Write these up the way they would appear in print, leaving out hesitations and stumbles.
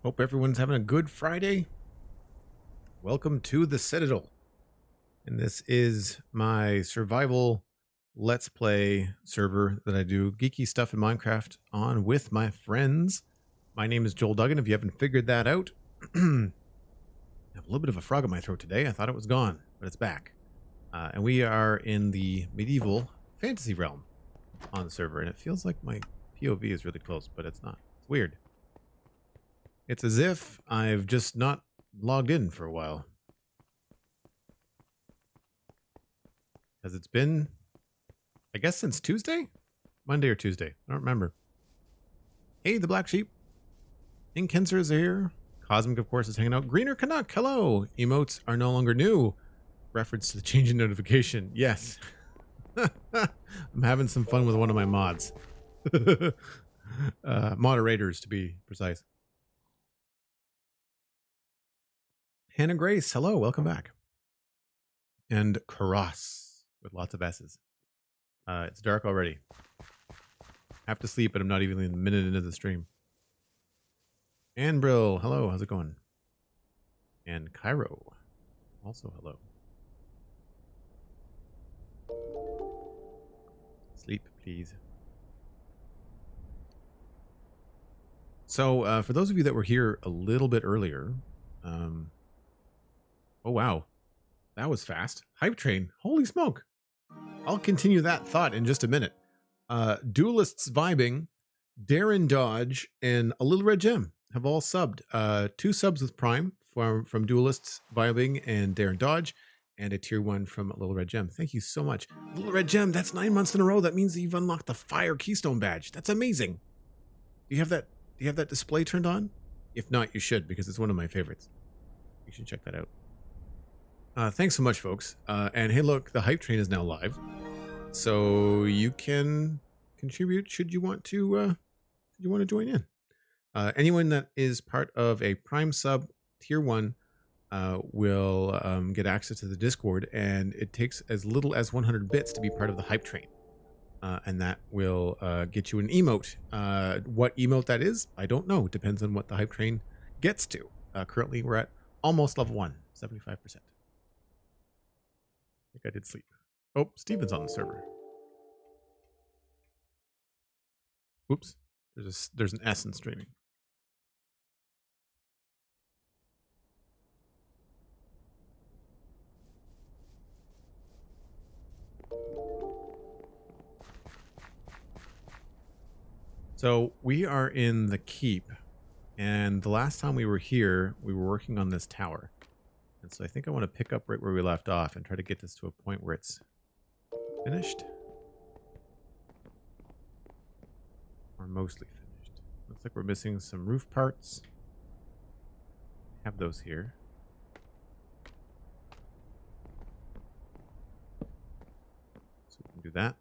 Hope everyone's having a good Friday. Welcome to the Citadel. And this is my survival let's play server that I do geeky stuff in Minecraft on with my friends. My name is Joel Duggan, if you haven't figured that out. I have a little bit of a frog in my throat today. I thought it was gone, but it's back. And we are in the medieval fantasy realm on the server. And it feels like my POV is really close, but it's not. It's weird. It's as if I've just not logged in for a while. Because it's been, I guess, since Tuesday? Monday or Tuesday. I don't remember. Hey, the Black Sheep. Inkenser is here. Cosmic, of course, is hanging out. Greener Canuck, hello. Emotes are no longer new. Reference to the change in notification. Yes. I'm having some fun with one of my mods. Moderators, to be precise. Hannah Grace, hello. Welcome back. And Karas, with lots of S's. It's dark already. Have to sleep, but I'm not even a minute into the stream. Anbril, hello, how's it going? And Cairo, also hello. Sleep, please. So, for those of you that were here a little bit earlier, oh wow, that was fast. Hype train, holy smoke. I'll continue that thought in just a minute. Duelists vibing, Darren Dodge, and a Little Red Gem have all subbed. 2 subs with Prime from Duelists vibing and Darren Dodge, and a tier 1 from a Little Red Gem. Thank you so much. Little Red Gem, that's 9 months in a row. That means that you've unlocked the Fire Keystone badge. That's amazing. Do you have that? Do you have that display turned on? If not, you should, because it's one of my favorites. You should check that out. Thanks so much, folks. And hey, look, the hype train is now live, so you can contribute should you want to join in. Anyone that is part of a Prime sub tier 1 will get access to the Discord, and it takes as little as 100 bits to be part of the hype train, and that will get you an emote. What emote that is, I don't know. It depends on what the hype train gets to. Currently, we're at almost level 1, 75%. I think I did sleep. Oh, Steven's on the server. Oops. There's an S in streaming. So we are in the keep, and the last time we were here, we were working on this tower. And so I think I want to pick up right where we left off and try to get this to a point where it's finished. Or mostly finished. Looks like we're missing some roof parts. Have those here. So we can do that.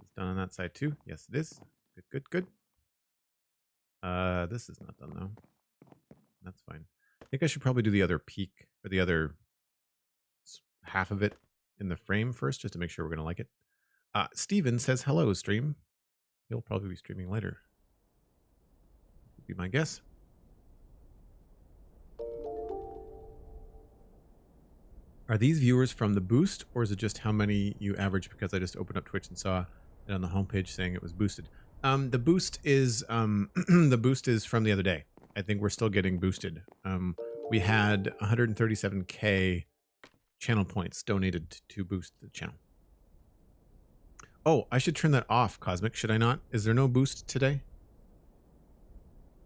It's done on that side too. Yes, it is. Good, good, good. This is not done though. That's fine. I think I should probably do the other peak, or the other half of it in the frame first, just to make sure we're going to like it. Steven says, hello, stream. He'll probably be streaming later. Would be my guess. Are these viewers from the boost, or is it just how many you average? Because I just opened up Twitch and saw it on the homepage saying it was boosted. The boost is the boost is from the other day. I think we're still getting boosted. We had 137k channel points donated to boost the channel. Oh, I should turn that off, Cosmic. Should I not? Is there no boost today?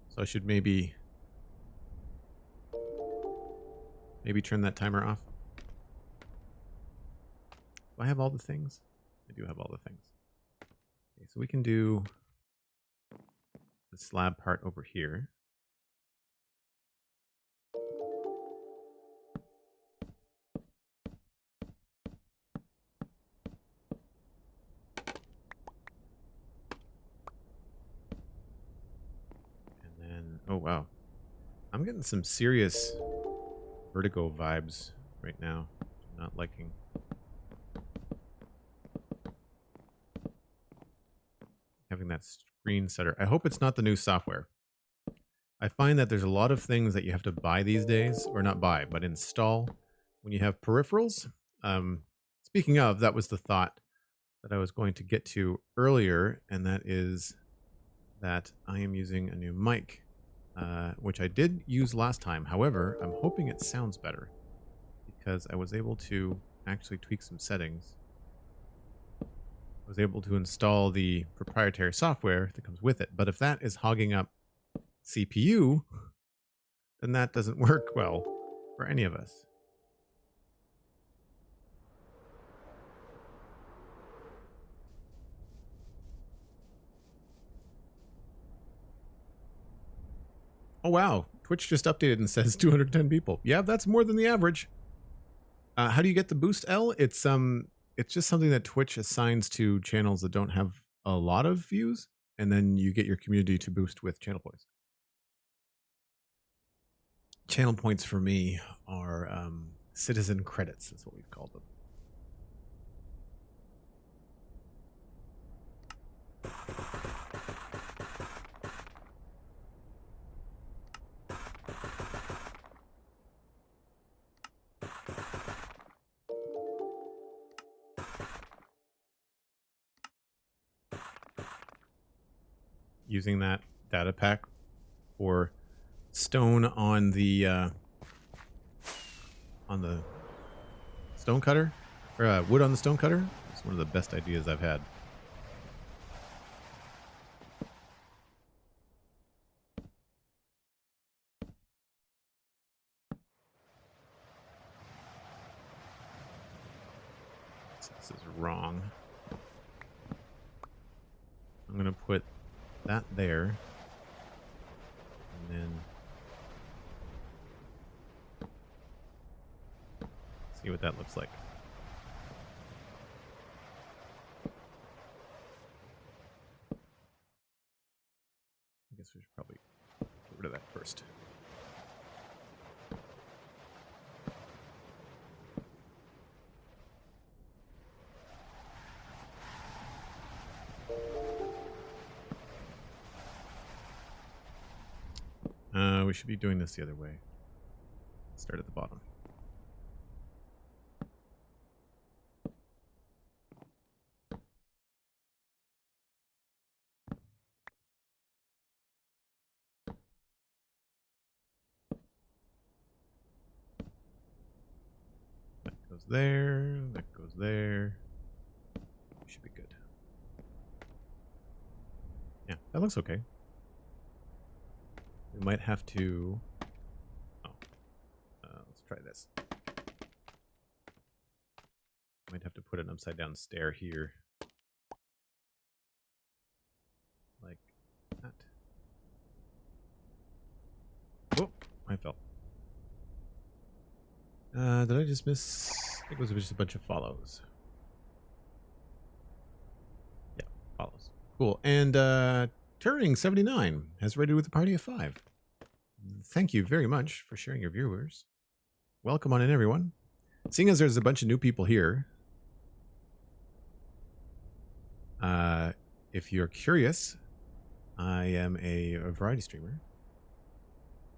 So I should maybe turn that timer off. Do I have all the things? I do have all the things. Okay, so we can do the slab part over here. Oh, wow. I'm getting some serious Vertigo vibes right now. I'm not liking. Having that screen setter. I hope it's not the new software. I find that there's a lot of things that you have to buy these days, or not buy, but install when you have peripherals. Speaking of, that was the thought that I was going to get to earlier, and that is that I am using a new mic, which I did use last time. However, I'm hoping it sounds better because I was able to actually tweak some settings. I was able to install the proprietary software that comes with it, but if that is hogging up CPU, then that doesn't work well for any of us. Oh, wow. Twitch just updated and says 210 people. Yeah, that's more than the average. How do you get the boost L? It's just something that Twitch assigns to channels that don't have a lot of views, and then you get your community to boost with channel points. Channel points for me are citizen credits. That's what we've called them. Using that data pack for stone on the stone cutter, or wood on the stone cutter. It's one of the best ideas I've had. This is wrong. I'm going to put that there, and then see what that looks like. I guess we should probably get rid of that first. We should be doing this the other way. Start at the bottom. That goes there. That goes there. We should be good. Yeah, that looks okay. We might have to... Oh. Let's try this. Might have to put an upside down stair here. Like that. Oh, I fell. Did I just miss? I think it was just a bunch of follows. Yeah, follows. Cool. And Turing79 has rated with a party of 5. Thank you very much for sharing your viewers. Welcome on in, everyone. Seeing as there's a bunch of new people here, if you're curious, I am a variety streamer.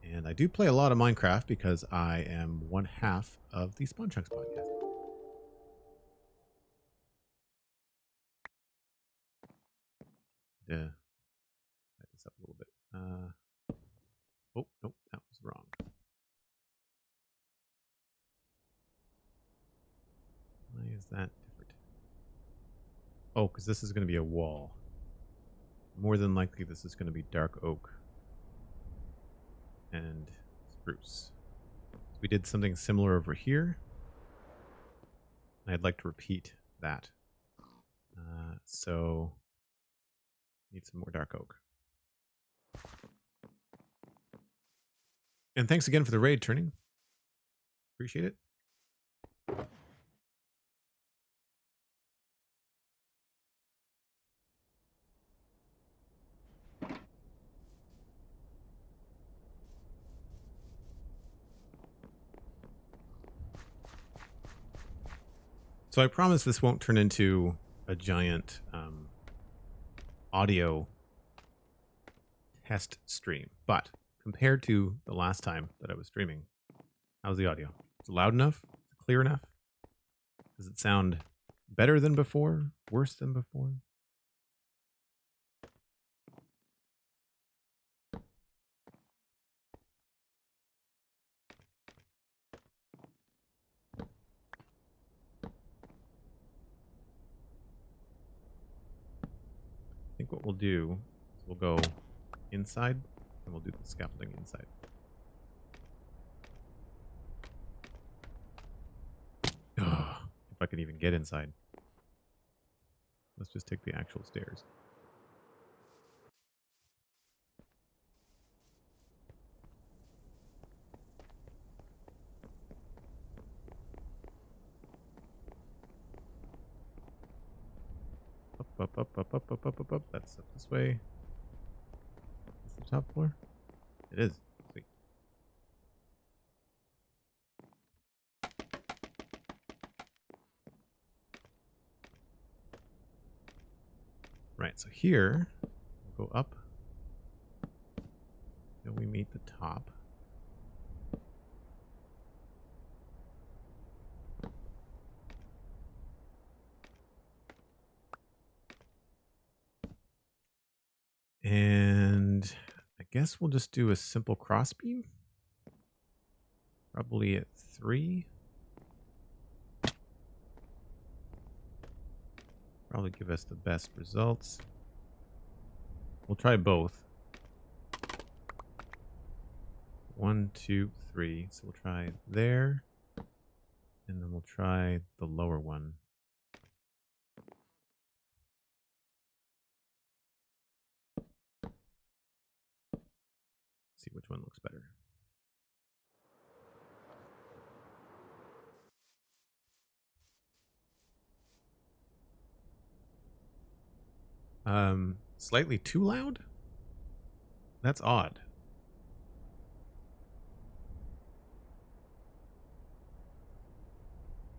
And I do play a lot of Minecraft because I am one half of the Spawn Chunks podcast. Yeah. Light this up a little bit. Oh, nope, that was wrong. Why is that different? Oh, because this is going to be a wall. More than likely, this is going to be dark oak and spruce. So we did something similar over here. I'd like to repeat that. So need some more dark oak. And thanks again for the raid, Turning. Appreciate it. So I promise this won't turn into a giant audio test stream, but compared to the last time that I was streaming, how's the audio? Is it loud enough? Clear enough? Does it sound better than before? Worse than before? I think what we'll do is we'll go inside and we'll do the scaffolding inside. Ugh, if I can even get inside. Let's just take the actual stairs. Up. That's up this way. Is this the top floor? It is. Sweet. Right, so here, we'll go up till we meet the top. And I guess we'll just do a simple crossbeam. Probably at 3. Probably give us the best results. We'll try both. 1, 2, 3. So we'll try there. And then we'll try the lower one. See which one looks better. Slightly too loud? That's odd.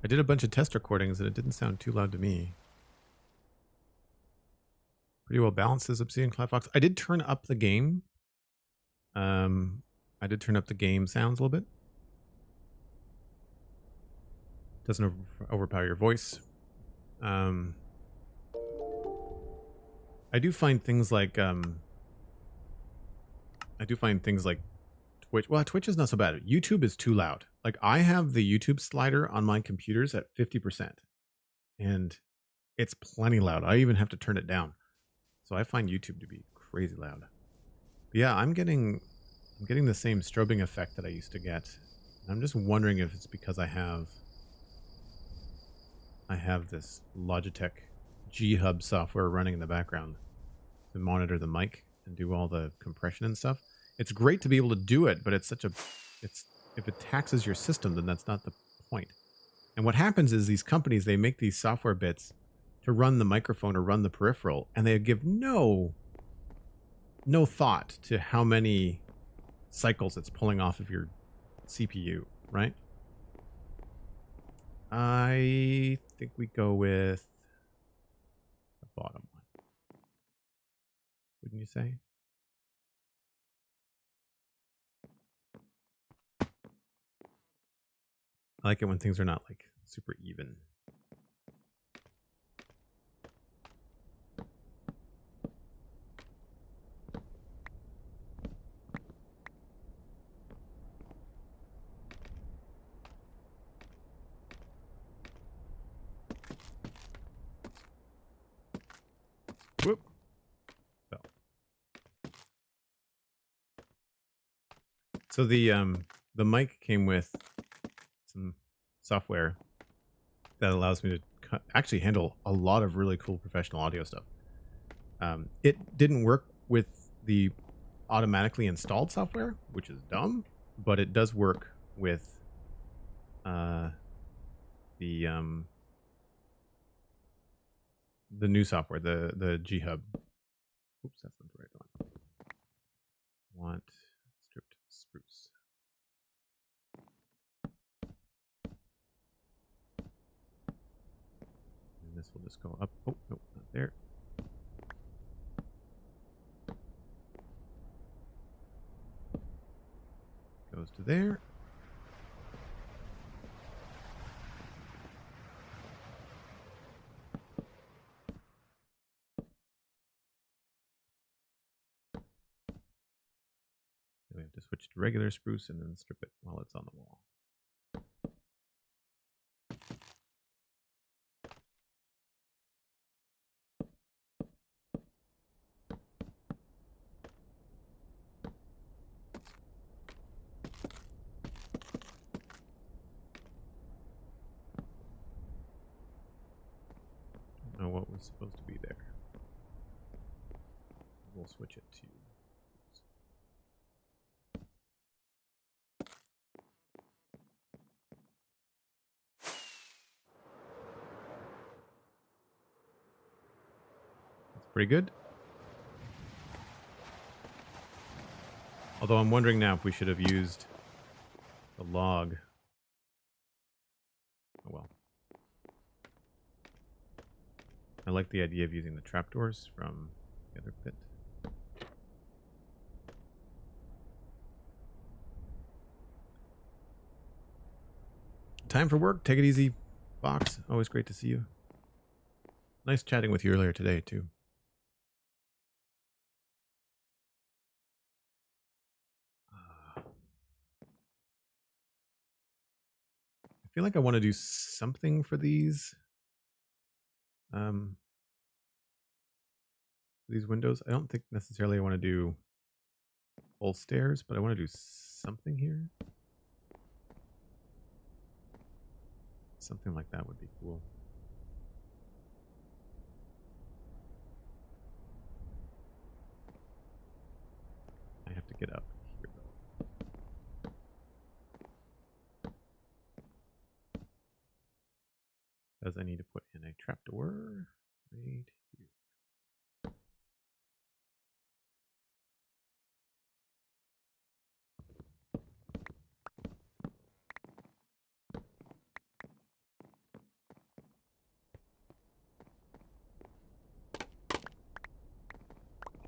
I did a bunch of test recordings and it didn't sound too loud to me. Pretty well balanced as Obsidian Cloud Fox. I did turn up the game. I did turn up the game sounds a little bit. Doesn't overpower your voice. I do find things like Twitch. Well, Twitch is not so bad. YouTube is too loud. Like I have the YouTube slider on my computers at 50%, and it's plenty loud. I even have to turn it down. So I find YouTube to be crazy loud. But yeah, I'm getting the same strobing effect that I used to get. And I'm just wondering if it's because I have this Logitech G Hub software running in the background to monitor the mic and do all the compression and stuff. It's great to be able to do it, but if it taxes your system, then that's not the point. And what happens is these companies, they make these software bits to run the microphone or run the peripheral, and they give no thought to how many cycles it's pulling off of your CPU, right? I think we go with the bottom one. Wouldn't you say? I like it when things are not like super even. Whoop. So the mic came with some software that allows me to actually handle a lot of really cool professional audio stuff. It didn't work with the automatically installed software, which is dumb, but it does work with the new software, the G Hub. Oops, that's not the right one. Want stripped spruce. And this will just go up. Oh, no, not there. to there. Then we have to switch to regular spruce and then strip it while it's on the wall. Don't know what was supposed to be there. We'll switch it to pretty good. Although I'm wondering now if we should have used the log. Oh well. I like the idea of using the trapdoors from the other pit. Time for work. Take it easy, Fox. Always great to see you. Nice chatting with you earlier today, too. I feel like I want to do something for these windows. I don't think necessarily I want to do full stairs, but I want to do something here. Something like that would be cool. I have to get up here, though. Because I need to put in a trapdoor right here.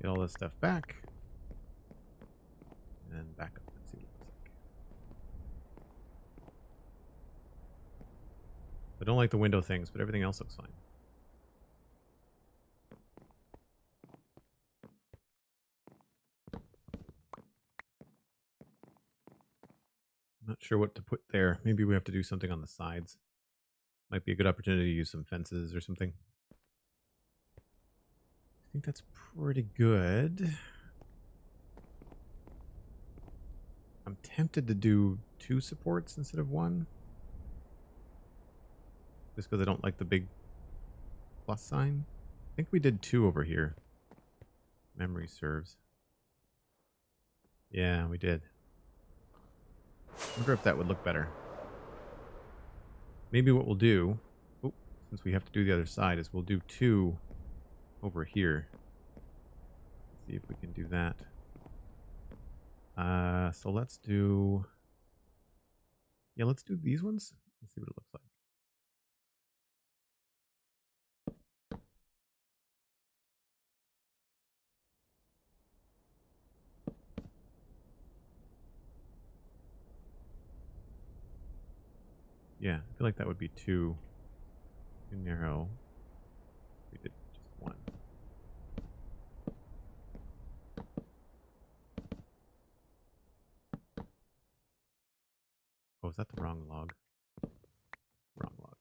Get all this stuff back. And then back up and see what it looks like. I don't like the window things, but everything else looks fine. I'm not sure what to put there. Maybe we have to do something on the sides. Might be a good opportunity to use some fences or something. I think that's pretty good. I'm tempted to do 2 supports instead of 1. Just because I don't like the big plus sign. I think we did 2 over here. Memory serves. Yeah, we did. I wonder if that would look better. Maybe what we'll do, since we have to do the other side, is we'll do 2 over here. Let's see if we can do that. So let's do... Yeah, let's do these ones. Let's see what it looks like. Yeah, I feel like that would be too narrow. We did just 1. Oh, is that the wrong log? Wrong log.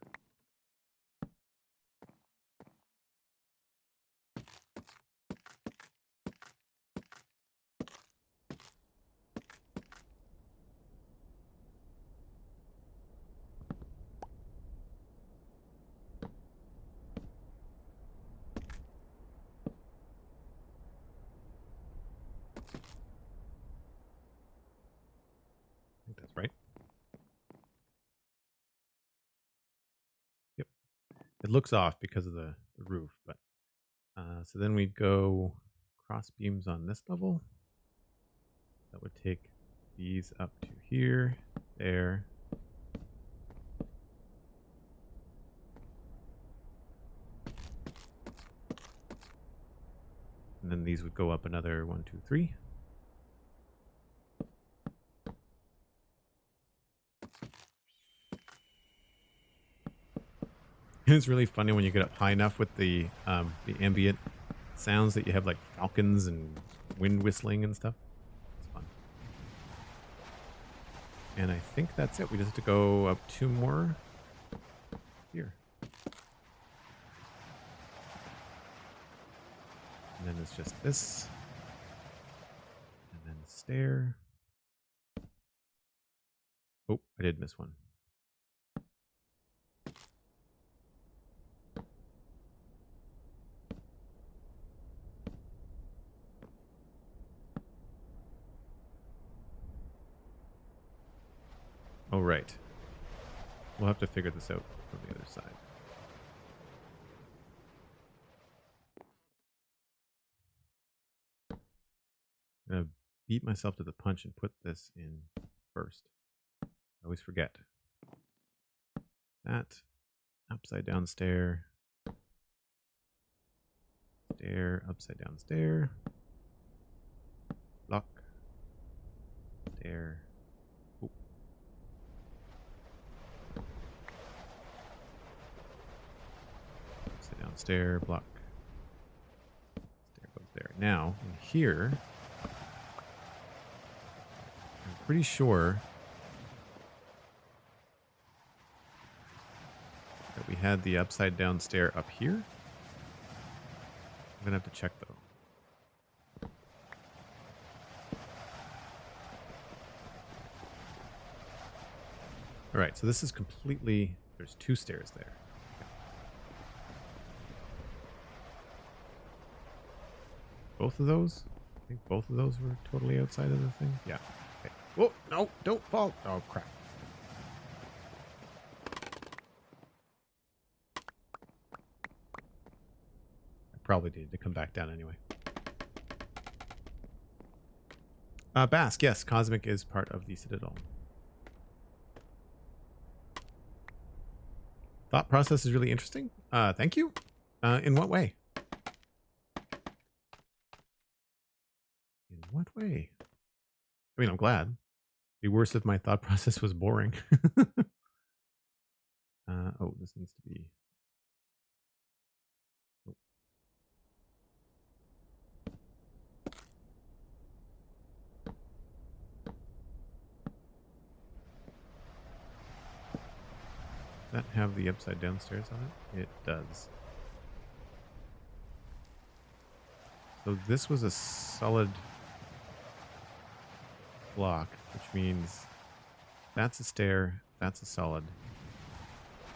I think that's right. Yep. It looks off because of the roof, but so then we'd go cross beams on this level. That would take these up to here, there. And then these would go up another 1, 2, 3. It's really funny when you get up high enough with the ambient sounds that you have like falcons and wind whistling and stuff. It's fun. And I think that's it. We just have to go up 2 more here. And then it's just this. And then stair. Oh, I did miss one. Oh, right. We'll have to figure this out from the other side. I'm going to beat myself to the punch and put this in first. I always forget. That. Upside down stair. Stair. Upside down stair. Block. Stair. Oh. Upside down stair. Block. Stair goes there. Now, in here, I'm pretty sure that we had the upside down stair up here. I'm going to have to check, though. All right, so this is completely... There's 2 stairs there. Okay. Both of those? I think both of those were totally outside of the thing. Yeah. Okay. Whoa, no, don't fall. Oh, crap. I probably needed to come back down anyway. Basque, yes. Cosmic is part of the Citadel. Thought process is really interesting. Thank you. In what way? In what way? I mean, I'm glad. It'd be worse if my thought process was boring. Oh, this needs to be... Oh. Does that have the upside down stairs on it? It does. So this was a solid block, which means that's a stair, that's a solid.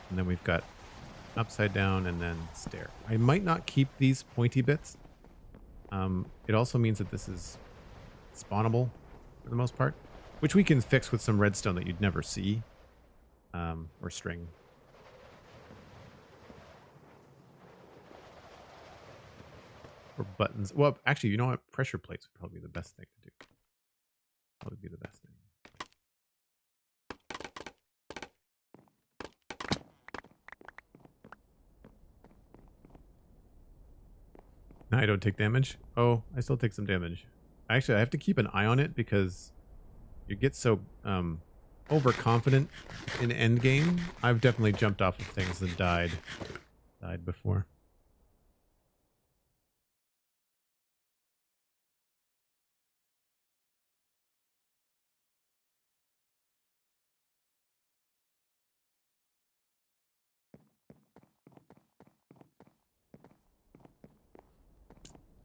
And then we've got upside down and then stair. I might not keep these pointy bits. It also means that this is spawnable for the most part, which we can fix with some redstone that you'd never see, or string. Or buttons. Well, actually, you know what? Pressure plates would probably be the best thing to do. Probably be the best thing. Now I don't take damage. Oh, I still take some damage. Actually, I have to keep an eye on it because you get so overconfident in endgame. I've definitely jumped off of things and died before.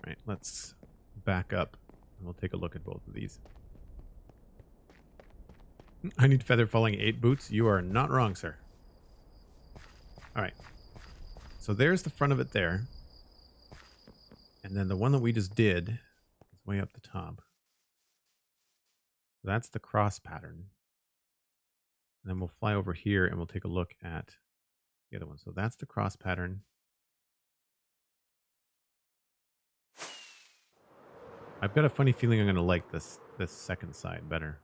All right, let's back up and we'll take a look at both of these. I need feather falling 8 boots. You are not wrong, sir. All right. So there's the front of it there. And then the one that we just did is way up the top. That's the cross pattern. And then we'll fly over here and we'll take a look at the other one. So that's the cross pattern. I've got a funny feeling I'm going to like this second side better.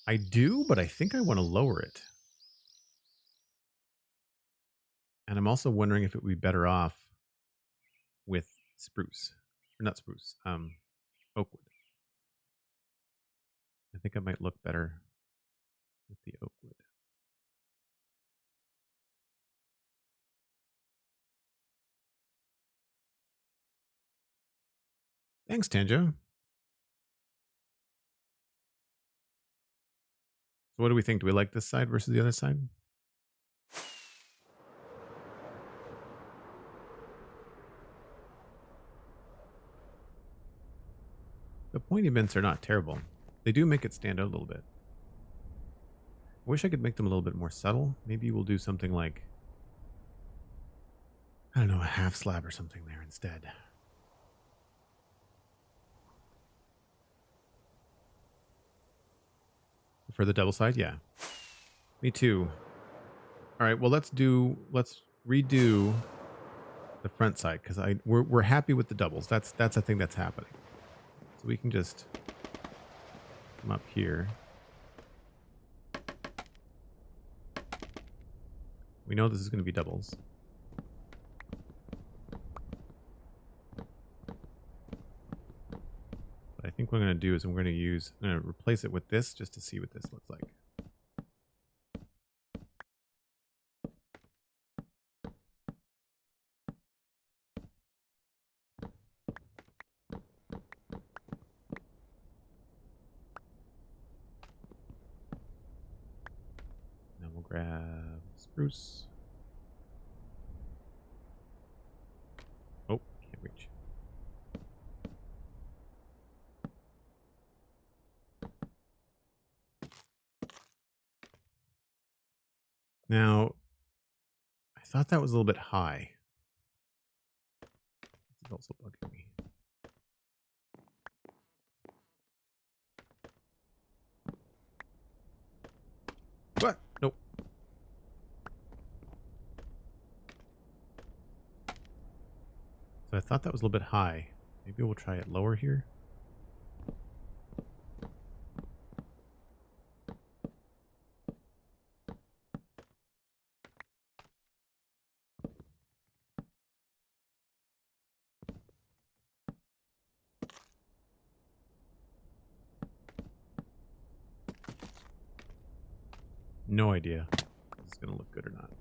I do, but I think I want to lower it. And I'm also wondering if it would be better off with spruce. Or not spruce, oak wood. I think it might look better with the oak wood. Thanks, Tanjo. So what do we think? Do we like this side versus the other side? The pointy bents are not terrible. They do make it stand out a little bit. I wish I could make them a little bit more subtle. Maybe we'll do something like, I don't know, a half slab or something there instead. For the double side, yeah. Me too. All right, well let's redo the front side because we're happy with the doubles. That's a thing that's happening. So we can just come up here. We know this is going to be doubles. What I think what I'm going to do is I'm going to replace it with this just to see what this looks like. Now we'll grab spruce. Oh, can't reach. Now, I thought that was a little bit high. This is also bugging me. What? Nope. So I thought that was a little bit high. Maybe we'll try it lower here. No idea if this is going to look good or not.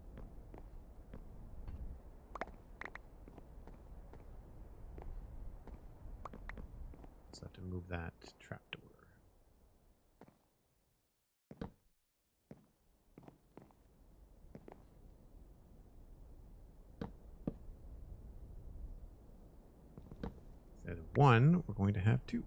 Just have to move that trapdoor. Instead of one, we're going to have two.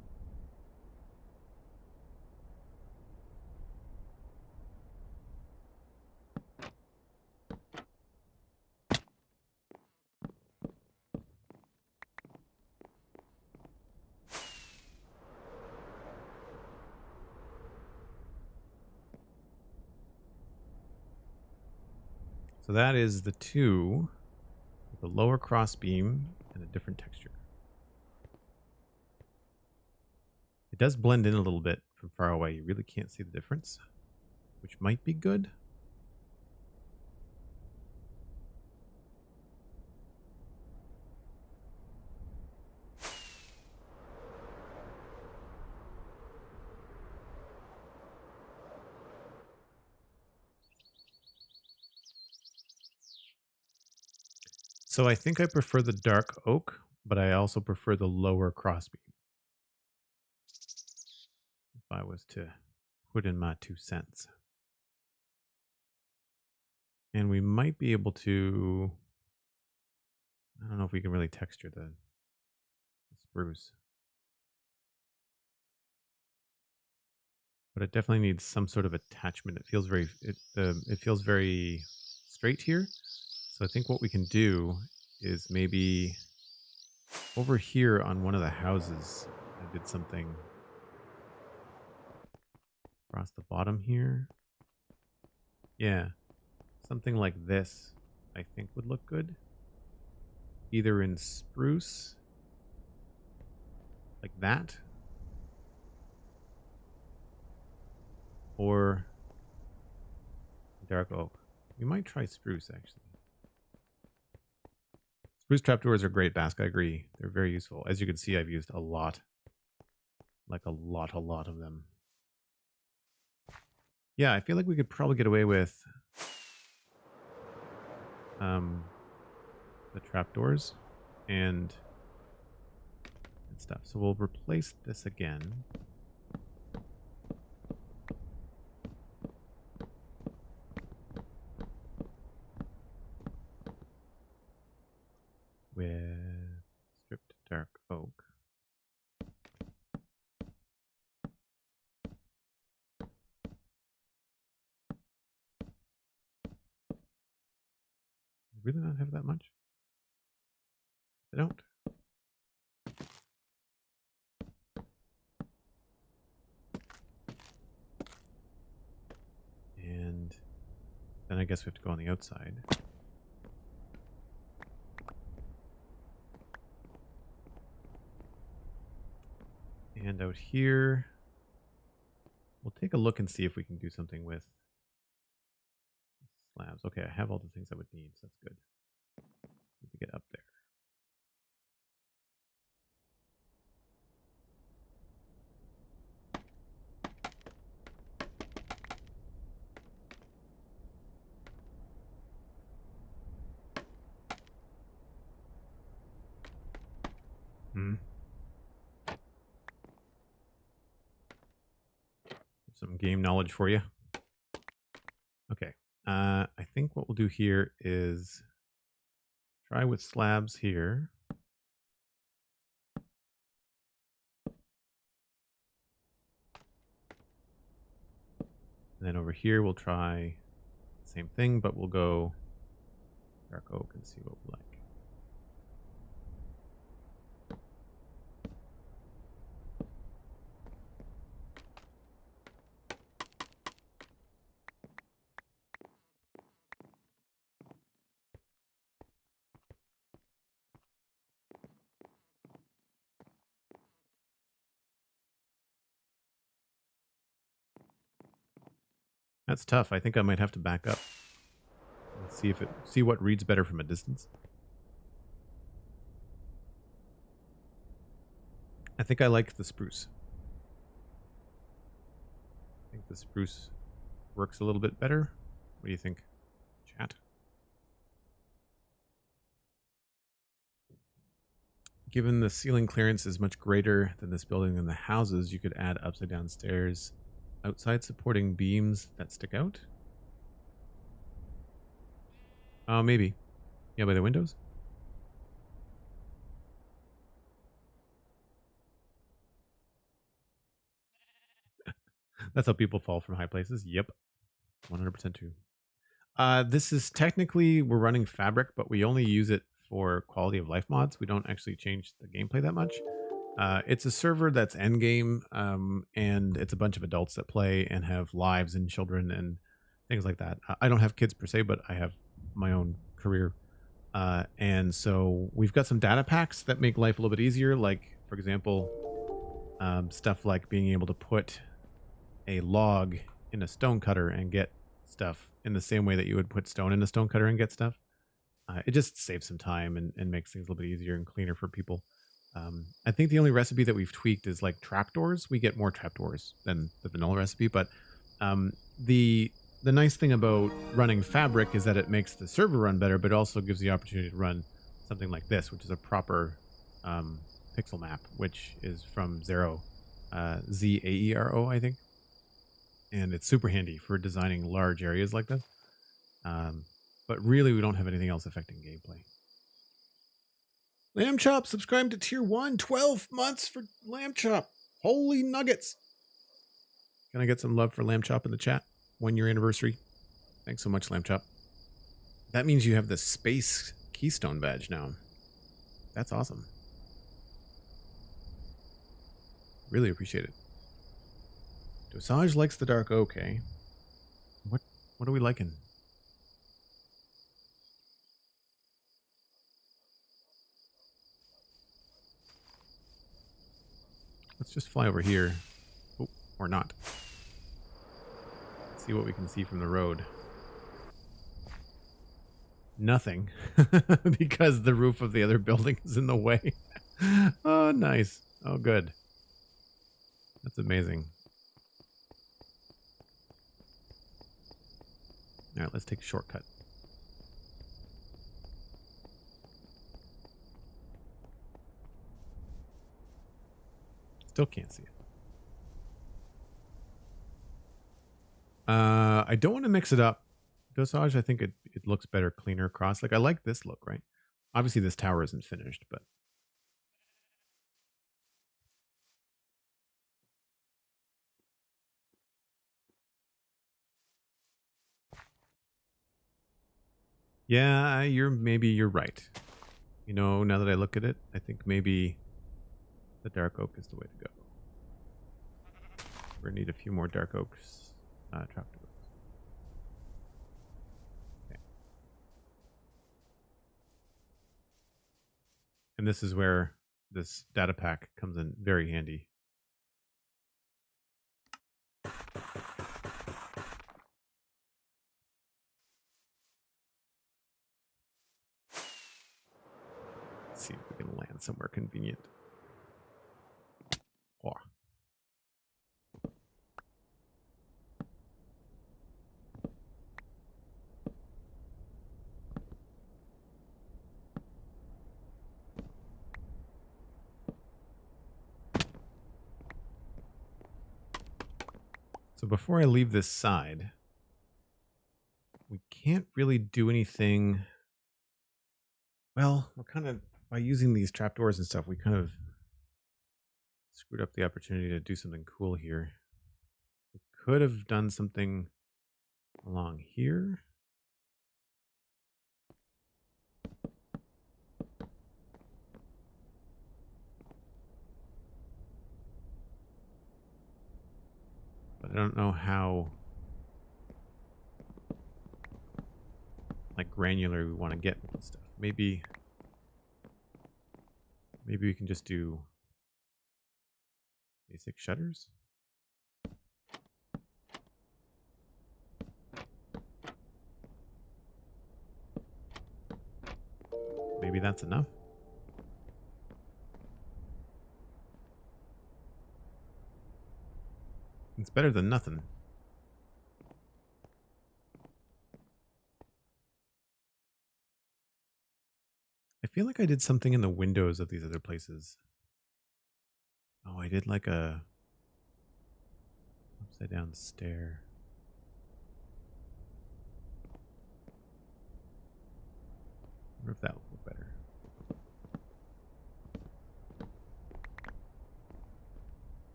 So that is the two with a lower cross beam and a different texture. It does blend in a little bit from far away. You really can't see the difference, which might be good. So I think I prefer the dark oak, but I also prefer the lower crossbeam. If I was to put in my 2 cents. And we might be able to, I don't know if we can really texture the spruce. But it definitely needs some sort of attachment. It feels very straight here. So I think what we can do is maybe over here on one of the houses, I did something across the bottom here. Yeah, something like this, I think would look good. Either in spruce, like that, or dark oak. We might try spruce, actually. Spruce trapdoors are great, Basque. I agree. They're very useful. As you can see, I've used a lot. Like a lot of them. Yeah, I feel like we could probably get away with um, the trapdoors and stuff. So we'll replace this again with stripped dark oak. Really not have that much? I don't. And then I guess we have to go on the outside. And out here, we'll take a look and see if we can do something with slabs. Okay, I have all the things I would need, so that's good. Need to get up there. Hmm. Some game knowledge for you. Okay. I think what we'll do here is try with slabs here. And then over here, we'll try the same thing, but we'll go dark oak and see what we like. That's tough. I think I might have to back up and see what reads better from a distance. I think I like the spruce. I think the spruce works a little bit better. What do you think, chat? Given the ceiling clearance is much greater than this building than the houses, you could add upside down stairs outside supporting beams that stick out. Oh, maybe. Yeah, by the windows? That's how people fall from high places. Yep. 100% true. This is technically, we're running Fabric, but we only use it for quality of life mods. We don't actually change the gameplay that much. It's a server that's endgame, and it's a bunch of adults that play and have lives and children and things like that. I don't have kids per se, but I have my own career. And so we've got some data packs that make life a little bit easier. Like, for example, stuff like being able to put a log in a stone cutter and get stuff in the same way that you would put stone in a stone cutter and get stuff. It just saves some time and makes things a little bit easier and cleaner for people. I think the only recipe that we've tweaked is like trapdoors. We get more trapdoors than the vanilla recipe, but the nice thing about running Fabric is that it makes the server run better, but also gives the opportunity to run something like this, which is a proper pixel map, which is from Zero, Zaero, I think. And it's super handy for designing large areas like this. But really, we don't have anything else affecting gameplay. Lamb Chop, subscribe to Tier 1. 12 months for Lamb Chop. Holy nuggets. Can I get some love for Lamb Chop in the chat? 1 year anniversary. Thanks so much, Lamb Chop. That means you have the Space Keystone badge now. That's awesome. Really appreciate it. Dosage likes the dark oak, eh? What are we liking? Let's just fly over here. Oh, or not. See what we can see from the road. Nothing. Because the roof of the other building is in the way. Oh, nice. Oh, good. That's amazing. All right, let's take a shortcut. Still can't see it. I don't want to mix it up. Dosage, I think it looks better, cleaner across. Like, I like this look, right? Obviously, this tower isn't finished, but... Yeah, maybe you're right. You know, now that I look at it, I think maybe the dark oak is the way to go. We're gonna need a few more dark oaks trapdoors. Okay. And this is where this data pack comes in very handy. Let's see if we can land somewhere convenient. Oh. So before I leave this side, we can't really do anything. Well, we're kind of, by using these trapdoors and stuff, we kind of screwed up the opportunity to do something cool here. We could have done something along here. But I don't know how like granular we want to get with this stuff. Maybe we can just do basic shutters. Maybe that's enough. It's better than nothing. I feel like I did something in the windows of these other places. Oh, I did like a upside down stair. I wonder if that would look better.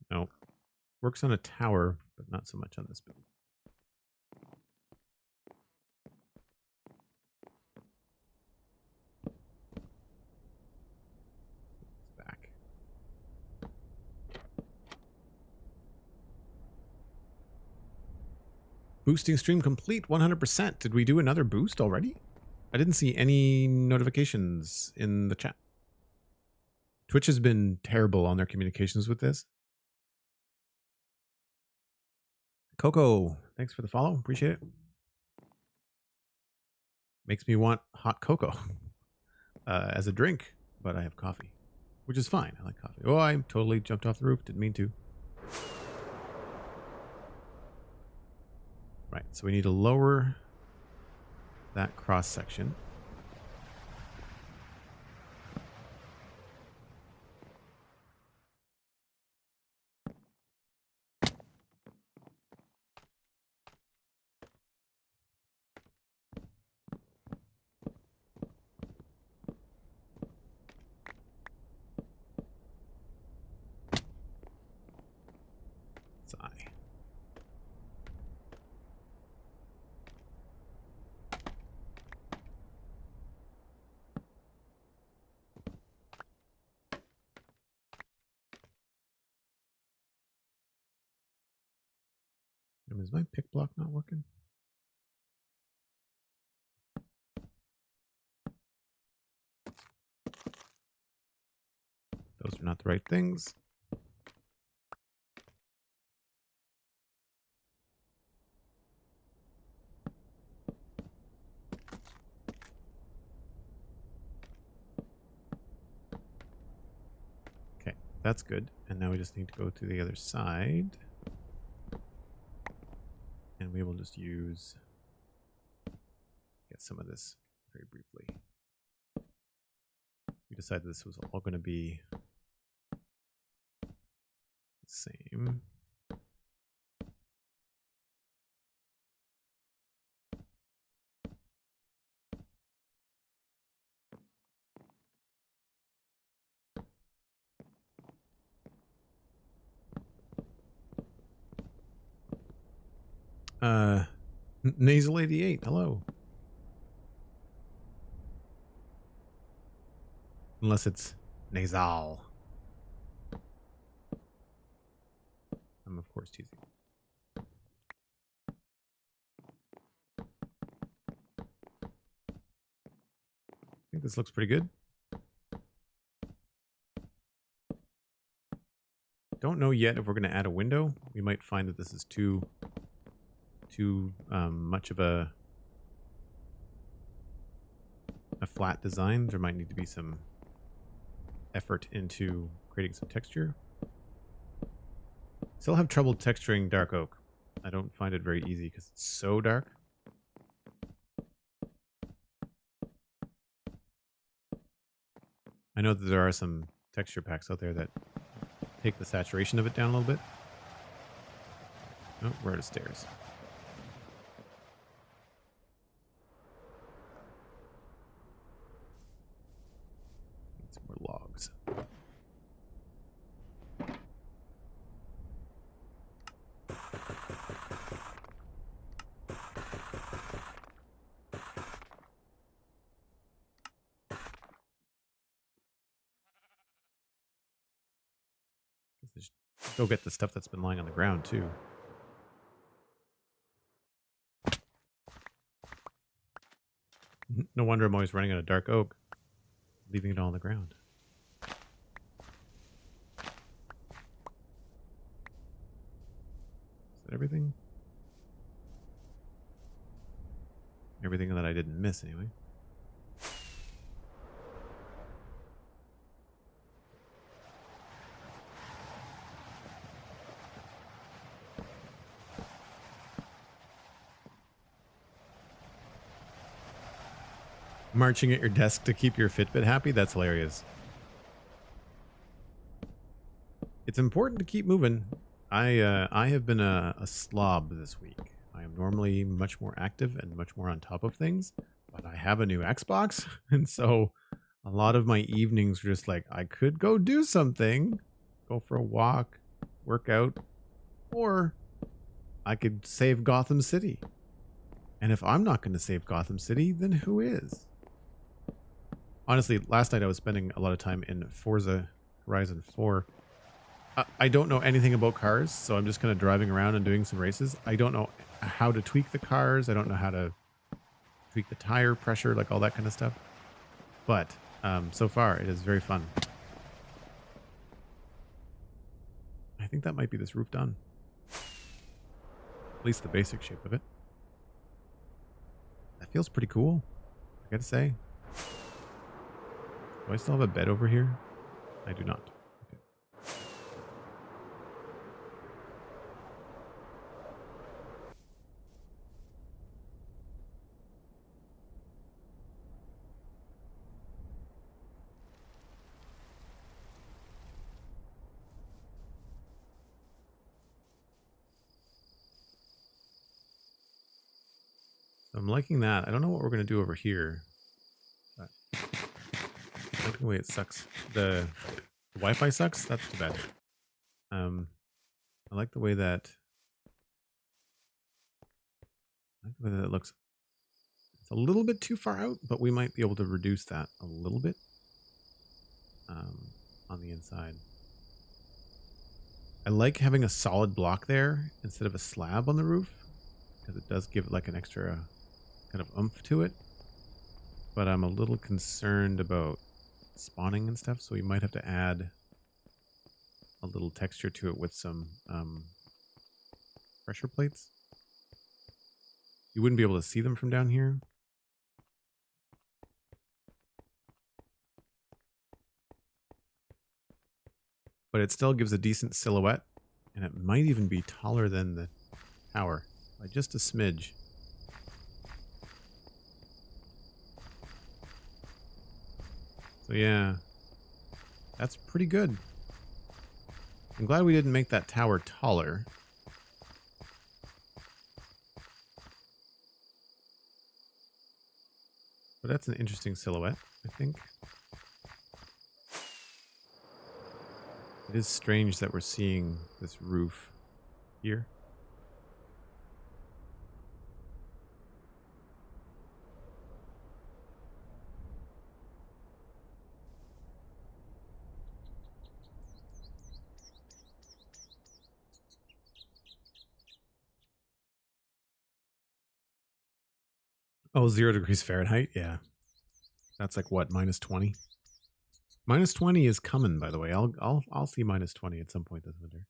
No. Works on a tower, but not so much on this building. It's back. Boosting stream complete 100%. Did we do another boost already? I didn't see any notifications in the chat. Twitch has been terrible on their communications with this. Coco, thanks for the follow. Appreciate it. Makes me want hot cocoa as a drink, but I have coffee, which is fine. I like coffee. Oh, I totally jumped off the roof. Didn't mean to. Right, so we need to lower that cross section. Sigh. Is my pick block not working? Those are not the right things. That's good. And now we just need to go to the other side. And we will just get some of this very briefly. We decided this was all going to be the same. Nasal 88, hello. Unless it's nasal. I'm of course teasing. I think this looks pretty good. Don't know yet if we're going to add a window. We might find that this is too much of a flat design. There might need to be some effort into creating some texture. Still have trouble texturing dark oak. I don't find it very easy because it's so dark. I know that there are some texture packs out there that take the saturation of it down a little bit. Oh, we're at the stairs. Need some more logs. Go get the stuff that's been lying on the ground too. No wonder I'm always running out of dark oak, leaving it all on the ground. Is that everything? Everything that I didn't miss anyway. Marching at your desk to keep your Fitbit happy? That's hilarious. It's important to keep moving. I have been a slob this week. I am normally much more active and much more on top of things, but I have a new Xbox, and so a lot of my evenings are just like, I could go do something, go for a walk, work out, or I could save Gotham City. And if I'm not going to save Gotham City, then who is? Honestly, last night I was spending a lot of time in Forza Horizon 4. I don't know anything about cars, so I'm just kind of driving around and doing some races. I don't know how to tweak the cars. I don't know how to tweak the tire pressure, like all that kind of stuff. But so far, it is very fun. I think that might be this roof done. At least the basic shape of it. That feels pretty cool, I gotta say. Do I still have a bed over here? I do not. Okay. So I'm liking that. I don't know what we're going to do over here. But I like the way it sucks. The Wi-Fi sucks? That's too bad. I like the way that it looks. It's a little bit too far out, but we might be able to reduce that a little bit on the inside. I like having a solid block there instead of a slab on the roof, because it does give it like an extra kind of oomph to it. But I'm a little concerned about spawning and stuff, so we might have to add a little texture to it with some pressure plates. You wouldn't be able to see them from down here. But but it still gives a decent silhouette, and it might even be taller than the tower by just a smidge. So yeah, that's pretty good. I'm glad we didn't make that tower taller. But that's an interesting silhouette, I think. It is strange that we're seeing this roof here. Oh, 0 degrees Fahrenheit? Yeah. That's like what, minus 20? Minus 20 is coming, by the way. I'll see minus 20 at some point this winter.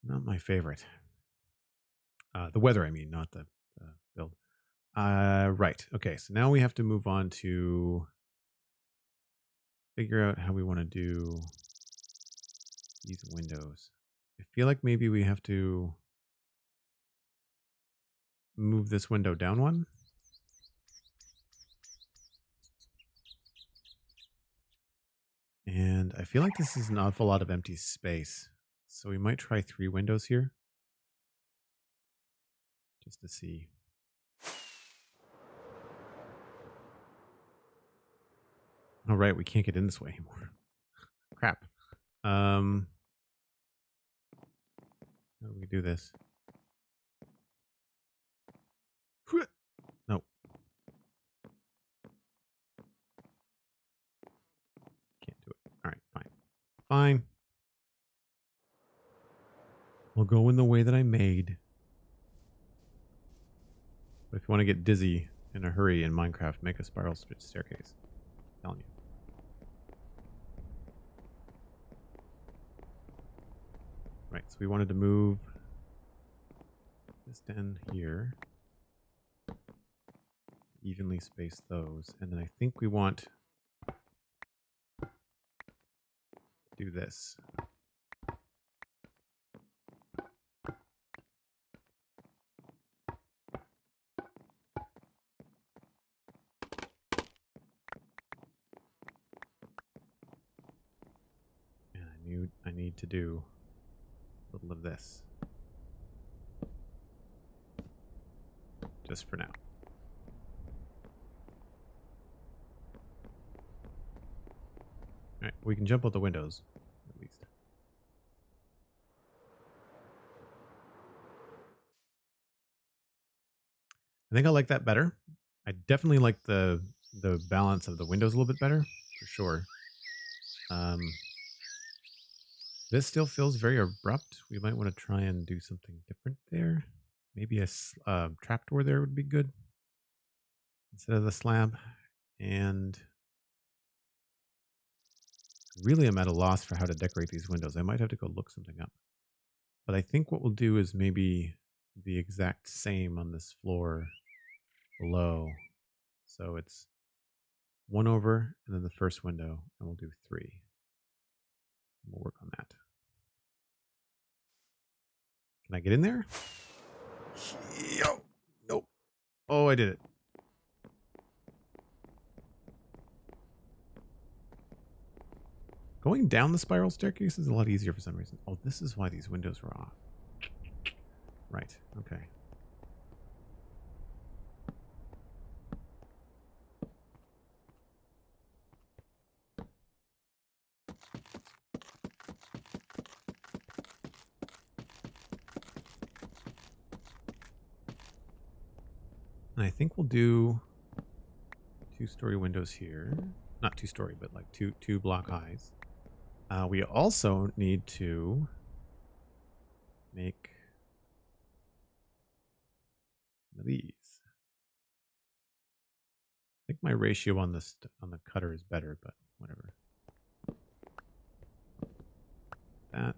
Not my favorite. The weather, I mean, not the build. Right. Okay, so now we have to move on to figure out how we want to do these windows. I feel like maybe we have to move this window down one. And I feel like this is an awful lot of empty space. So we might try 3 windows here. Just to see. Oh, right, we can't get in this way anymore. Crap. How do we do this? No. Can't do it. All right, fine. Fine. We'll go in the way that I made. But if you want to get dizzy in a hurry in Minecraft, make a spiral staircase. I'm telling you. Right, so we wanted to move this down here. Evenly space those. And then I think we want to do this. And I need to do a little of this. Just for now. Alright, we can jump out the windows, at least. I think I like that better. I definitely like the balance of the windows a little bit better, for sure. This still feels very abrupt. We might want to try and do something different there. Maybe a trapdoor there would be good instead of the slab. And really, I'm at a loss for how to decorate these windows. I might have to go look something up. But I think what we'll do is maybe the exact same on this floor below. So it's 1 over and then the first window, and we'll do 3. We'll work on that. Can I get in there? Yo, nope. Oh, I did it. Going down the spiral staircase is a lot easier for some reason. Oh, this is why these windows were off. Right, okay. And I think we'll do 2-story windows here. Not 2-story, but like two block highs. We also need to make these. I think my ratio on this on the cutter is better, but whatever. That.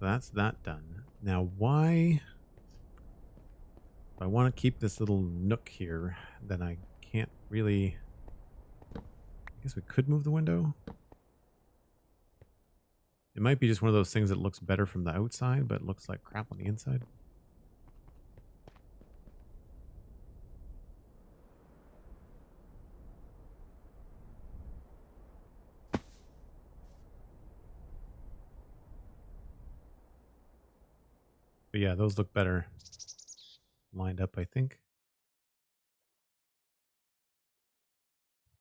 So that's that done. Now, why? If I want to keep this little nook here, then I can't really. I guess we could move the window. It might be just one of those things that looks better from the outside, but looks like crap on the inside. But yeah, those look better lined up, I think.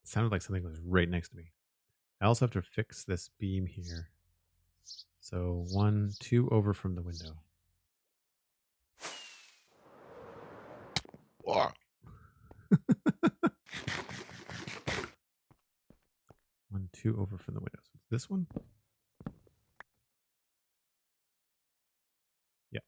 It sounded like something was right next to me. I also have to fix this beam here. So 1, 2 over from the window. Whoa. 1, 2 over from the window. So it's this one? Yeah.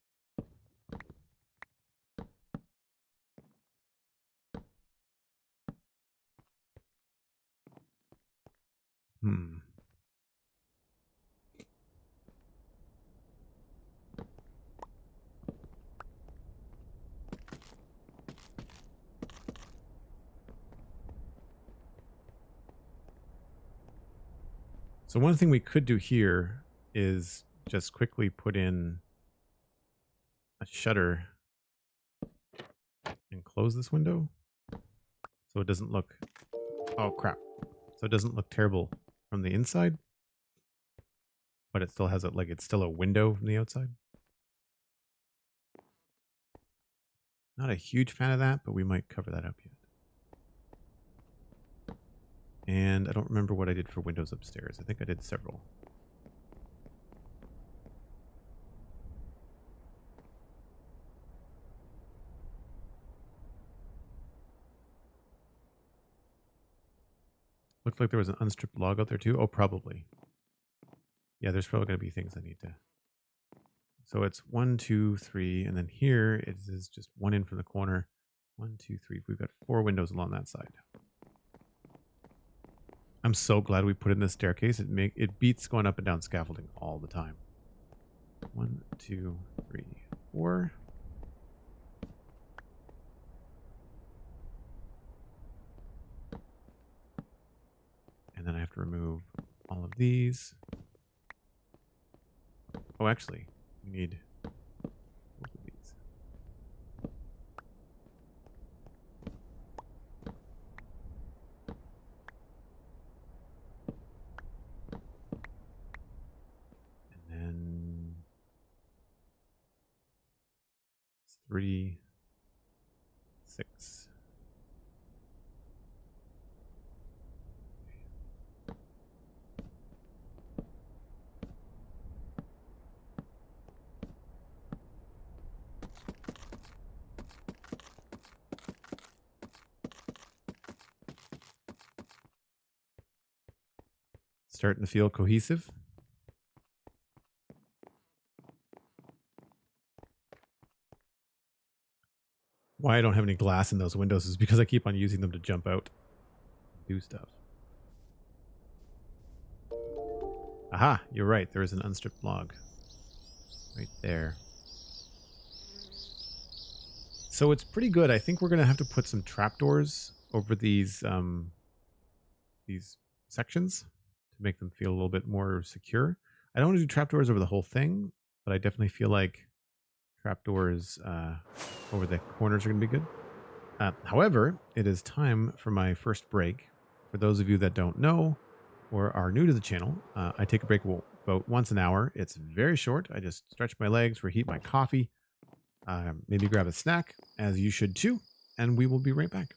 So one thing we could do here is just quickly put in a shutter and close this window so it doesn't look, oh crap, so it doesn't look terrible from the inside, but it still has it like it's still a window from the outside. Not a huge fan of that, but we might cover that up yet. And I don't remember what I did for windows upstairs. I think I did several. Looked like there was an unstripped log out there too. Oh, probably. Yeah, there's probably going to be things I need to. So it's 1, 2, 3, and then here it is just one in from the corner. 1, 2, 3. We've got 4 windows along that side. I'm so glad we put in this staircase. It beats going up and down scaffolding all the time. 1, 2, 3, 4. And then I have to remove all of these. Oh, actually, we need both of these. And then 3, 6. Starting to feel cohesive. Why I don't have any glass in those windows is because I keep on using them to jump out and do stuff. Aha, you're right. There is an unstripped log right there. So it's pretty good. I think we're going to have to put some trapdoors over these sections to make them feel a little bit more secure. I don't want to do trapdoors over the whole thing, but I definitely feel like trapdoors over the corners are going to be good. However, it is time for my first break. For those of you that don't know or are new to the channel, I take a break about once an hour. It's very short. I just stretch my legs, reheat my coffee, maybe grab a snack, as you should too, and we will be right back.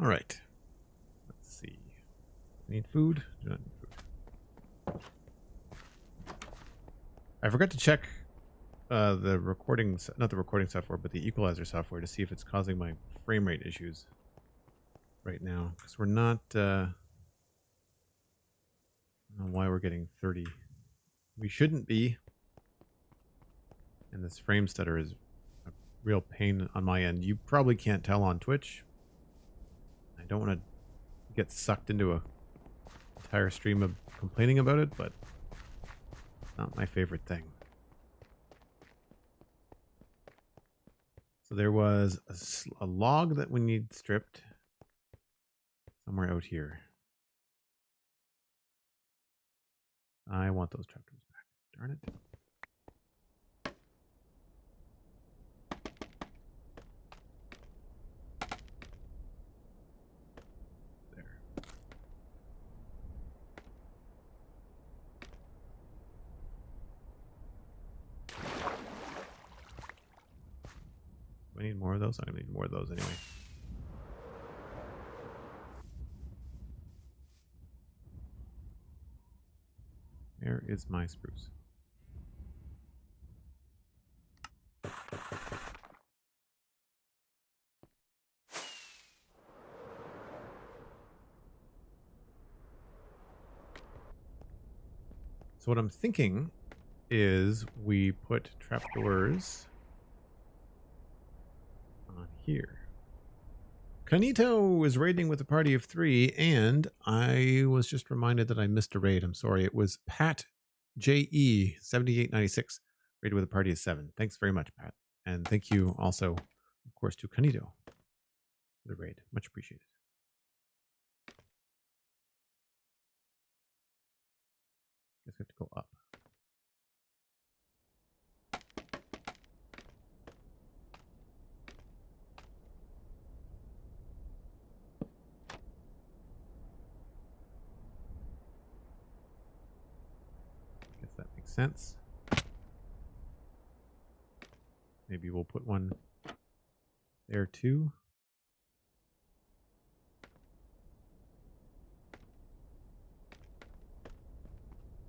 All right. Let's see. Need food? Do not need food. I forgot to check the recording, not the recording software, but the equalizer software to see if it's causing my frame rate issues right now. Because we're not, I don't know why we're getting 30. We shouldn't be. And this frame stutter is a real pain on my end. You probably can't tell on Twitch. I don't want to get sucked into a entire stream of complaining about it, but it's not my favorite thing. So there was a log that we need stripped somewhere out here. I want those trapdoors back. Darn it. There. Do I need more of those? I'm going to need more of those anyway. Where is my spruce? So what I'm thinking is we put trapdoors on here. Canito is raiding with a party of 3, and I was just reminded that I missed a raid. I'm sorry. It was Pat JE 7896 raided with a party of 7. Thanks very much, Pat. And thank you also, of course, to Canito for the raid. Much appreciated. Guess we have to go up. Guess that makes sense. Maybe we'll put one there too.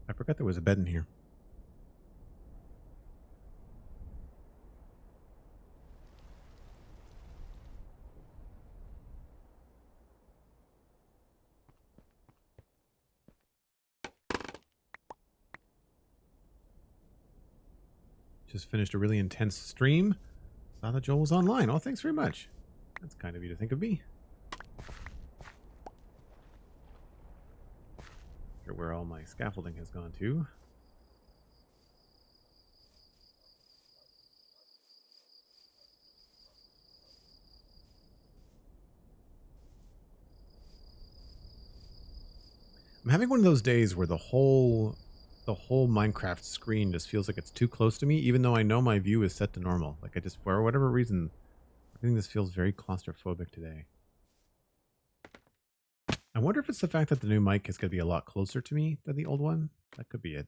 I forgot there was a bed in here. Just finished a really intense stream. Saw that Joel was online. Oh, thanks very much. That's kind of you to think of me. Not sure where all my scaffolding has gone to. I'm having one of those days where the whole Minecraft screen just feels like it's too close to me, even though I know my view is set to normal. Like I just, for whatever reason, I think this feels very claustrophobic today. I wonder if it's the fact that the new mic is going to be a lot closer to me than the old one. That could be it.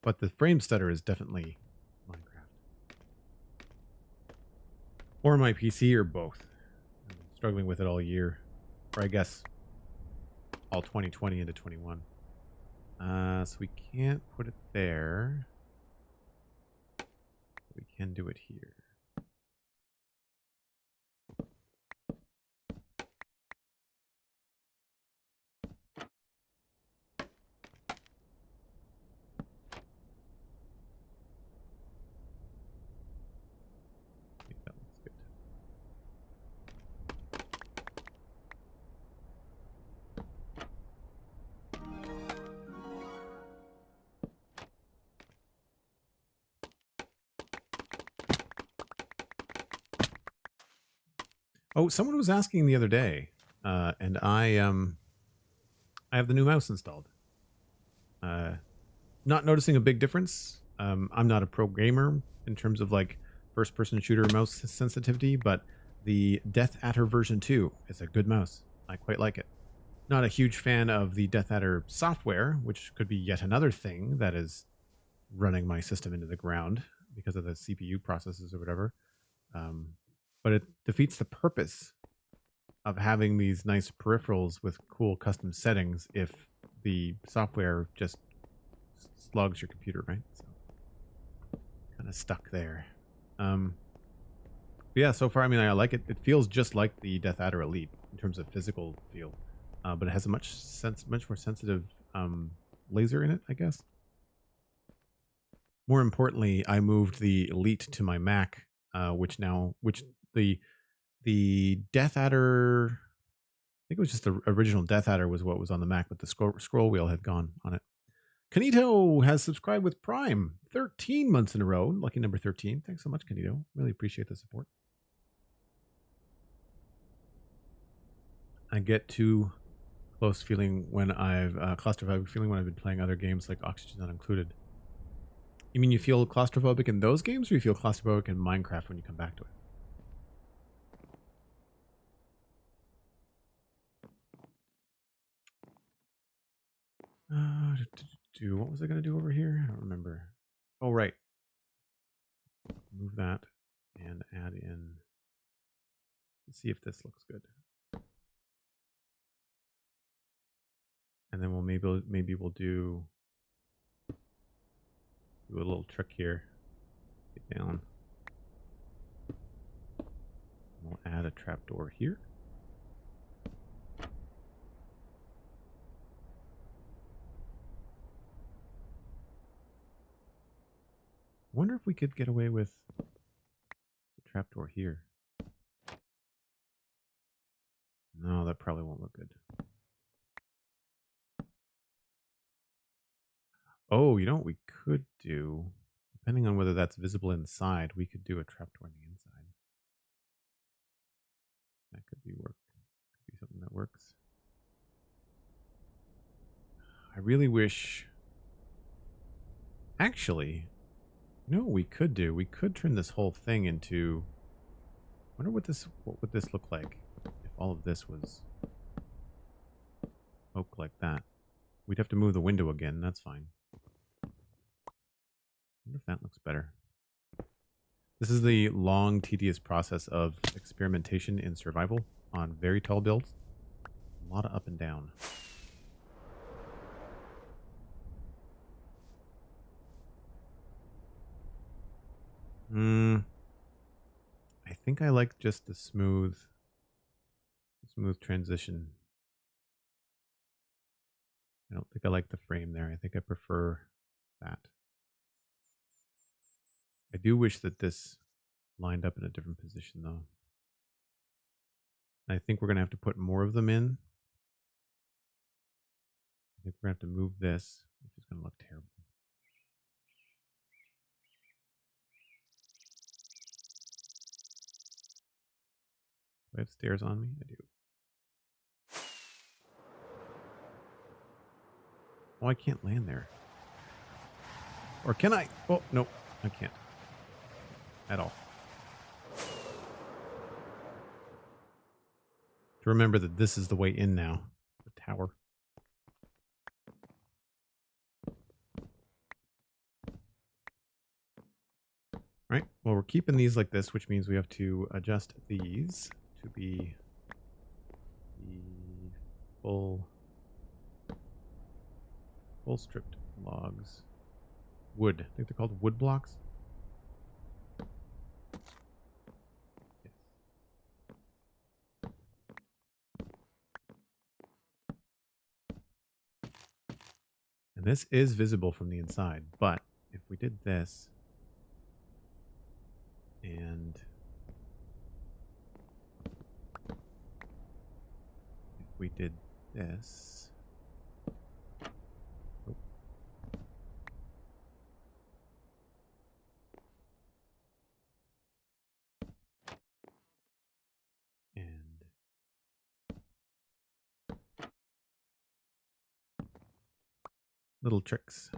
But the frame stutter is definitely Minecraft. Or my PC, or both. I'm struggling with it all year. Or I guess all 2020 into 21. So we can't put it there. We can do it here. I think that looks good. Oh, someone was asking the other day, and I have the new mouse installed. Not noticing a big difference. I'm not a pro gamer in terms of like first-person shooter mouse sensitivity, but the Death Adder version 2 is a good mouse. I quite like it. Not a huge fan of the Death Adder software, which could be yet another thing that is running my system into the ground because of the CPU processes or whatever. But it defeats the purpose of having these nice peripherals with cool custom settings if the software just slugs your computer, right? So kind of stuck there. But yeah, so far, I mean, I like it. It feels just like the Death Adder Elite in terms of physical feel, but it has a much more sensitive laser in it, I guess. More importantly, I moved the Elite to my Mac, which the Death Adder, I think it was just the original Death Adder was what was on the Mac, but the scroll wheel had gone on it. Kanito has subscribed with Prime 13 months in a row. Lucky number 13. Thanks so much, Kanito. Really appreciate the support. I get too close feeling when I've claustrophobic feeling when I've been playing other games like Oxygen Not Included. You mean you feel claustrophobic in those games, or you feel claustrophobic in Minecraft when you come back to it? What was I going to do over here? I don't remember. Oh, right. Move that and add in. Let's see if this looks good. And then maybe we'll do a little trick here. Get down. We'll add a trapdoor here. I wonder if we could get away with the trapdoor here. No, that probably won't look good. Oh, you know what we could do? Depending on whether that's visible inside, we could do a trapdoor on the inside. That could be something that works. I really wish. Actually, you know what we could do? We could turn this whole thing into. I wonder what would this look like if all of this was oak like that. We'd have to move the window again. That's fine. I wonder if that looks better. This is the long, tedious process of experimentation in survival on very tall builds. A lot of up and down. I think I like just the smooth transition. I don't think I like the frame there. I think I prefer that. I do wish that this lined up in a different position, though. I think we're going to have to put more of them in. I think we're going to have to move this, which is going to look terrible. Do I have stairs on me? I do. Oh, I can't land there. Or can I? Oh, no, I can't. At all. To remember that this is the way in now. The tower. All right. Well, we're keeping these like this, which means we have to adjust these to be the full stripped logs. Wood. I think they're called wood blocks. Yes. And this is visible from the inside, but if we did this and if we did this, oh. And little tricks.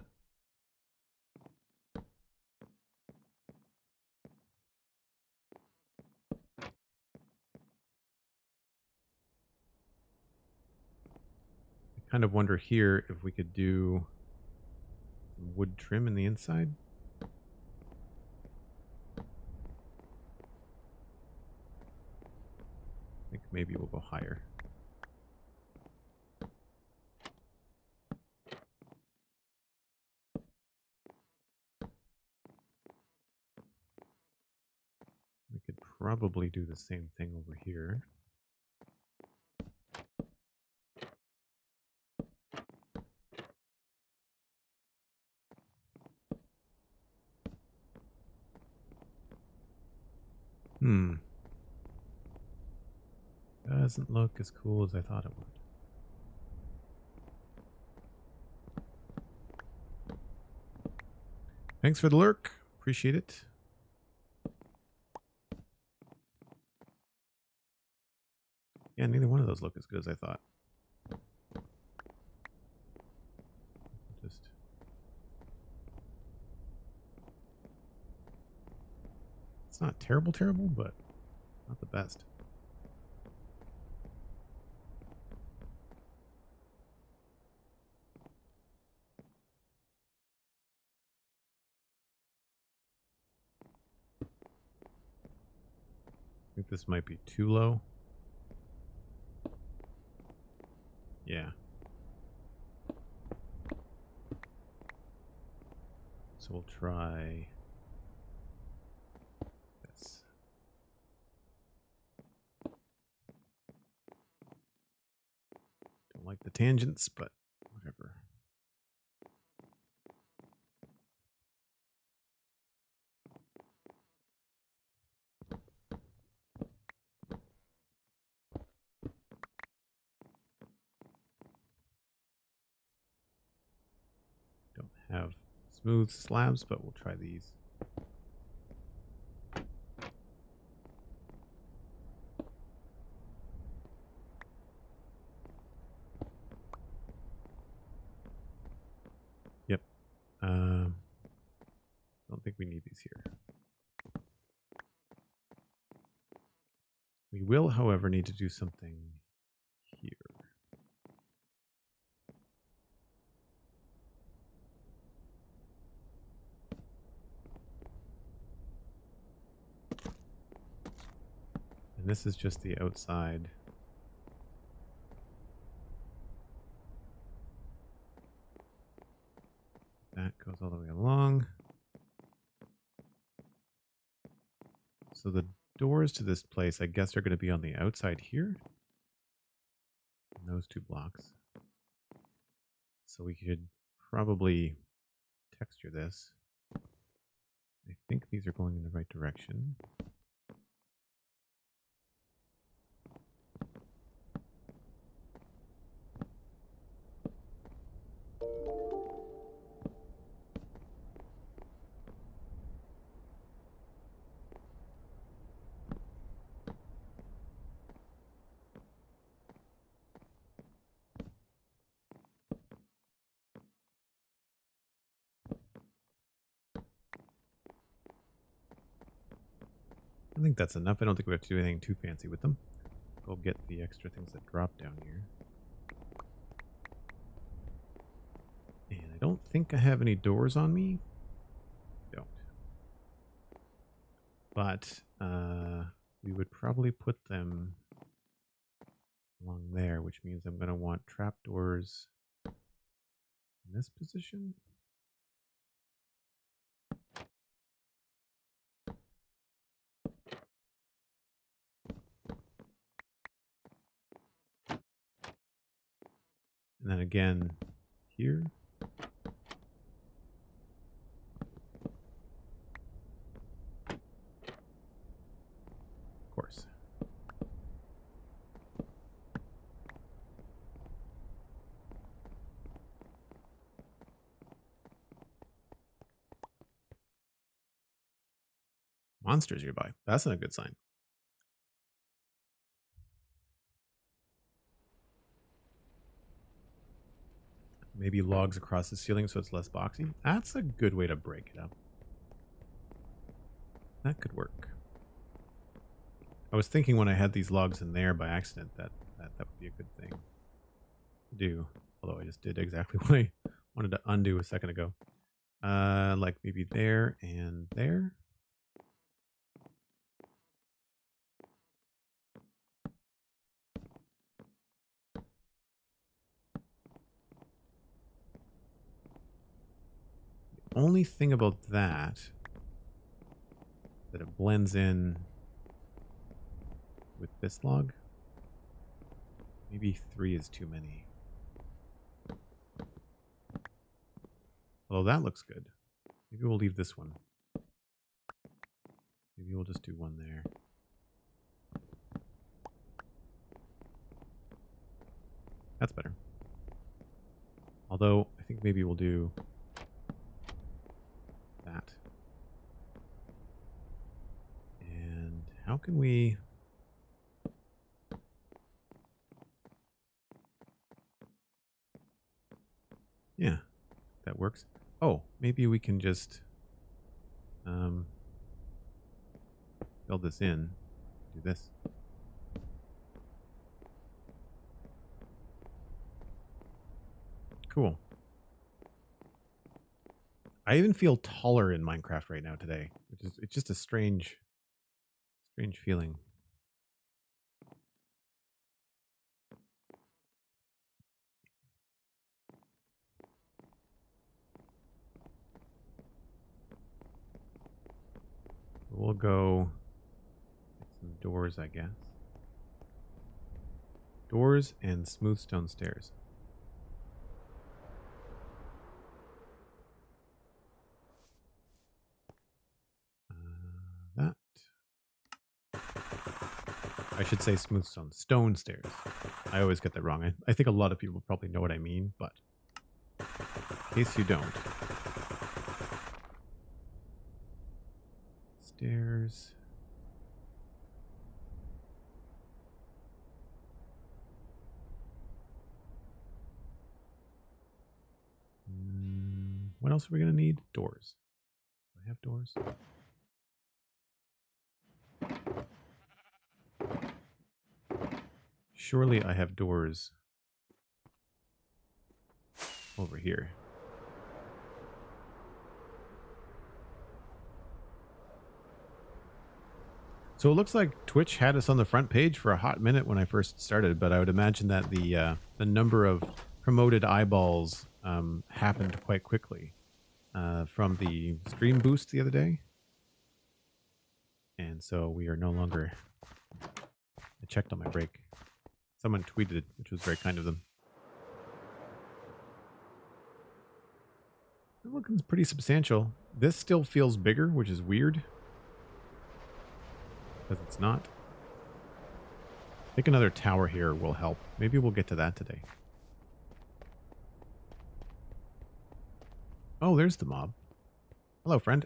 I kind of wonder here if we could do some wood trim in the inside. I think maybe we'll go higher. We could probably do the same thing over here. Doesn't look as cool as I thought it would. Thanks for the lurk. Appreciate it. Yeah, neither one of those look as good as I thought. Just... It's not terrible, but not the best. I think this might be too low. Yeah. So we'll try this. Don't like the tangents, but whatever. Don't have smooth slabs, but we'll try these. Yep. Don't think we need these here. We will, however, need to do something here. And this is just the outside. That goes all the way along. So the doors to this place, I guess, are going to be on the outside here. And those two blocks. So we could probably texture this. I think these are going in the right direction. I think that's enough. I don't think we have to do anything too fancy with them. Go get the extra things that drop down here. And I don't think I have any doors on me. Don't. But we would probably put them along there, which means I'm going to want trapdoors in this position. And then again here. Of course. Monsters nearby. That's not a good sign. Maybe logs across the ceiling so it's less boxy. That's a good way to break it up. That could work. I was thinking when I had these logs in there by accident that would be a good thing to do. Although I just did exactly what I wanted to undo a second ago. Like maybe there and there. only thing about that it blends in with this log. Maybe 3 is too many. Although that looks good. Maybe we'll leave this one. Maybe we'll just do one there. That's better. Although, I think maybe we'll do that. And how can we... Yeah, that works. Oh, maybe we can just build this in. Do this. Cool. I even feel taller in Minecraft right now today, which is it's just a strange feeling. We'll go get some doors, I guess. Doors and smooth stone stairs. That. I should say smooth stone stairs. I always get that wrong. I think a lot of people probably know what I mean, but in case you don't. Stairs. What else are we going to need? Doors. Do I have doors? Surely I have doors over here. So it looks like Twitch had us on the front page for a hot minute when I first started, but I would imagine that the number of promoted eyeballs happened quite quickly from the stream boost the other day. And so we are no longer... I checked on my break. Someone tweeted it, which was very kind of them. It looks pretty substantial. This still feels bigger, which is weird. Because it's not. I think another tower here will help. Maybe we'll get to that today. Oh, there's the mob. Hello, friend.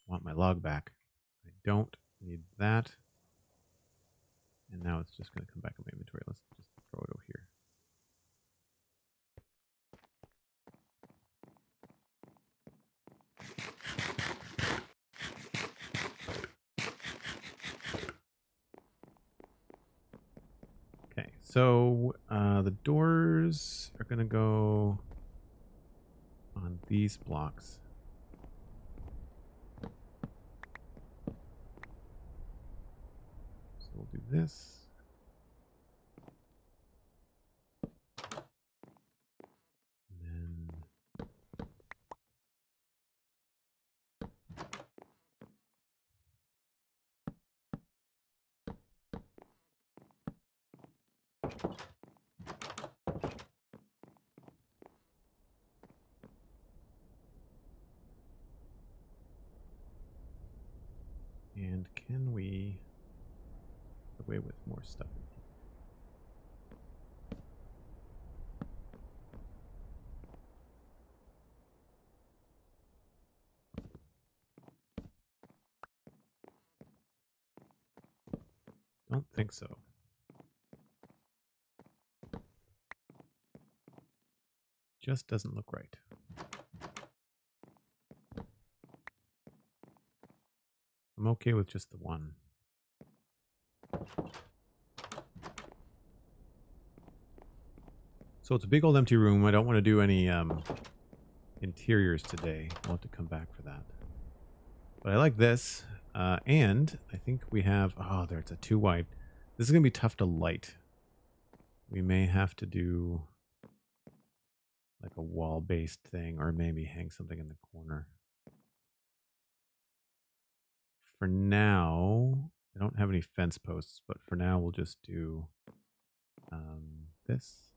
Want my log back. I don't need that. And now it's just going to come back in my inventory. Let's just throw it over here. Okay, so the doors are going to go on these blocks. So we'll do this. And can we get away with more stuff in here? Don't think so. Just doesn't look right. I'm okay with just the one. So it's a big old empty room. I don't want to do any interiors today. I'll have to come back for that. But I like this. And I think we have... Oh, there, it's a 2 wide. This is going to be tough to light. We may have to do... like a wall-based thing, or maybe hang something in the corner. For now, I don't have any fence posts, but for now we'll just do this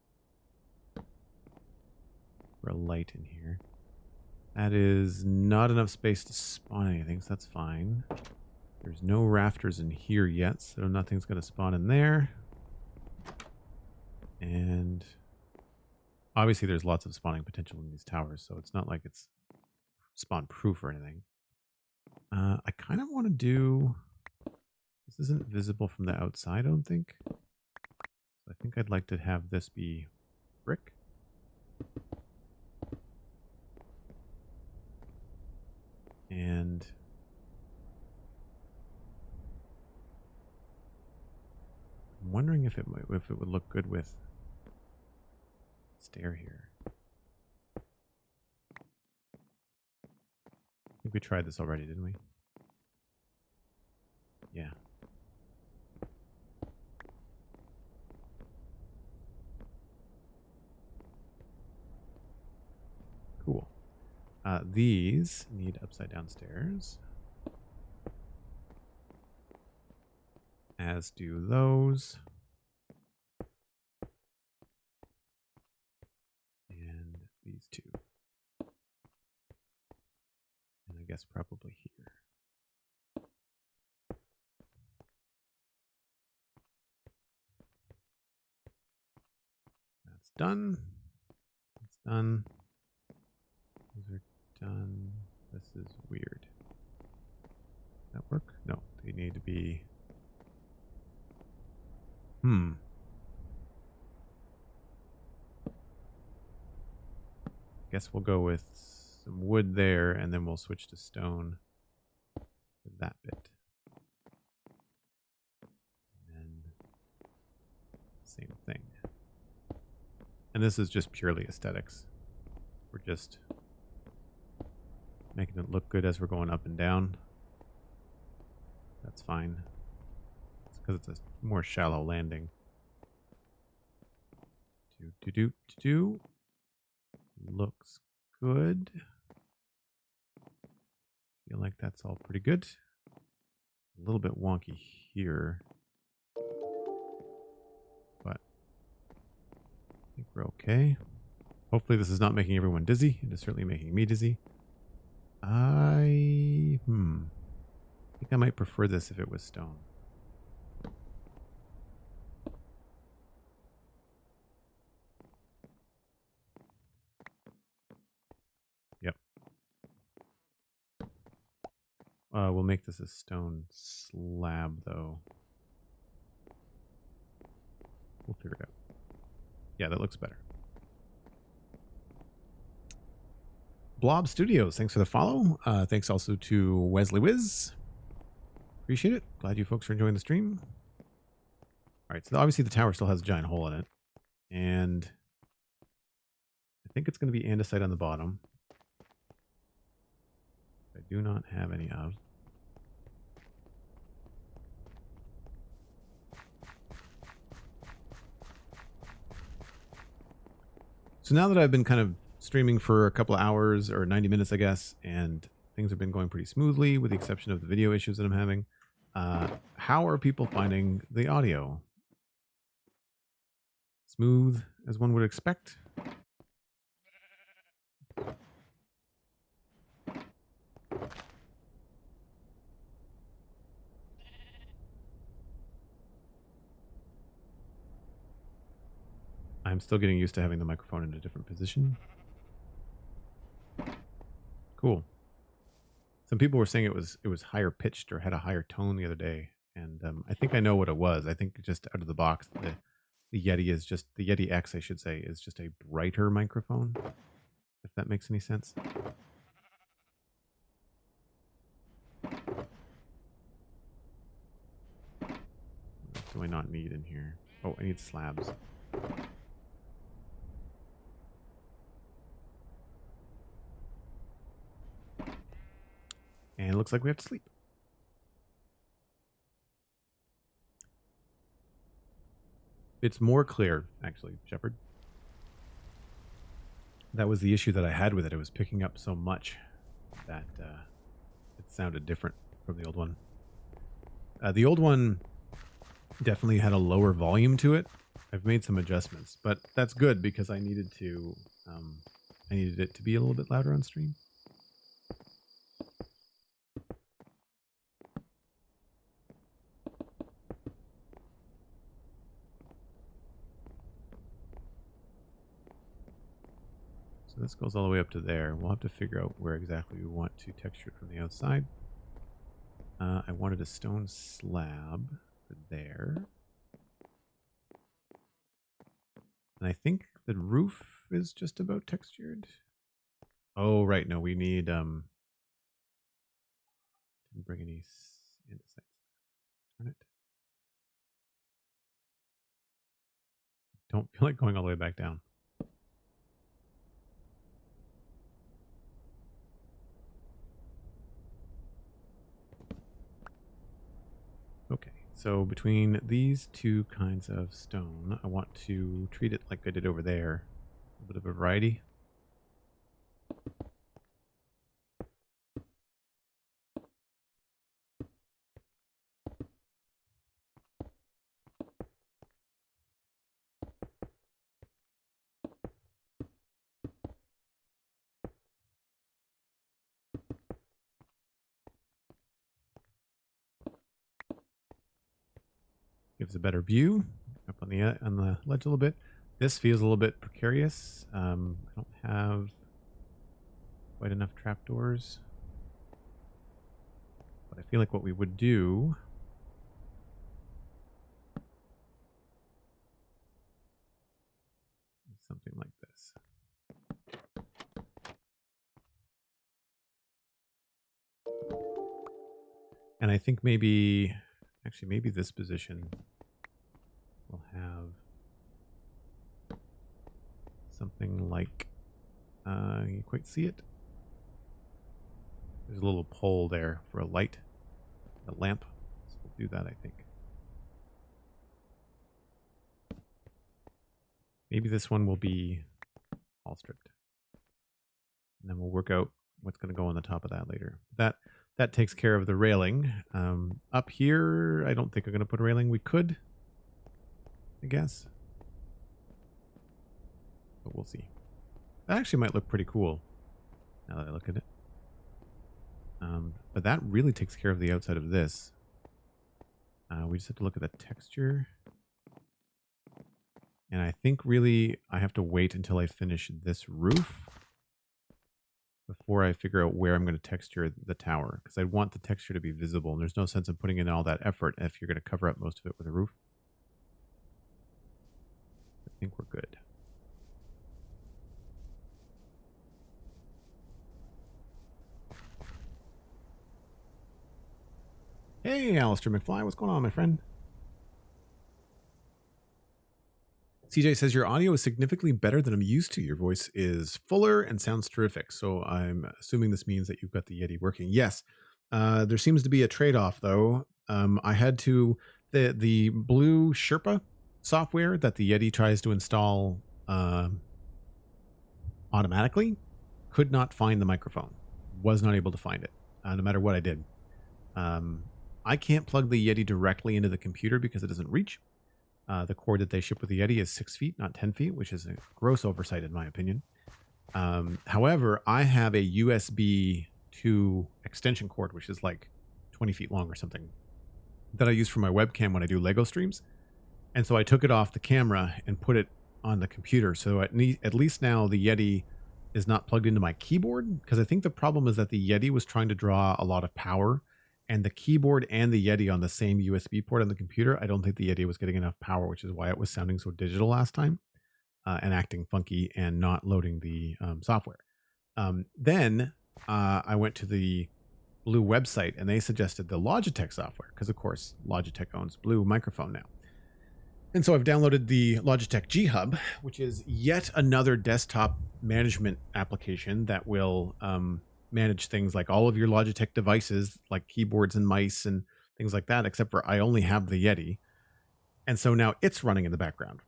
for a light in here. That is not enough space to spawn anything, so that's fine. There's no rafters in here yet, so nothing's going to spawn in there. And obviously there's lots of spawning potential in these towers, so it's not like it's spawn proof or anything. I kind of want to do... This isn't visible from the outside, I don't think. So I think I'd like to have this be brick. And I'm wondering if it would look good with stair here. I think we tried this already, didn't we? Yeah. Cool. These need upside down stairs. As do those. And these two. And I guess probably here. That's done. That's done. These are done. This is weird. Does that work? No, they need to be... Guess we'll go with some wood there, and then we'll switch to stone for that bit. And same thing. And this is just purely aesthetics. We're just making it look good as we're going up and down. That's fine. It's because it's a more shallow landing. Looks good. Feel like that's all pretty good. A little bit wonky here, but I think we're okay. Hopefully this is not making everyone dizzy. It is certainly making me dizzy. I think I might prefer this if it was stone. Yep. We'll make this a stone slab, though. We'll figure it out. Yeah, that looks better. Blob Studios, thanks for the follow. Thanks also to Wesley Wiz. Appreciate it. Glad you folks are enjoying the stream. All right, so obviously the tower still has a giant hole in it. And I think it's going to be andesite on the bottom. I do not have any of. So now that I've been kind of streaming for a couple of hours or 90 minutes, I guess, and things have been going pretty smoothly with the exception of the video issues that I'm having, how are people finding the audio? Smooth as one would expect? I'm still getting used to having the microphone in a different position. Cool. Some people were saying it was higher pitched or had a higher tone the other day, and I think I know what it was. I think just out of the box, the Yeti is just the Yeti X, I should say, is just a brighter microphone. If that makes any sense. What do I not need in here? Oh, I need slabs. And it looks like we have to sleep. It's more clear, actually, Shepard. That was the issue that I had with it. It was picking up so much that it sounded different from the old one. The old one definitely had a lower volume to it. I've made some adjustments, but that's good because I needed it to be a little bit louder on stream. So this goes all the way up to there. We'll have to figure out where exactly we want to texture it from the outside. I wanted a stone slab for there. And I think the roof is just about textured. Oh, right. No, we need, didn't bring any andesites. Darn it. Don't feel like going all the way back down. Okay, so between these two kinds of stone, I want to treat it like I did over there. A bit of a variety. Gives a better view up on the ledge a little bit. This feels a little bit precarious. I don't have quite enough trapdoors, but I feel like what we would do is something like this. And I think maybe this position will have something like, you quite see it? There's a little pole there for a light, a lamp. So we'll do that, I think. Maybe this one will be all stripped. And then we'll work out what's going to go on the top of that later. That takes care of the railing. Up here, I don't think I'm going to put a railing. We could, I guess. But we'll see. That actually might look pretty cool now that I look at it. But that really takes care of the outside of this. We just have to look at the texture. And I think really I have to wait until I finish this roof before I figure out where I'm going to texture the tower. Because I want the texture to be visible. And there's no sense in putting in all that effort if you're going to cover up most of it with a roof. I think we're good. Hey, Alistair McFly. What's going on, my friend? CJ says your audio is significantly better than I'm used to. Your voice is fuller and sounds terrific. So I'm assuming this means that you've got the Yeti working. Yes. There seems to be a trade-off, though. I had to the Blue Sherpa software that the Yeti tries to install automatically could not find the microphone. Was not able to find it, no matter what I did. I can't plug the Yeti directly into the computer because it doesn't reach. The cord that they ship with the Yeti is 6 feet, not 10 feet, which is a gross oversight in my opinion. However, I have a USB 2 extension cord, which is like 20 feet long or something, that I use for my webcam when I do Lego streams. And so I took it off the camera and put it on the computer. So at least now the Yeti is not plugged into my keyboard, because I think the problem is that the Yeti was trying to draw a lot of power, and the keyboard and the Yeti on the same USB port on the computer, I don't think the Yeti was getting enough power, which is why it was sounding so digital last time and acting funky and not loading the software. Then I went to the Blue website and they suggested the Logitech software, because of course Logitech owns Blue microphone now. And so I've downloaded the Logitech G Hub, which is yet another desktop management application that will manage things like all of your Logitech devices, like keyboards and mice and things like that, except for I only have the Yeti. And so now it's running in the background.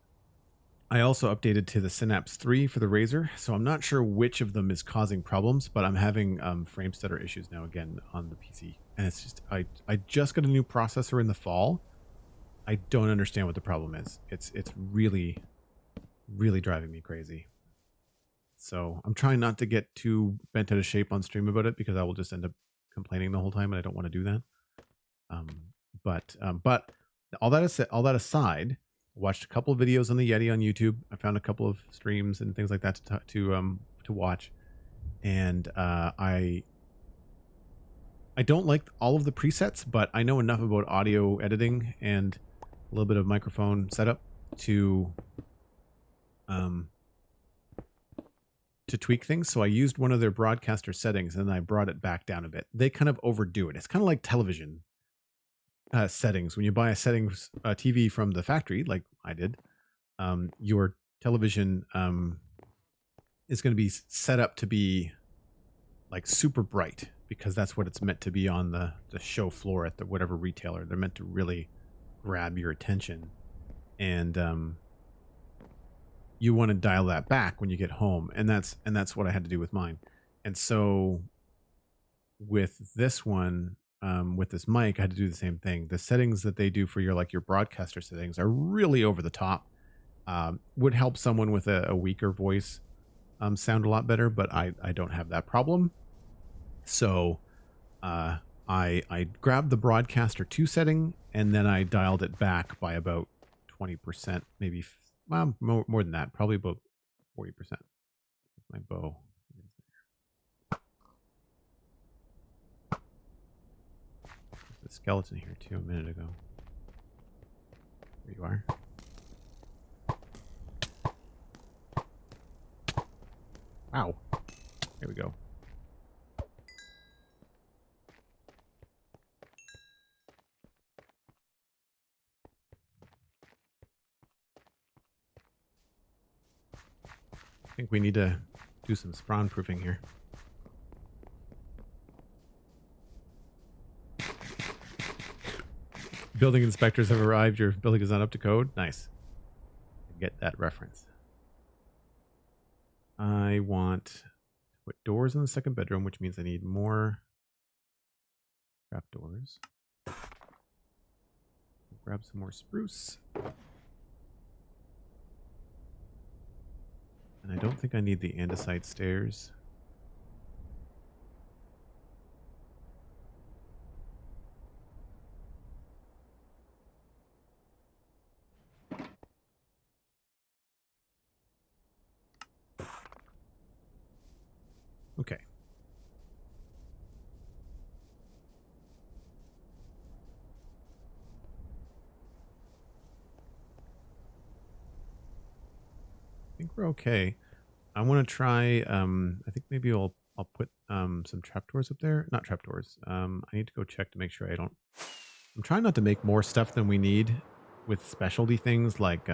I also updated to the Synapse 3 for the Razer, so I'm not sure which of them is causing problems, but I'm having frame stutter issues now again on the PC. And it's just, I just got a new processor in the fall. I don't understand what the problem is. It's really, really driving me crazy. So I'm trying not to get too bent out of shape on stream about it because I will just end up complaining the whole time, and I don't want to do that. But all that aside, I watched a couple of videos on the Yeti on YouTube. I found a couple of streams and things like that to watch, and I don't like all of the presets, but I know enough about audio editing and a little bit of microphone setup to tweak things. So I used one of their broadcaster settings and I brought it back down a bit. They kind of overdo it. It's kind of like television settings. When you buy a settings TV from the factory, like I did, your television is going to be set up to be like super bright because that's what it's meant to be on the show floor at the whatever retailer. They're meant to really grab your attention, and you want to dial that back when you get home, and that's what I had to do with mine. And so with this one, with this mic, I had to do the same thing. The settings that they do for your broadcaster settings are really over the top. Would help someone with a weaker voice sound a lot better, but I don't have that problem. So I grabbed the broadcaster 2 setting and then I dialed it back by about 20%, maybe more than that, probably about 40%. My bow. There's a skeleton here too a minute ago. There you are. Wow. There we go. I think we need to do some spawn proofing here. Building inspectors have arrived. Your building is not up to code. Nice. Get that reference. I want to put doors in the second bedroom, which means I need more trap doors. Grab some more spruce. And I don't think I need the andesite stairs. Okay. I think we're okay. I want to try, I think maybe I'll put some trapdoors up there. Not trapdoors. I need to go check to make sure I don't... I'm trying not to make more stuff than we need with specialty things like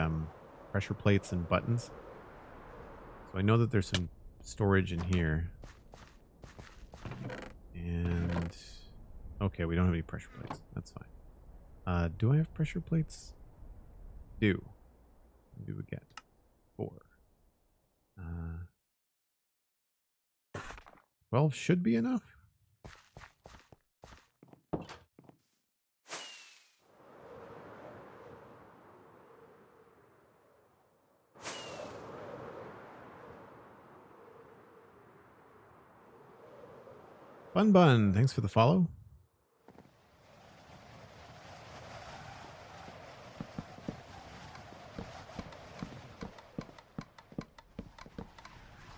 pressure plates and buttons. So I know that there's some storage in here. And... okay, we don't have any pressure plates. That's fine. Do I have pressure plates? Do. What do we get? 4. 12 should be enough. Bun, thanks for the follow.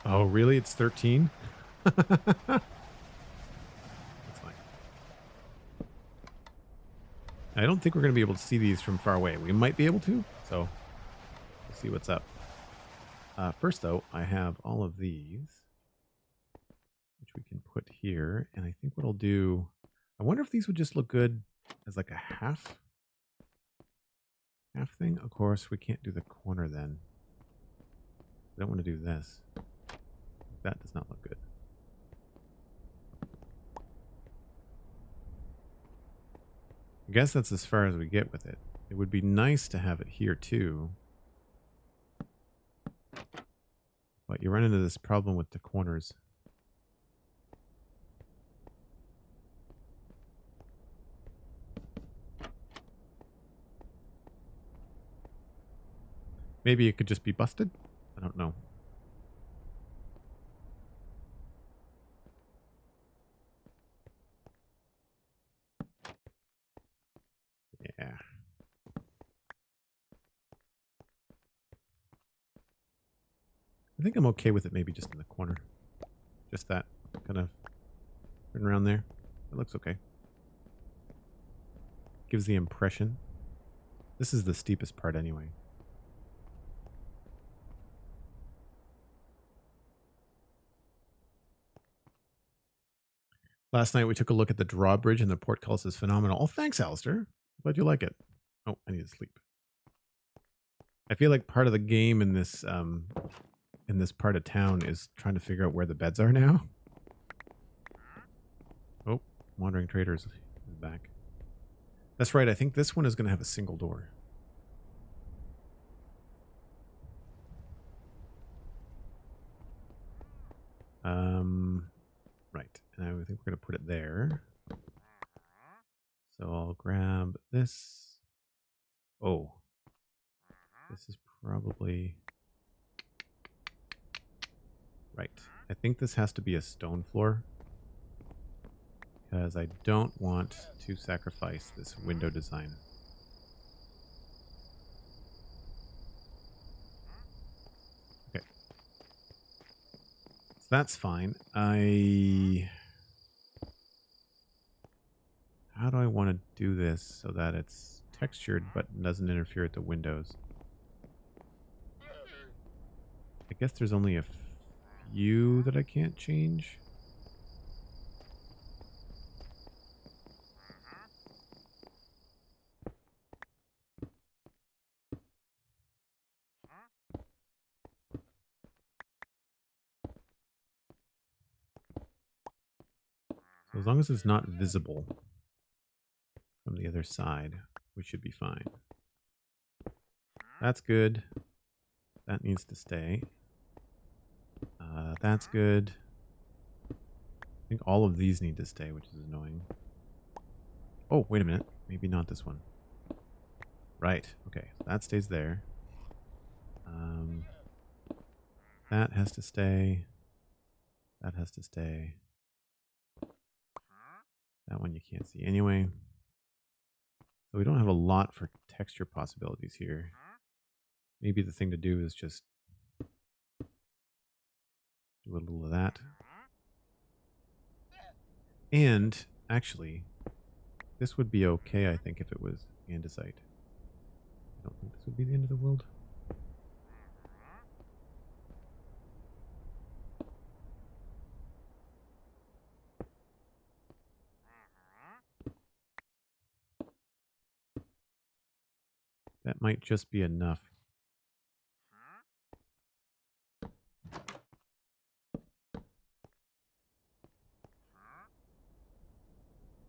Oh, really? It's 13? That's fine. I don't think we're going to be able to see these from far away. We might be able to, so we'll see what's up. First, though, I have all of these, which we can put here. And I think what I'll do... I wonder if these would just look good as like a half thing. Of course, we can't do the corner then. I don't want to do this. That does not look good. I guess that's as far as we get with it. It would be nice to have it here too. But you run into this problem with the corners. Maybe it could just be busted? I don't know. Yeah. I think I'm okay with it maybe just in the corner. Just that kind of turn around there. It looks okay. Gives the impression. This is the steepest part anyway. Last night we took a look at the drawbridge and the portcullis is phenomenal. Oh, thanks, Alistair. Glad you like it. Oh, I need to sleep. I feel like part of the game in this part of town is trying to figure out where the beds are now. Oh, Wandering Traders is back. That's right. I think this one is going to have a single door. Right. And I think we're going to put it there. So I'll grab this. Oh. This is probably... Right. I think this has to be a stone floor. Because I don't want to sacrifice this window design. Okay. So that's fine. How do I want to do this so that it's textured but doesn't interfere with the windows? I guess there's only a few that I can't change. So as long as it's not visible from the other side, we should be fine. That's good. That needs to stay. That's good. I think all of these need to stay, which is annoying. Oh, wait a minute. Maybe not this one. Right. Okay. That stays there. That has to stay. That has to stay. That one you can't see anyway. So we don't have a lot for texture possibilities here. Maybe the thing to do is just do a little of that. And actually, this would be okay, I think, if it was andesite. I don't think this would be the end of the world. That might just be enough.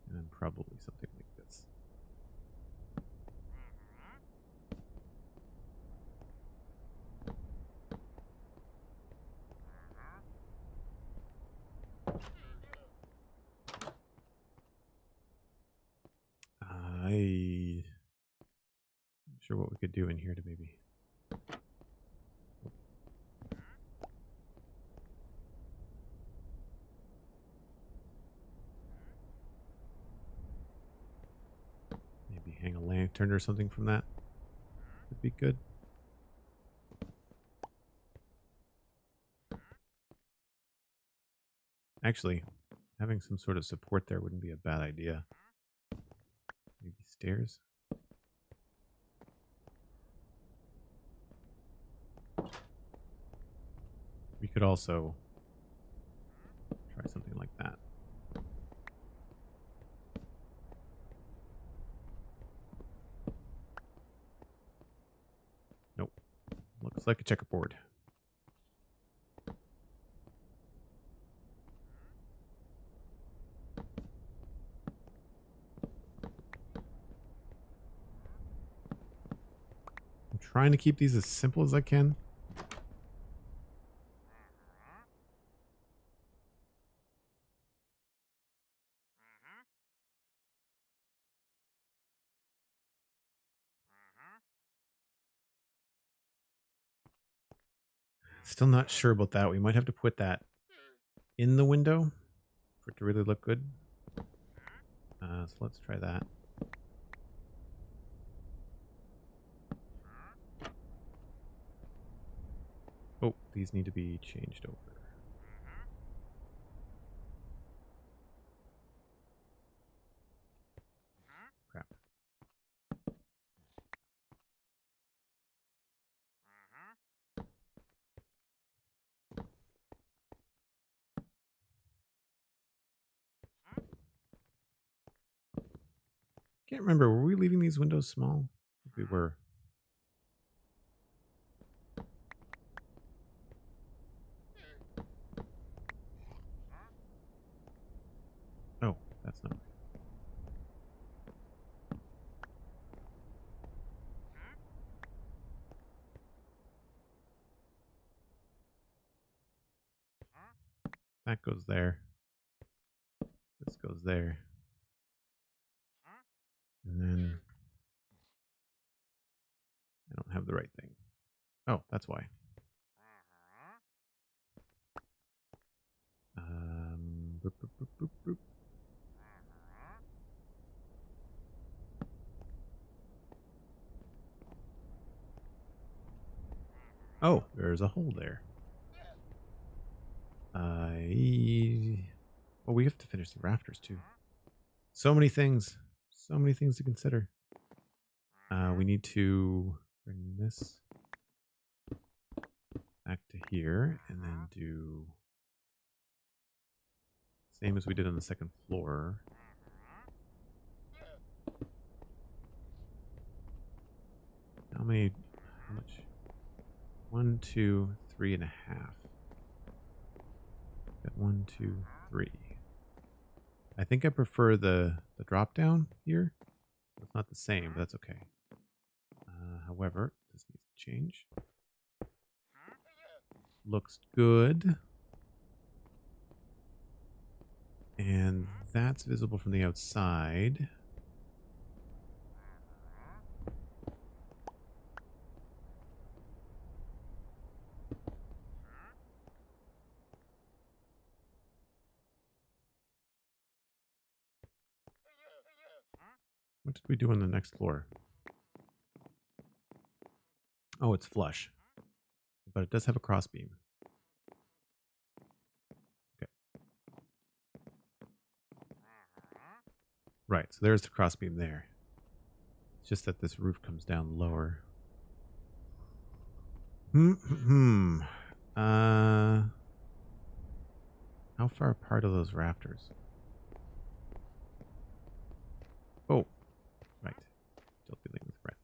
And then probably something like this. I'm not sure what we could do in here to maybe... Maybe hang a lantern or something from that. Would be good. Actually, having some sort of support there wouldn't be a bad idea. Maybe stairs? We could also try something like that. Nope. Looks like a checkerboard. I'm trying to keep these as simple as I can. Still not sure about that. We might have to put that in the window for it to really look good. So let's try that. Oh, these need to be changed over. Crap. Can't remember. Were we leaving these windows small? I think we were. Oh, that's not right. That goes there. This goes there. And then I don't have the right thing. Oh, that's why. Boop, boop, boop, boop, boop. Oh, there's a hole there. Well, we have to finish the rafters too. So many things. So many things to consider. We need to bring this back to here and then do same as we did on the second floor. How much? 1, 2, 3.5. Got 1, 2, 3. I think I prefer the drop down here. It's not the same, but that's okay. However, this needs to change. Looks good. And that's visible from the outside. What did we do on the next floor? Oh, it's flush. But it does have a crossbeam. Okay. Right, so there's the crossbeam there. It's just that this roof comes down lower. How far apart are those rafters? Oh, right. Still dealing with friends.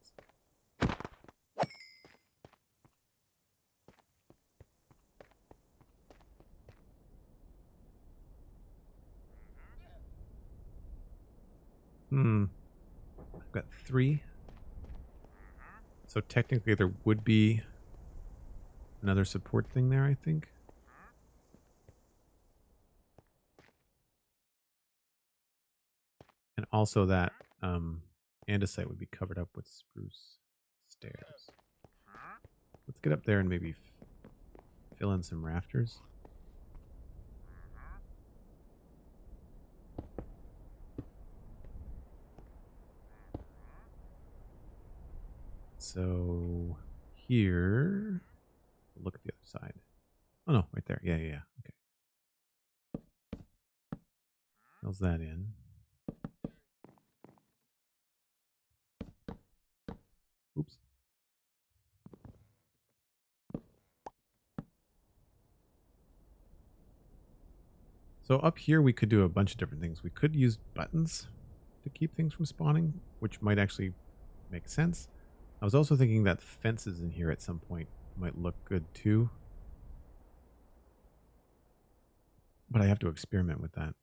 I've got 3. So technically there would be another support thing there, I think. And also that andesite would be covered up with spruce stairs. Let's get up there and maybe fill in some rafters. So here, look at the other side. Oh no, right there. Yeah. Okay. Fills that in. Oops. So up here we could do a bunch of different things. We could use buttons to keep things from spawning, which might actually make sense. I was also thinking that fences in here at some point might look good too. But I have to experiment with that.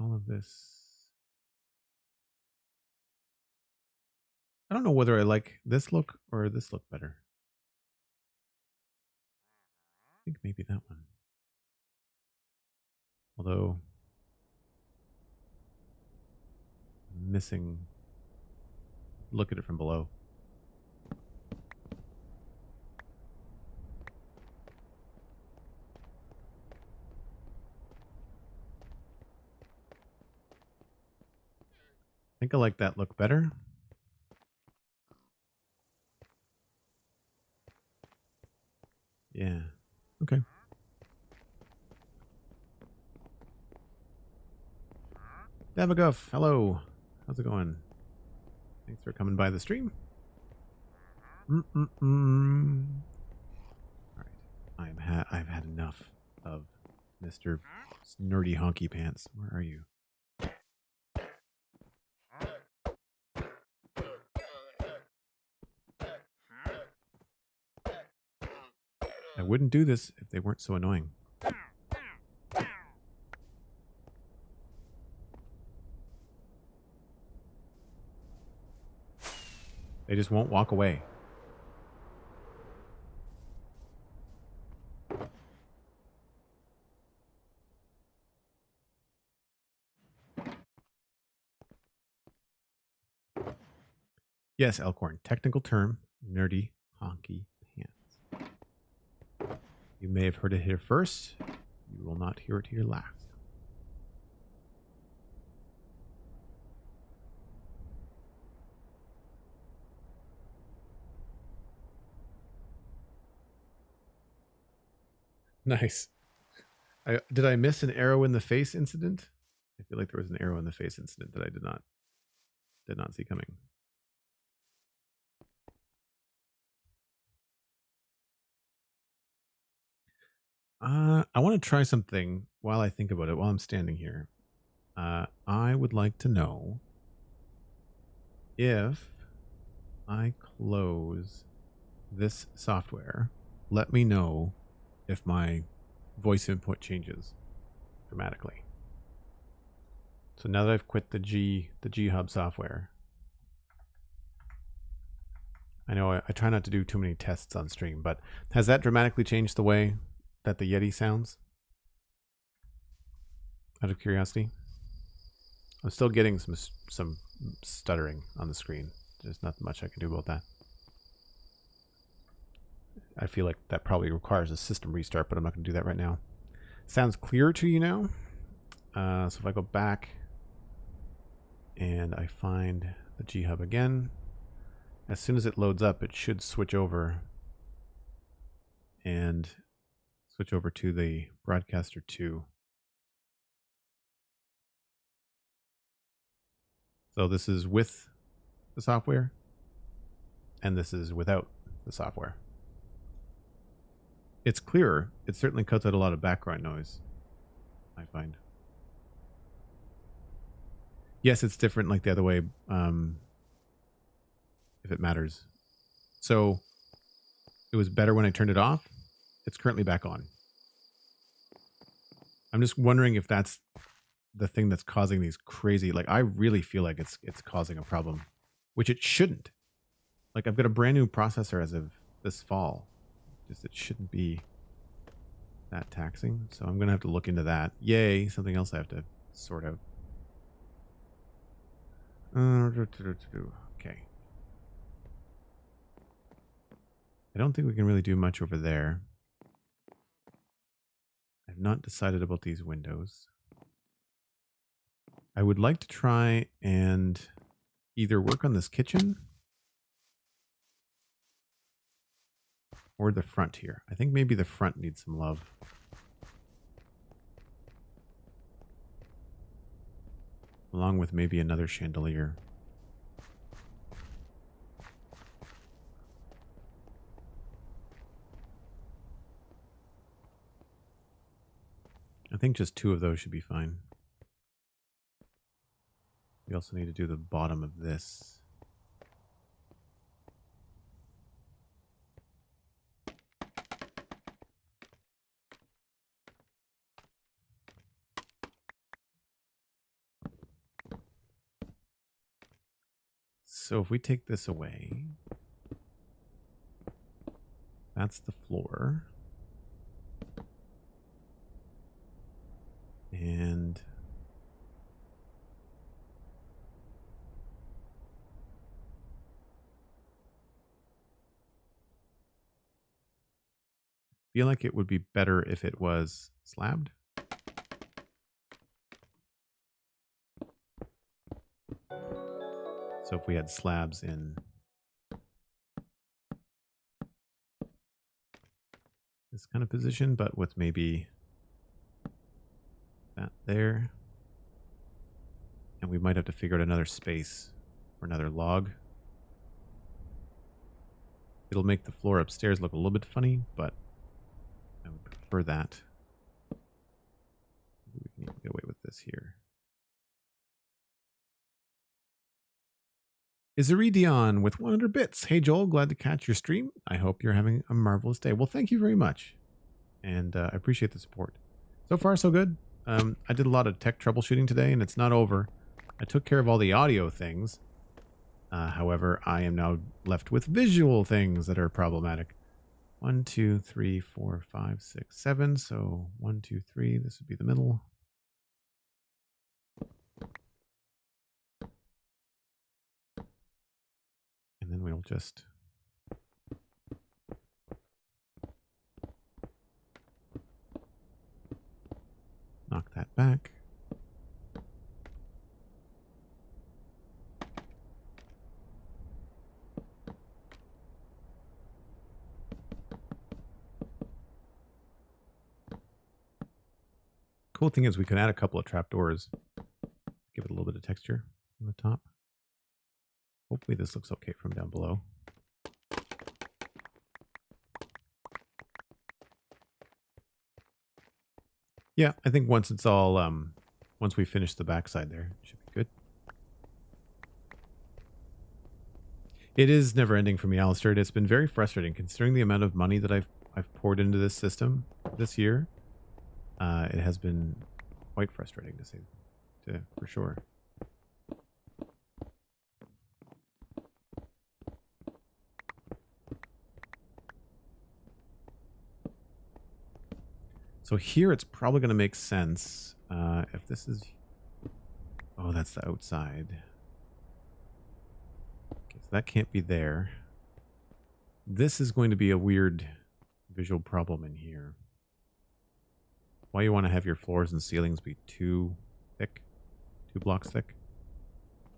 All of this. I don't know whether I like this look or this look better. I think maybe that one. Although I'm missing. Look at it from below. think I like that look better. Yeah. Okay. Davagov, hello. How's it going? Thanks for coming by the stream. All right. I've had enough of Mr. Nerdy Honky Pants. Where are you? I wouldn't do this if they weren't so annoying. They just won't walk away. Yes, Elkhorn. Technical term, nerdy honky pants. You may have heard it here first. You will not hear it here last. Nice. Did I miss an arrow in the face incident? I feel like there was an arrow in the face incident that I did not see coming. I want to try something while I think about it, while I'm standing here. I would like to know if I close this software, let me know if my voice input changes dramatically. So now that I've quit the G Hub software, I know I try not to do too many tests on stream, but has that dramatically changed the way that the Yeti sounds? Out of curiosity, I'm still getting some stuttering on the screen. There's not much I can do about that. I feel like that probably requires a system restart, but I'm not going to do that right now. Sounds clearer to you now. So if I go back and I find the G Hub again, as soon as it loads up, it should switch over and switch over to the Broadcaster 2. So this is with the software, and this is without the software. It's clearer. It certainly cuts out a lot of background noise, I find. Yes, it's different like the other way, if it matters. So it was better when I turned it off. It's currently back on. I'm just wondering if that's the thing that's causing these crazy, like I really feel like it's causing a problem, which it shouldn't. Like I've got a brand new processor as of this fall. Just it shouldn't be that taxing. So I'm going to have to look into that. Yay, something else I have to sort out. Okay. I don't think we can really do much over there. I've not decided about these windows. I would like to try and either work on this kitchen or the front here. I think maybe the front needs some love. Along with maybe another chandelier. I think just 2 of those should be fine. We also need to do the bottom of this. So if we take this away, that's the floor. And I feel like it would be better if it was slabbed. So if we had slabs in this kind of position, but with maybe that there. And we might have to figure out another space for another log. It'll make the floor upstairs look a little bit funny, but I would prefer that. We can even get away with this here. Izaridion with 100 bits. Hey Joel, glad to catch your stream. I hope you're having a marvelous day. Well, thank you very much. And I appreciate the support. So far, so good. I did a lot of tech troubleshooting today, and it's not over. I took care of all the audio things. However, I am now left with visual things that are problematic. 1, 2, 3, 4, 5, 6, 7. So 1, 2, 3. This would be the middle. And then we'll just knock that back. Cool thing is we can add a couple of trapdoors. Give it a little bit of texture on the top. Hopefully this looks okay from down below. Yeah, I think once it's all, once we finish the backside there, it should be good. It is never ending for me, Alistair. It's been very frustrating considering the amount of money that I've poured into this system this year. It has been quite frustrating to say, for sure. So here it's probably going to make sense if this is... Oh, that's the outside. Okay, so that can't be there. This is going to be a weird visual problem in here. Why you want to have your floors and ceilings be too thick, 2 blocks thick,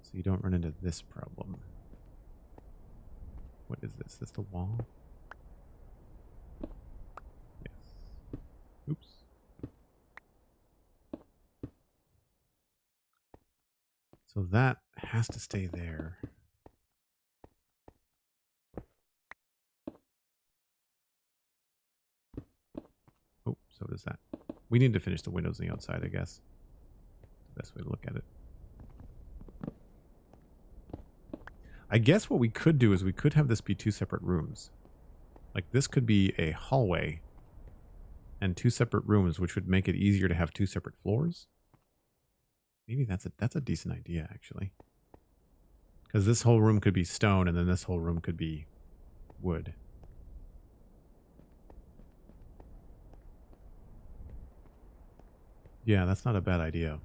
so you don't run into this problem. What is this? Is this the wall? Yes. Oops. So that has to stay there. Oh, so does that. We need to finish the windows on the outside, I guess. The best way to look at it. I guess what we could do is we could have this be 2 separate rooms. Like this could be a hallway and 2 separate rooms, which would make it easier to have 2 separate floors. Maybe that's a decent idea, actually. Because this whole room could be stone, and then this whole room could be wood. Yeah, that's not a bad idea.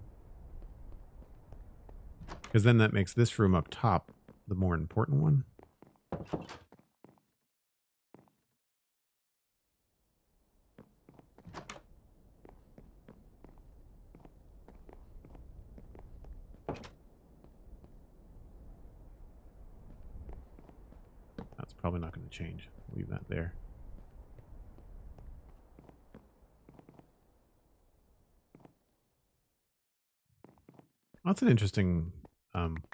Because then that makes this room up top the more important one. That's probably not going to change. Leave that there. That's an interesting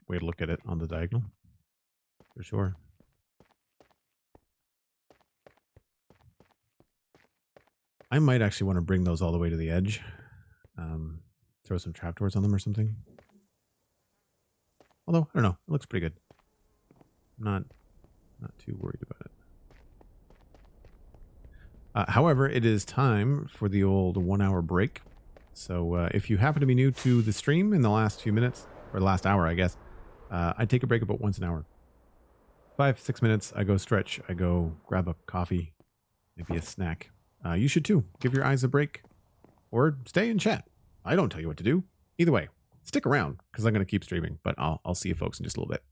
way to look at it on the diagonal, for sure. I might actually want to bring those all the way to the edge. Throw some trapdoors on them or something. Although, I don't know. It looks pretty good. Not too worried about it. However, it is time for the old 1-hour break. So if you happen to be new to the stream in the last few minutes, or the last hour, I guess, I take a break about once an hour. 5-6 minutes, I go stretch, I go grab a coffee, maybe a snack. You should too. Give your eyes a break. Or stay and chat. I don't tell you what to do. Either way, stick around, because I'm going to keep streaming, but I'll see you folks in just a little bit.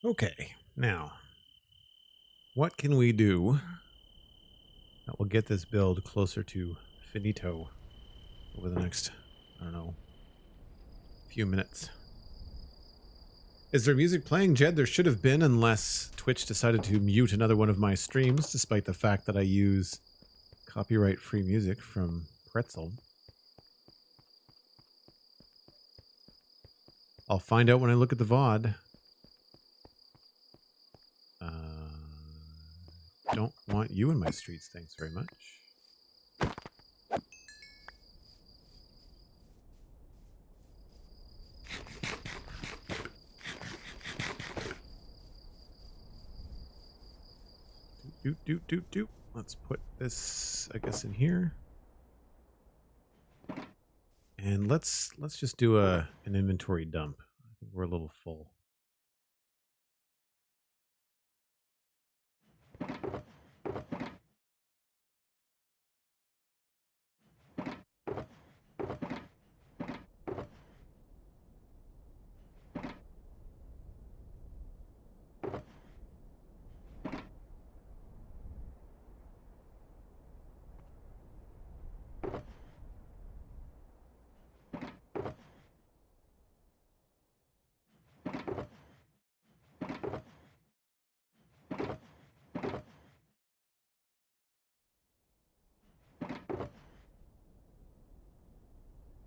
Okay, now, what can we do that will get this build closer to finito over the next, I don't know, few minutes? Is there music playing, Jed? There should have been, unless Twitch decided to mute another one of my streams, despite the fact that I use copyright-free music from Pretzel. I'll find out when I look at the VOD. Don't want you in my streets, thanks very much. Doot. Let's put this, I guess, in here. And let's just do an inventory dump. I think we're a little full.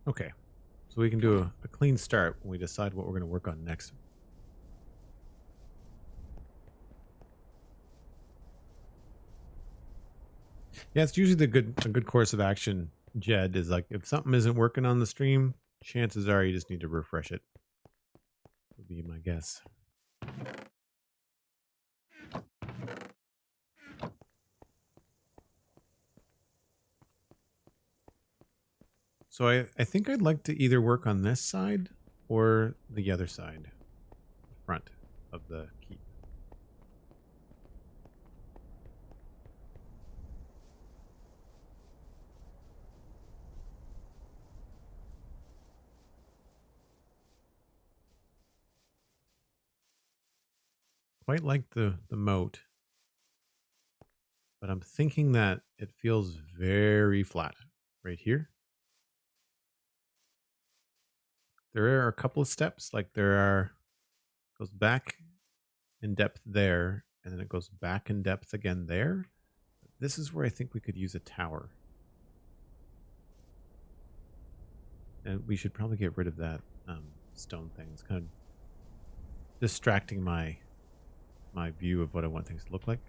Okay, so we can do a clean start when we decide what we're going to work on next. Yeah, it's usually a good course of action, Jed, is like if something isn't working on the stream, chances are you just need to refresh it. Would be my guess. So I think I'd like to either work on this side or the other side, the front of the keep. Quite like the moat, but I'm thinking that it feels very flat right here. There are a couple of steps, like goes back in depth there, and then it goes back in depth again there. This is where I think we could use a tower. And we should probably get rid of that stone thing. It's kind of distracting my view of what I want things to look like.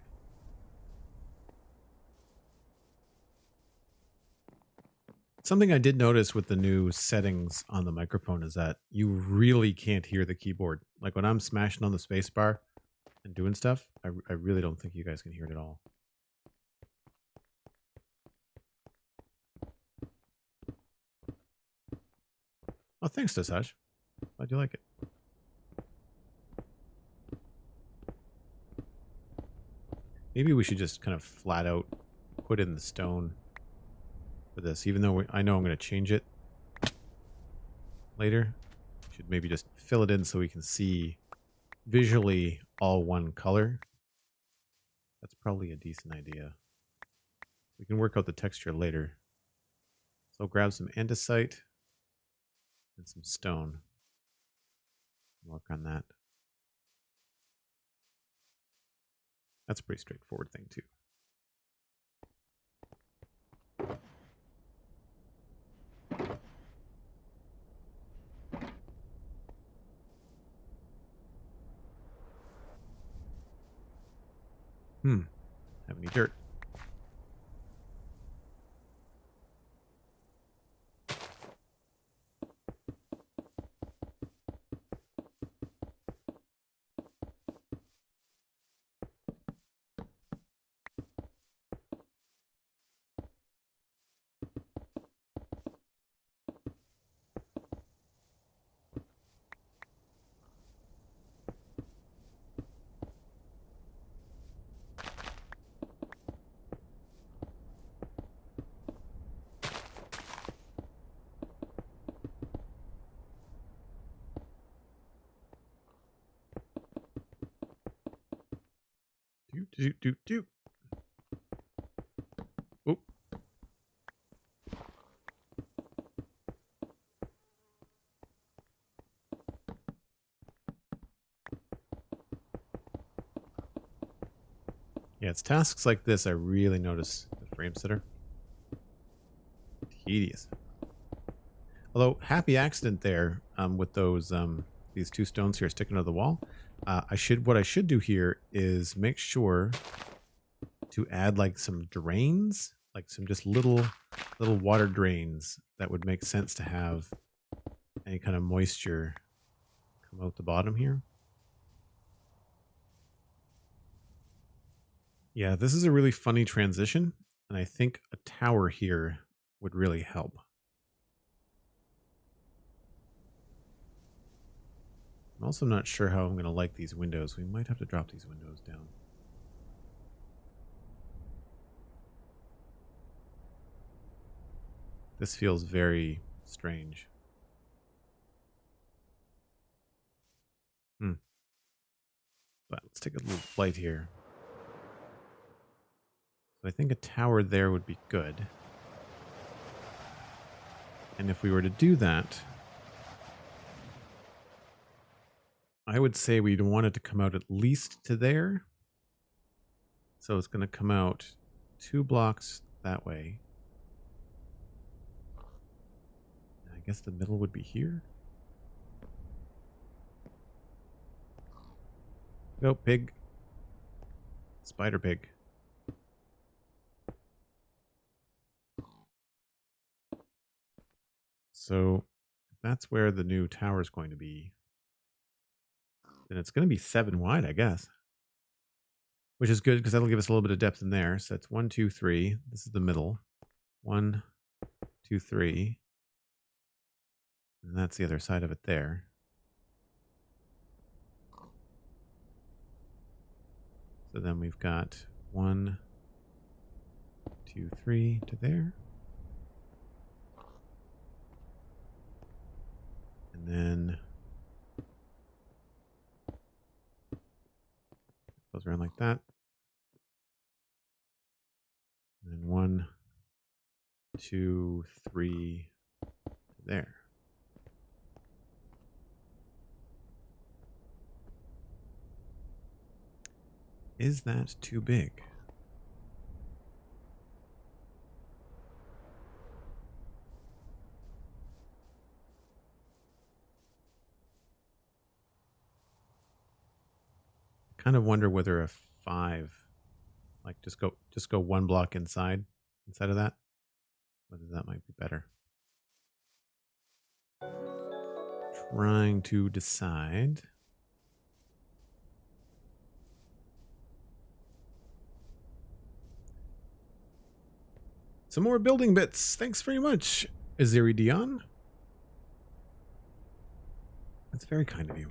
Something I did notice with the new settings on the microphone is that you really can't hear the keyboard. Like when I'm smashing on the space bar and doing stuff, I really don't think you guys can hear it at all. Oh, thanks, Desaj. Glad you like it. Maybe we should just kind of flat out put in the stone for this, even though I know I'm going to change it later. Should maybe just fill it in so we can see visually all one color. That's probably a decent idea. We can work out the texture later. So grab some andesite and some stone. Work on that. That's a pretty straightforward thing too. Have any dirt? do, do, do. Oop. Yeah, it's tasks like this I really notice the frame stutter. Tedious. Although, happy accident there with those these two stones here sticking to the wall. What I should do here is make sure to add like some drains, like some just little water drains that would make sense to have any kind of moisture come out the bottom here. Yeah, this is a really funny transition, and I think a tower here would really help. I'm also not sure how I'm going to like these windows. We might have to drop these windows down. This feels very strange. But let's take a little flight here. So I think a tower there would be good. And if we were to do that, I would say we'd want it to come out at least to there. So it's going to come out 2 blocks that way. I guess the middle would be here. Go, pig. Spider pig. So that's where the new tower is going to be. Then it's going to be 7 wide, I guess. Which is good because that'll give us a little bit of depth in there. So that's 1, 2, 3. This is the middle. 1, 2, 3. And that's the other side of it there. So then we've got 1, 2, 3 to there. And then it goes around like that. And then 1, 2, 3 to there. Is that too big? I kind of wonder whether a 5, like just go 1 block inside of that, whether that might be better. Trying to decide. Some more building bits. Thanks very much, Aziri Dion. That's very kind of you.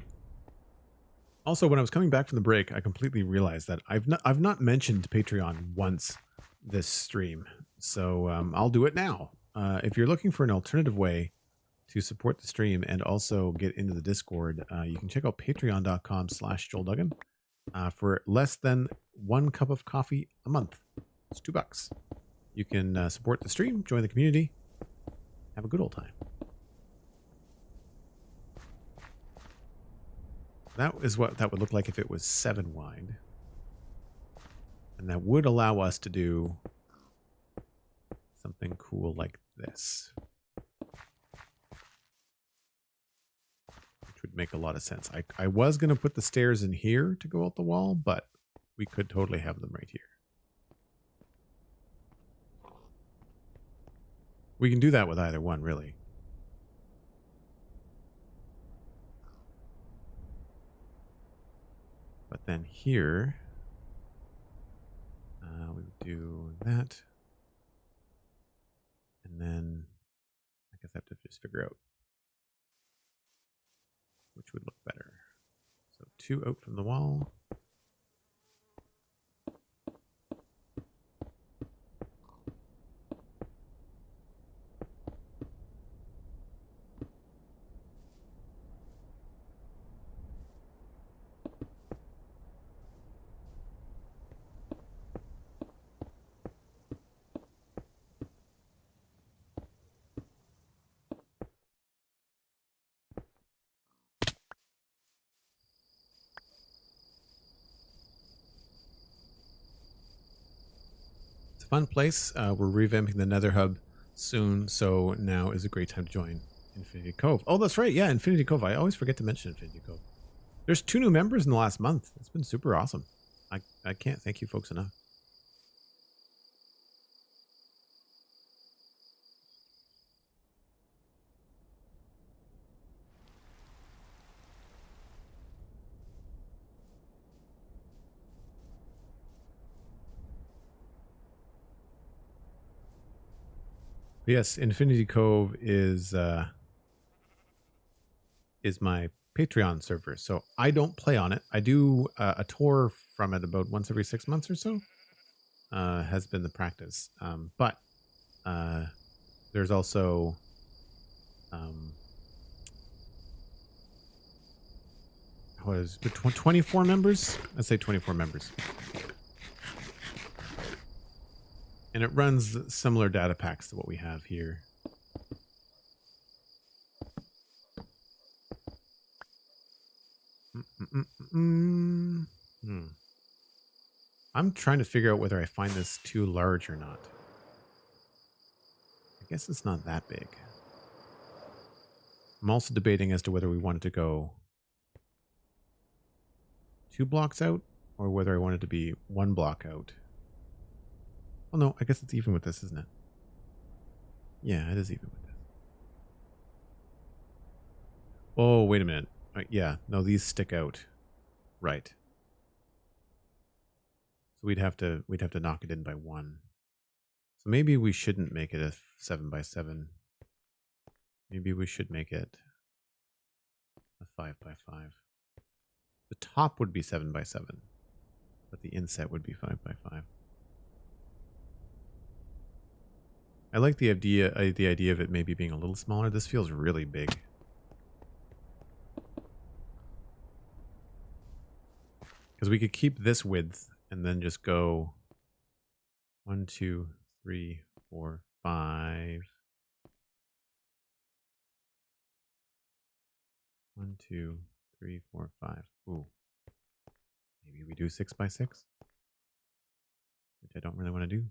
Also, when I was coming back from the break, I completely realized that I've not mentioned Patreon once this stream, so I'll do it now. If you're looking for an alternative way to support the stream and also get into the Discord, you can check out patreon.com/JoelDuggan for less than 1 cup of coffee a month. It's $2. You can support the stream, join the community, have a good old time. That is what that would look like if it was 7 wide. And that would allow us to do something cool like this. Which would make a lot of sense. I was going to put the stairs in here to go out the wall, but we could totally have them right here. We can do that with either one, really. But then here, we would do that. And then I guess I have to just figure out which would look better. So 2 out from the wall. fun place. We're revamping the Nether Hub soon, so now is a great time to join Infinity Cove. Oh, that's right. Yeah, Infinity Cove. I always forget to mention Infinity Cove. There's 2 new members in the last month. It's been super awesome. I can't thank you folks enough. But yes, Infinity Cove is my Patreon server. So I don't play on it. I do a tour from it about once every 6 months or so. Has been the practice. But there's also what is it, 24 members? I'd say 24 members. And it runs similar data packs to what we have here. I'm trying to figure out whether I find this too large or not. I guess it's not that big. I'm also debating as to whether we wanted to go 2 blocks out or whether I wanted to be 1 block out. Well, no, I guess it's even with this, isn't it? Yeah, it is even with this. Oh, wait a minute. Yeah, no, these stick out. Right. So we'd have to knock it in by 1. So maybe we shouldn't make it a 7x7. Maybe we should make it a 5x5. The top would be 7x7, but the inset would be 5x5. I like the idea of it maybe being a little smaller. This feels really big. Because we could keep this width and then just go 1, 2, 3, 4, 5. 1, 2, 3, 4, 5. Ooh. Maybe we do 6x6, which I don't really want to do.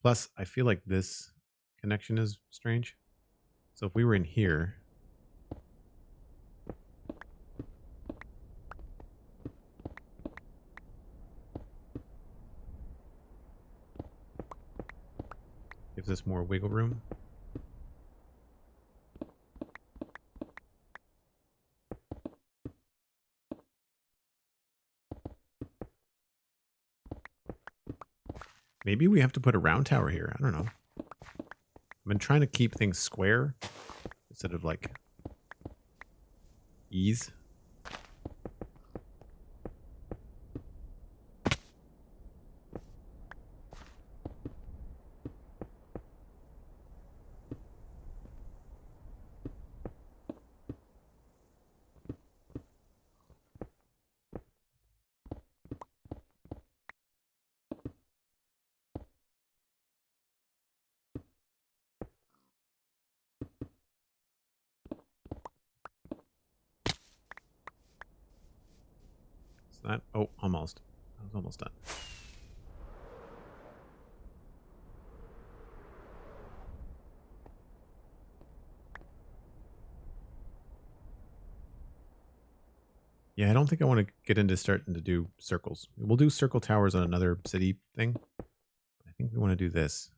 Plus, I feel like this connection is strange. So if we were in here, gives us more wiggle room. Maybe we have to put a round tower here. I don't know. I've been trying to keep things square instead of like ease. So that, oh, almost. I was almost done. Yeah, I don't think I want to get into starting to do circles. We'll do circle towers on another city thing. I think we want to do this.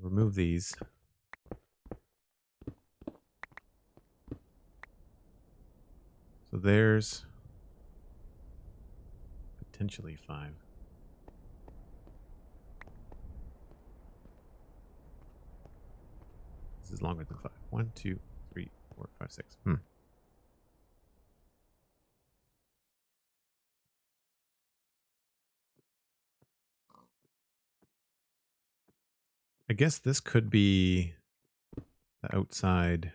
Remove these. So there's potentially 5. This is longer than 5. 1, 2, 3, 4, 5, 6. I guess this could be the outside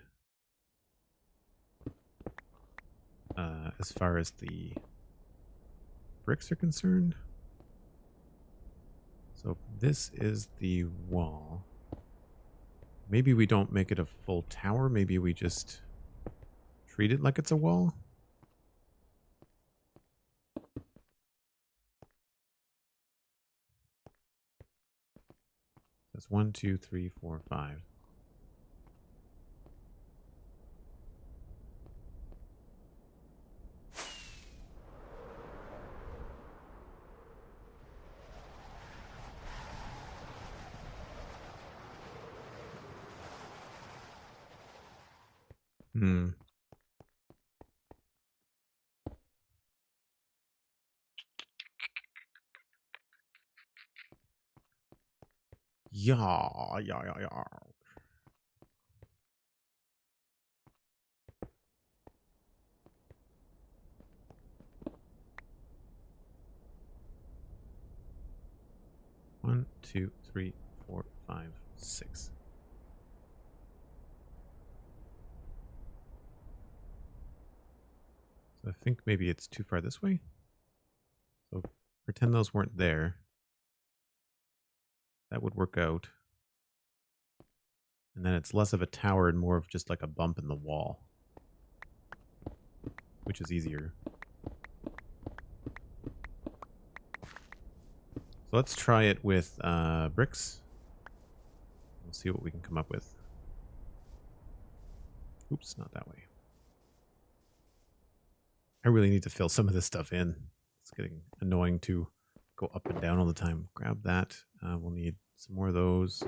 as far as the bricks are concerned. So this is the wall. Maybe we don't make it a full tower. Maybe we just treat it like it's a wall. That's 1, 2, 3, 4, 5. Hmm. Yeah. 1, 2, 3, 4, 5, 6. So I think maybe it's too far this way. So pretend those weren't there. That would work out. And then it's less of a tower and more of just like a bump in the wall, which is easier. So let's try it with bricks. We'll see what we can come up with. Oops, not that way. I really need to fill some of this stuff in. It's getting annoying to go up and down all the time. Grab that. We'll need some more of those.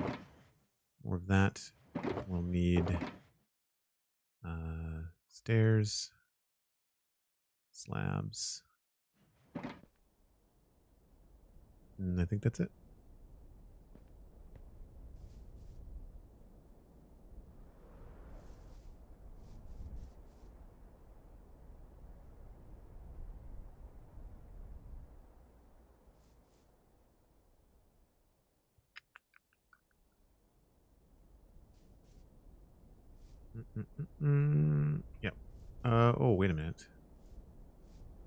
More of that. We'll need stairs. Slabs. And I think that's it. Yep. Oh, wait a minute.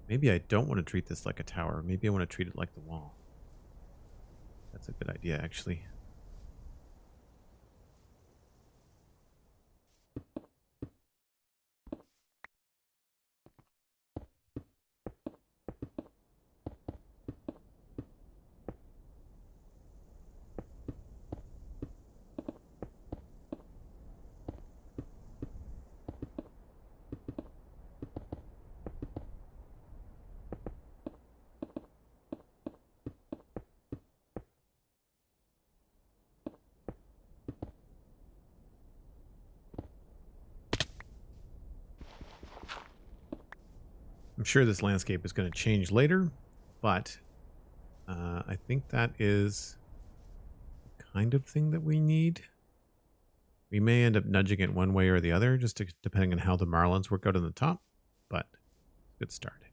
Maybe I don't want to treat this like a tower. Maybe I want to treat it like the wall. That's a good idea, actually. I'm sure this landscape is going to change later, but I think that is the kind of thing that we need. We may end up nudging it one way or the other, just depending on how the marlins work out on the top, but good start anyway.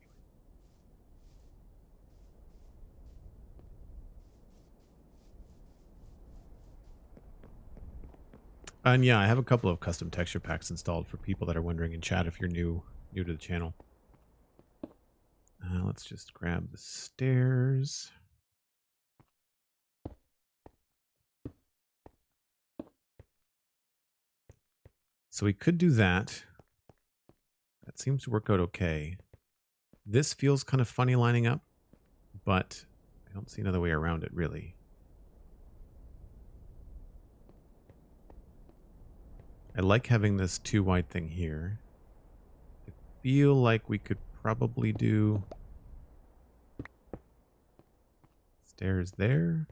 And yeah, I have a couple of custom texture packs installed for people that are wondering in chat if you're new to the channel. Let's just grab the stairs. So we could do that. That seems to work out okay. This feels kind of funny lining up, but I don't see another way around it, really. I like having this too wide thing here. I feel like we could probably do stairs there.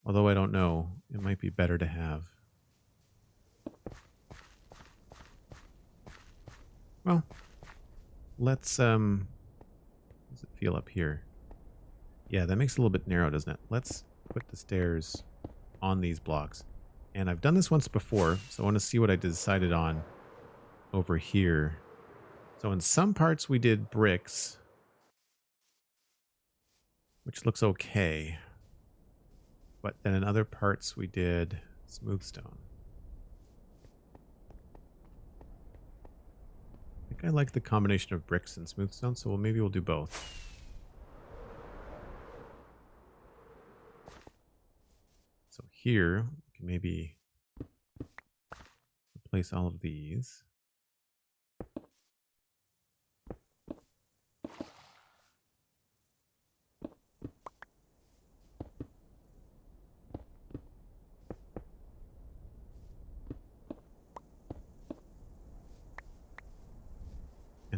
Although I don't know. It might be better to have. Well, let's, how does it feel up here? Yeah, that makes it a little bit narrow, doesn't it? Let's put the stairs on these blocks. And I've done this once before, so I want to see what I decided on over here. So in some parts we did bricks, which looks okay. But then in other parts we did smooth stone. I think I like the combination of bricks and smooth stone, so maybe we'll do both. So here, we can maybe replace all of these.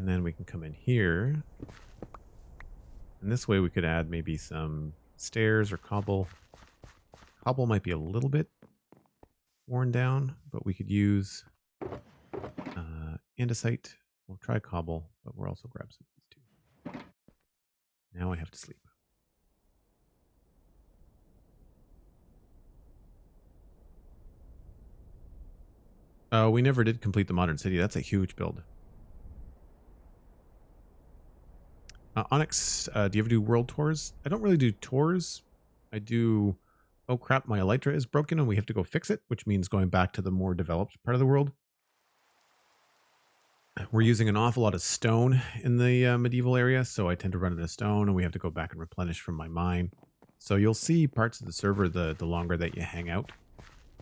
And then we can come in here. And this way we could add maybe some stairs or cobble. Cobble might be a little bit worn down, but we could use andesite. We'll try cobble, but we'll also grab some of these too. Now I have to sleep. We never did complete the modern city. That's a huge build. Onyx, do you ever do world tours? I don't really do tours. I do... Oh crap, my elytra is broken and we have to go fix it, which means going back to the more developed part of the world. We're using an awful lot of stone in the medieval area, so I tend to run out of stone and we have to go back and replenish from my mine. So you'll see parts of the server the longer that you hang out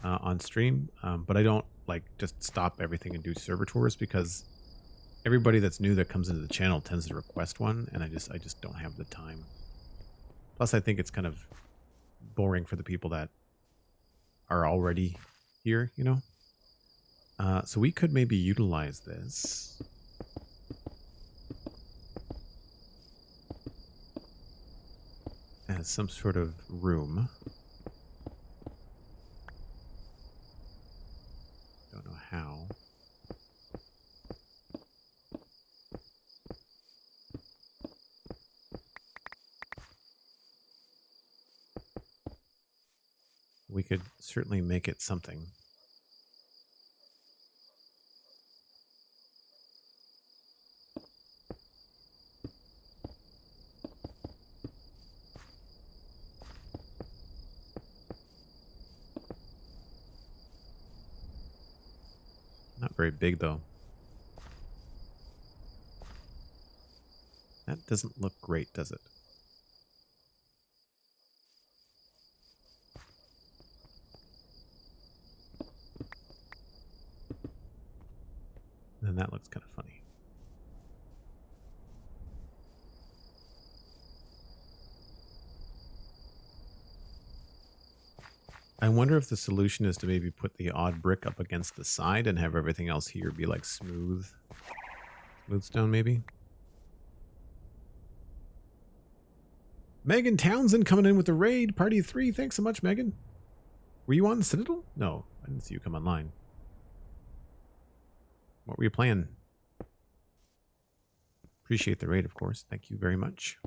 on stream, but I don't like just stop everything and do server tours because everybody that's new that comes into the channel tends to request one, and I just don't have the time. Plus, I think it's kind of boring for the people that are already here, you know? So we could maybe utilize this. As some sort of room. Don't know how. We could certainly make it something. Not very big, though. That doesn't look great, does it? And that looks kind of funny. I wonder if the solution is to maybe put the odd brick up against the side and have everything else here be like smooth stone maybe. Megan Townsend coming in with the raid. Party of 3. Thanks so much, Megan. Were you on the Citadel? No, I didn't see you come online. What were you playing? Appreciate the raid, of course. Thank you very much.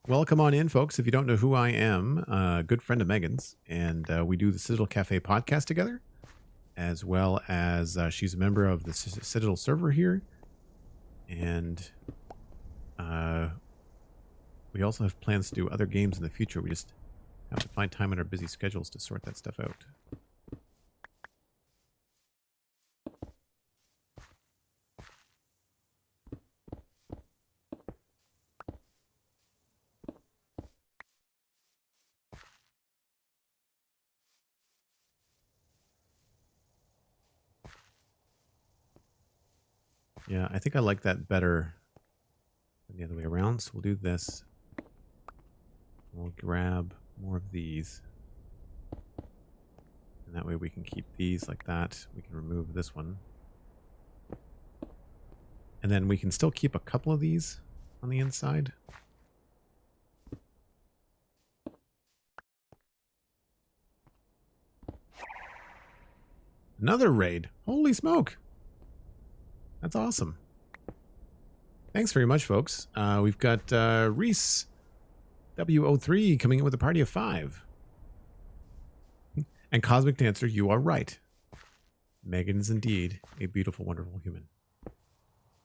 Welcome on in, folks. If you don't know who I am, a good friend of Megan's, and we do the Citadel Cafe podcast together, as well as she's a member of the Citadel server here, and we also have plans to do other games in the future. We just have to find time in our busy schedules to sort that stuff out. Yeah, I think I like that better than the other way around. So we'll do this. We'll grab more of these. And that way we can keep these like that. We can remove this one. And then we can still keep a couple of these on the inside. Another raid. Holy smoke. That's awesome. Thanks very much, folks. We've got Reese W03 coming in with a party of 5. And Cosmic Dancer, you are right. Megan is indeed a beautiful, wonderful human.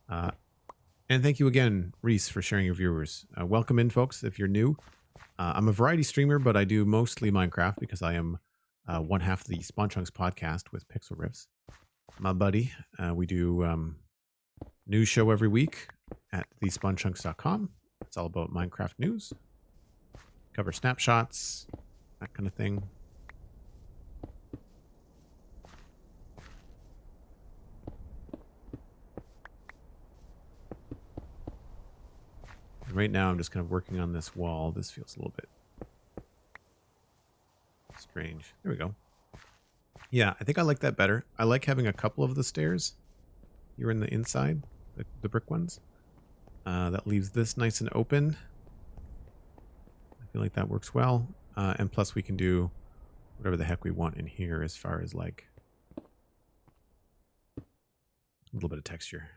And thank you again, Reese, for sharing your viewers. Welcome in, folks, if you're new. I'm a variety streamer, but I do mostly Minecraft because I am one half of the Spawn Chunks podcast with Pixel Riffs. My buddy, we do news show every week at thespawnchunks.com. It's all about Minecraft news. Cover snapshots, that kind of thing. And right now I'm just kind of working on this wall. This feels a little bit strange. There we go. Yeah, I think I like that better. I like having a couple of the stairs here in the inside. the brick ones. That leaves this nice and open. I feel like that works well. And plus we can do whatever the heck we want in here as far as like a little bit of texture.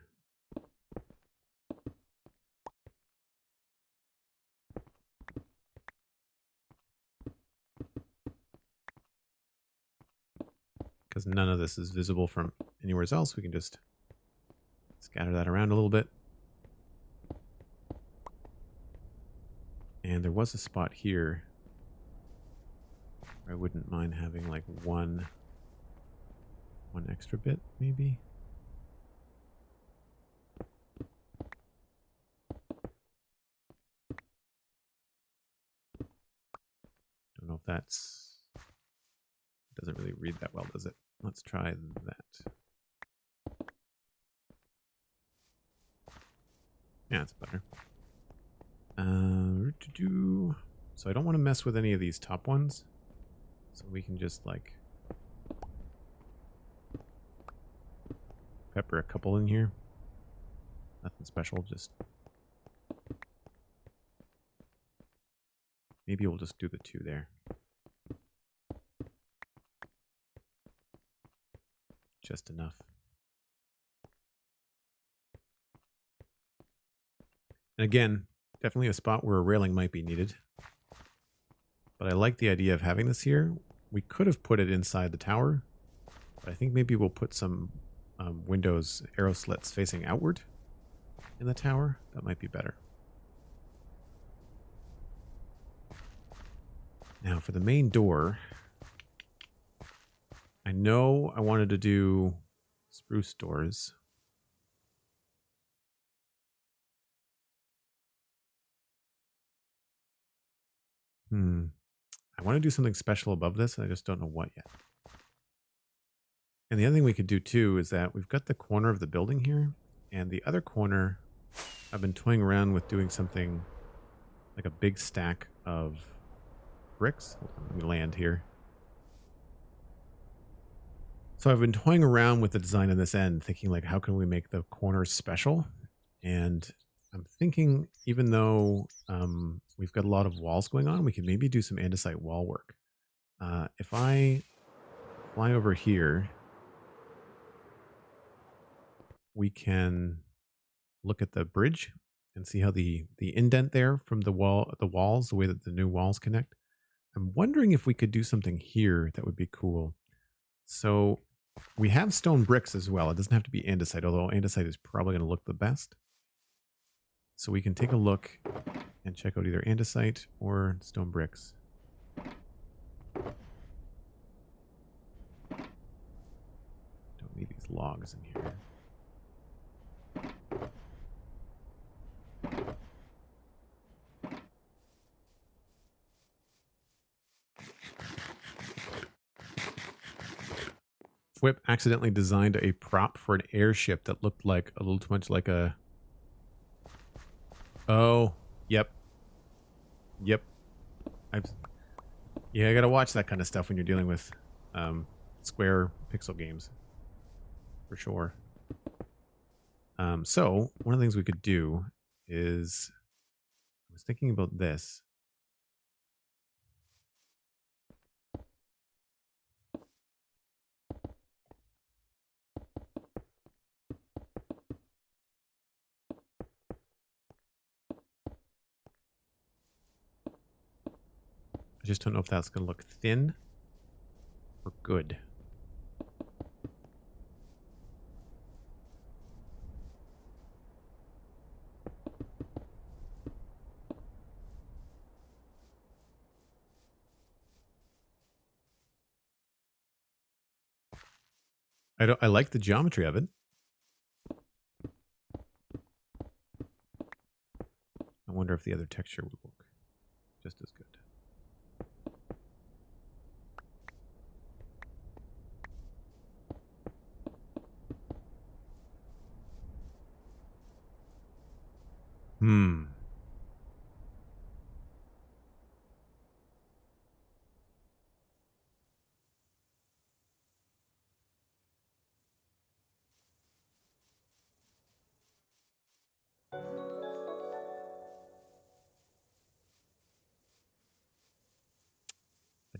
Because none of this is visible from anywhere else, we can just scatter that around a little bit. And there was a spot here where I wouldn't mind having like one extra bit, maybe. Don't know if that's... Doesn't really read that well, does it? Let's try that. Yeah, that's better. So I don't want to mess with any of these top ones. So we can just like pepper a couple in here. Nothing special, just maybe we'll just do the 2 there. Just enough. And again, definitely a spot where a railing might be needed. But I like the idea of having this here. We could have put it inside the tower, but I think maybe we'll put some windows, arrow slits facing outward in the tower. That might be better. Now for the main door, I know I wanted to do spruce doors. I want to do something special above this, and I just don't know what yet. And the other thing we could do too is that we've got the corner of the building here, and the other corner, I've been toying around with doing something like a big stack of bricks. Let me land here. So I've been toying around with the design on this end, thinking like, how can we make the corners special? And I'm thinking, even though we've got a lot of walls going on, we can maybe do some andesite wall work. If I fly over here, we can look at the bridge and see how the indent there from the walls, the way that the new walls connect. I'm wondering if we could do something here that would be cool. So we have stone bricks as well. It doesn't have to be andesite, although andesite is probably going to look the best. So we can take a look and check out either andesite or stone bricks. Don't need these logs in here. Whip accidentally designed a prop for an airship that looked like a little too much like a... Oh, yep. Yep. Yeah, I gotta watch that kind of stuff when you're dealing with square pixel games. For sure. So, one of the things we could do is... I was thinking about this. I just don't know if that's going to look thin or good. I like the geometry of it. I wonder if the other texture would work just as good.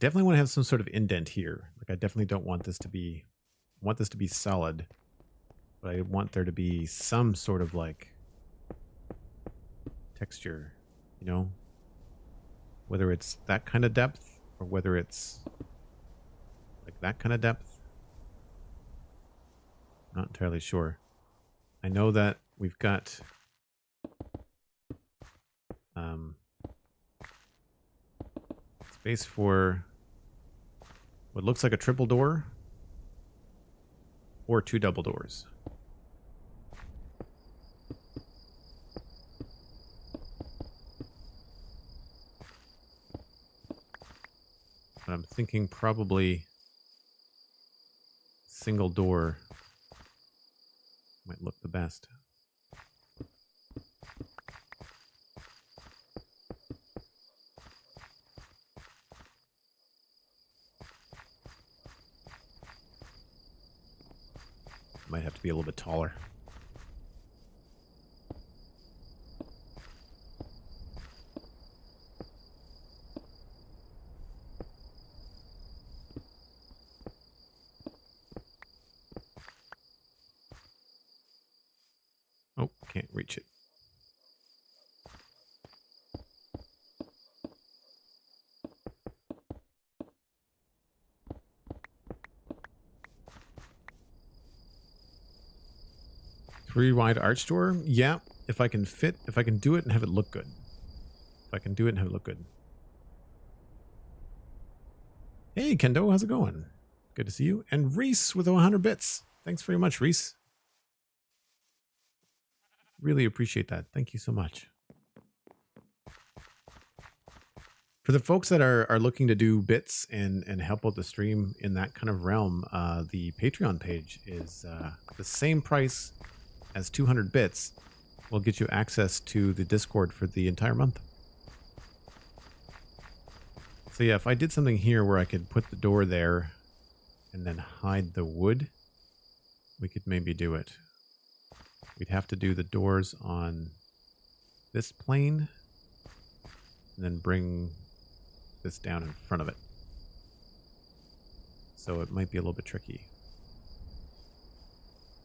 definitely want to have some sort of indent here. Like I definitely don't want this to be, I want this to be solid, but I want there to be some sort of like texture, you know, whether it's that kind of depth or whether it's like that kind of depth. Not entirely sure. I know that we've got space for what looks like a triple door or 2 double doors. But I'm thinking probably single door might look the best. Might have to be a little bit taller. Oh, can't reach it. Three wide arch door? Yeah, if I can do it and have it look good. If I can do it and have it look good. Hey, Kendo, how's it going? Good to see you. And Reese with 100 bits. Thanks very much, Reese. Really appreciate that. Thank you so much. For the folks that are looking to do bits and help out the stream in that kind of realm, the Patreon page is the same price as 200 bits. Will get you access to the Discord for the entire month. So yeah, if I did something here where I could put the door there and then hide the wood, we could maybe do it. We'd have to do the doors on this plane and then bring this down in front of it. So it might be a little bit tricky.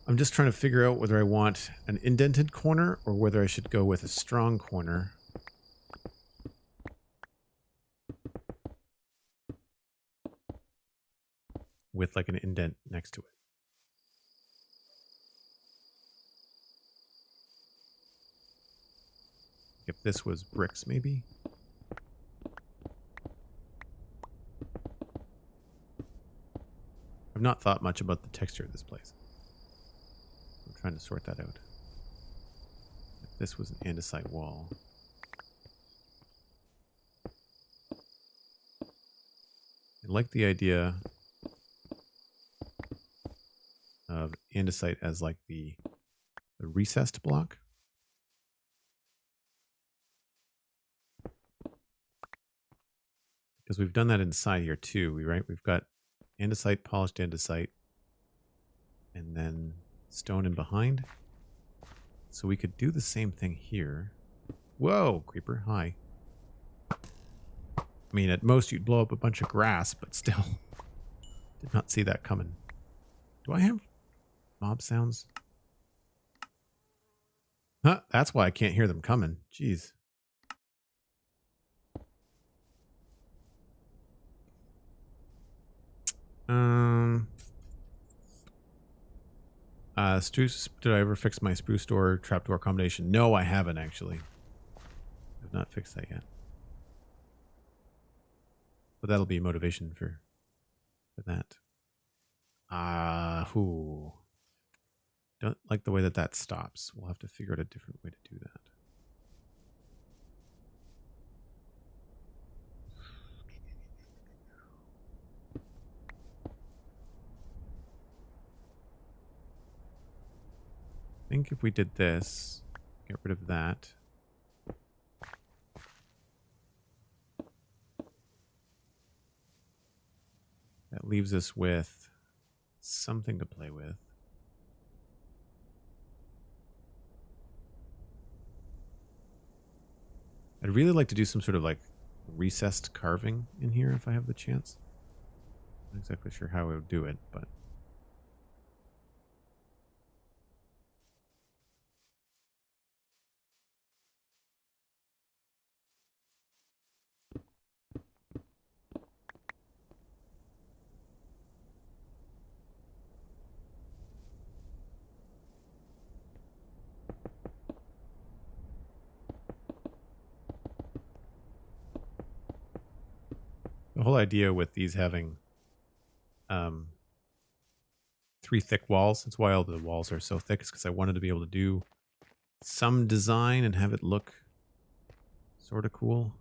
I'm just trying to figure out whether I want an indented corner or whether I should go with a strong corner. With like an indent next to it. If this was bricks, maybe. I've not thought much about the texture of this place. I'm trying to sort that out. If this was an andesite wall. I like the idea of andesite as like the recessed block. Because we've done that inside here too, right? We've got andesite, polished andesite, and then stone in behind. So we could do the same thing here. Whoa, creeper, hi. I mean, at most you'd blow up a bunch of grass, but still. Did not see that coming. Do I have mob sounds? Huh, that's why I can't hear them coming. Jeez. Did I ever fix my spruce door trapdoor combination? No, I haven't actually. I've not fixed that yet. But that'll be motivation for that. Don't like the way that stops. We'll have to figure out a different way to do that. I think if we did this, get rid of that. That leaves us with something to play with. I'd really like to do some sort of like recessed carving in here if I have the chance. Not exactly sure how I would do it, but the whole idea with these having um, 3 thick walls, that's why all the walls are so thick, is because I wanted to be able to do some design and have it look sort of cool.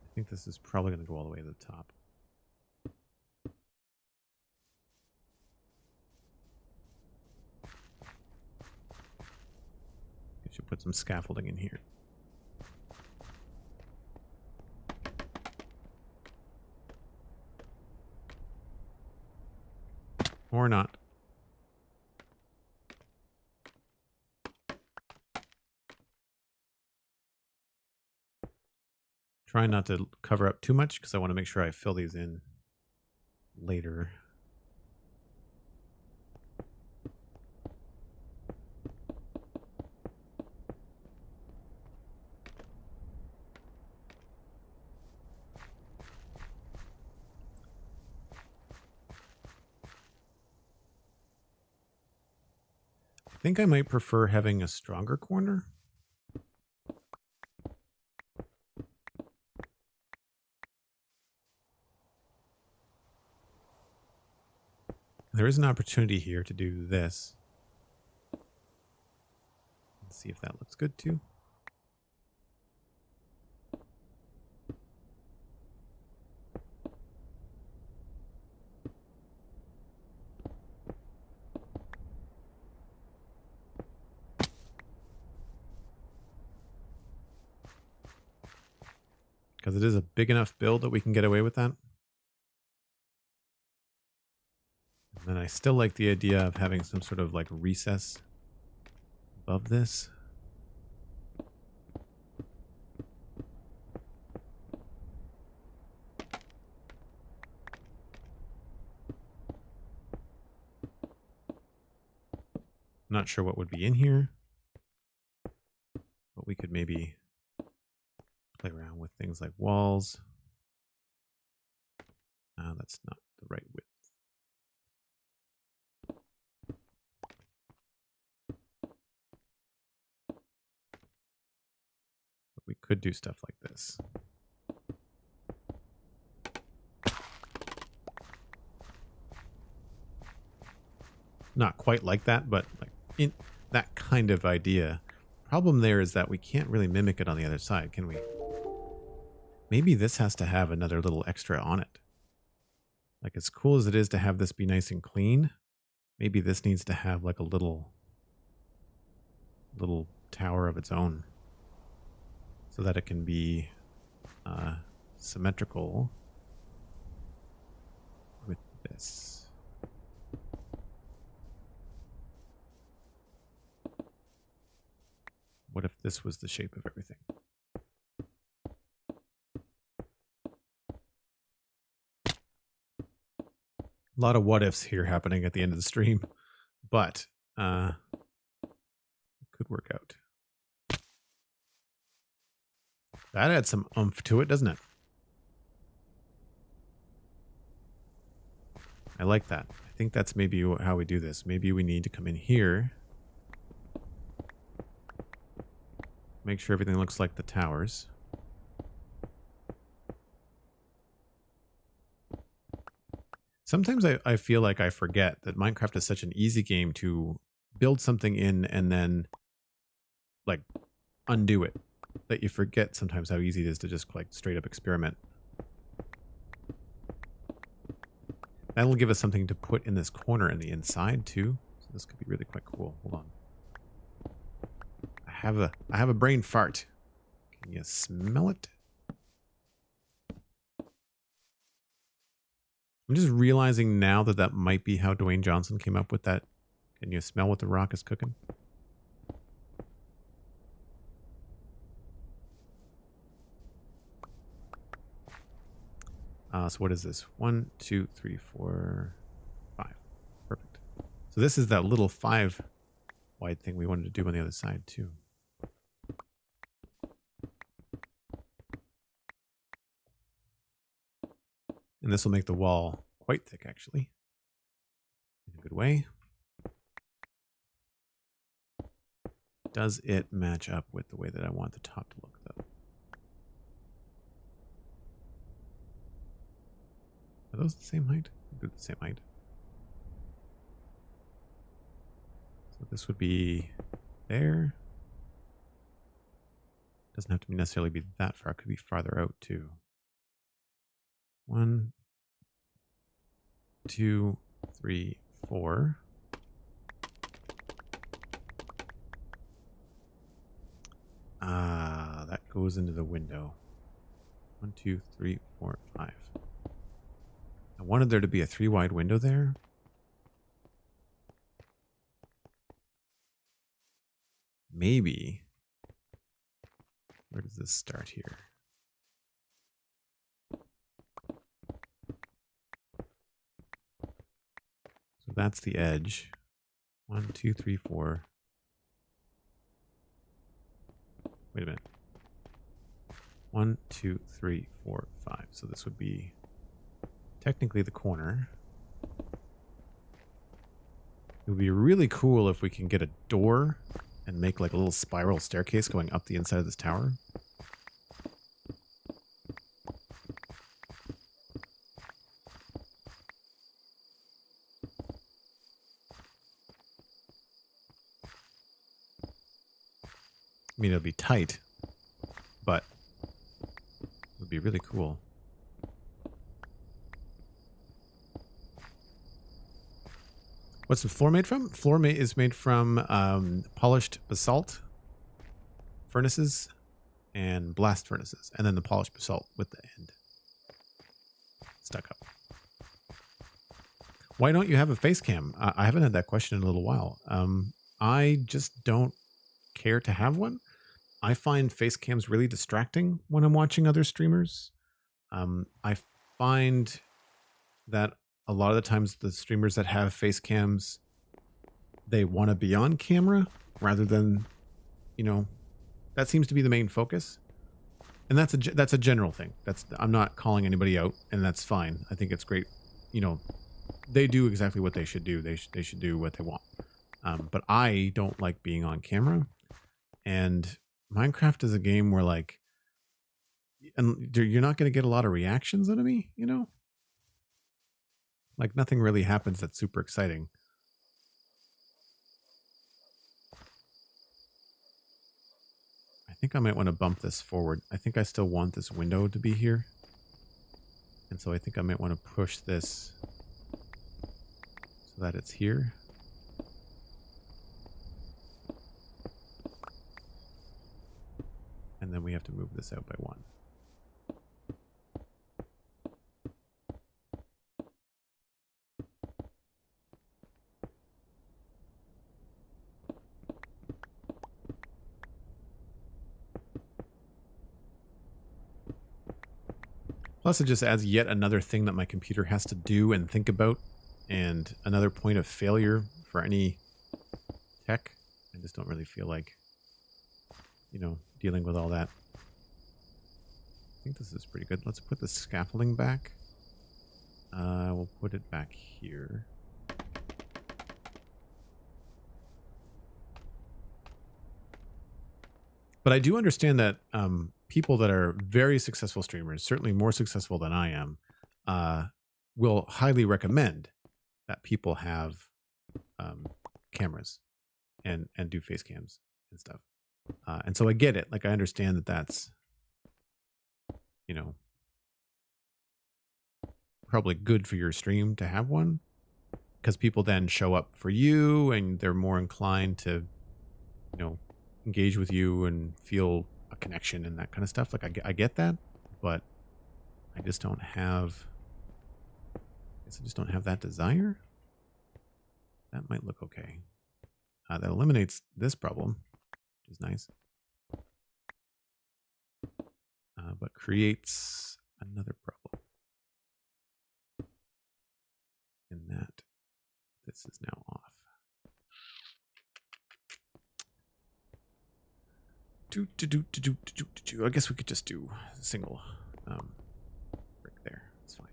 I think this is probably going to go all the way to the top. I should put some scaffolding in here. Or not. Try not to cover up too much because I want to make sure I fill these in later. I think I might prefer having a stronger corner. There is an opportunity here to do this. Let's see if that looks good too. Because it is a big enough build that we can get away with that. And then I still like the idea of having some sort of like recess above this. Not sure what would be in here, but we could maybe play around with things like walls. That's not the right width. But we could do stuff like this. Not quite like that, but like in that kind of idea. Problem there is that we can't really mimic it on the other side, can we? Maybe this has to have another little extra on it. Like as cool as it is to have this be nice and clean, maybe this needs to have like a little tower of its own so that it can be symmetrical with this. What if this was the shape of everything? A lot of what ifs here happening at the end of the stream, but it could work out. That adds some oomph to it, doesn't it? I like that. I think that's maybe how we do this. Maybe we need to come in here. Make sure everything looks like the towers. Sometimes I feel like I forget that Minecraft is such an easy game to build something in and then like undo it. That you forget sometimes how easy it is to just like straight up experiment. That'll give us something to put in this corner in the inside too. So this could be really quite cool. Hold on. I have a brain fart. Can you smell it? I'm just realizing now that that might be how Dwayne Johnson came up with that. Can you smell what the rock is cooking? So what is this? 1, 2, 3, 4, 5. Perfect. So this is that little 5 wide thing we wanted to do on the other side too. And this will make the wall quite thick, actually. In a good way. Does it match up with the way that I want the top to look, though? Are those the same height? They're the same height. So this would be there. Doesn't have to necessarily be that far. It could be farther out, too. 1, 2, 3, 4. That goes into the window. 1, 2, 3, 4, 5. I wanted there to be a 3 wide window there. Maybe. Where does this start here? So that's the edge. 1, 2, 3, 4. Wait a minute. 1, 2, 3, 4, 5. So this would be technically the corner. It would be really cool if we can get a door and make like a little spiral staircase going up the inside of this tower. I mean, it'll be tight, but it would be really cool. What's the floor made from? Floor is made from polished basalt furnaces and blast furnaces, and then the polished basalt with the end stuck up. Why don't you have a face cam? I haven't had that question in a little while. I just don't care to have one. I find face cams really distracting when I'm watching other streamers. I find that a lot of the times the streamers that have face cams, they want to be on camera rather than, you know, that seems to be the main focus. And that's a general thing. I'm not calling anybody out, and that's fine. I think it's great. You know, they do exactly what they should do. They should do what they want. But I don't like being on camera. And Minecraft is a game where, like, and you're not going to get a lot of reactions out of me, you know? Like, nothing really happens that's super exciting. I think I might want to bump this forward. I think I still want this window to be here. And so I think I might want to push this so that it's here. And then we have to move this out by 1. Plus, it just adds yet another thing that my computer has to do and think about, and another point of failure for any tech. I just don't really feel like, you know, dealing with all that. I think this is pretty good. Let's put the scaffolding back. We'll put it back here. But I do understand that people that are very successful streamers, certainly more successful than I am, will highly recommend that people have cameras and do face cams and stuff. And so I get it. Like, I understand that that's, you know, probably good for your stream to have one, because people then show up for you and they're more inclined to, you know, engage with you and feel a connection and that kind of stuff. Like, I get that, but I just don't have Guess I just don't have that desire. That might look okay. That eliminates this problem, which is nice. But creates another problem. In that this is now off. I guess we could just do a single brick there. It's fine.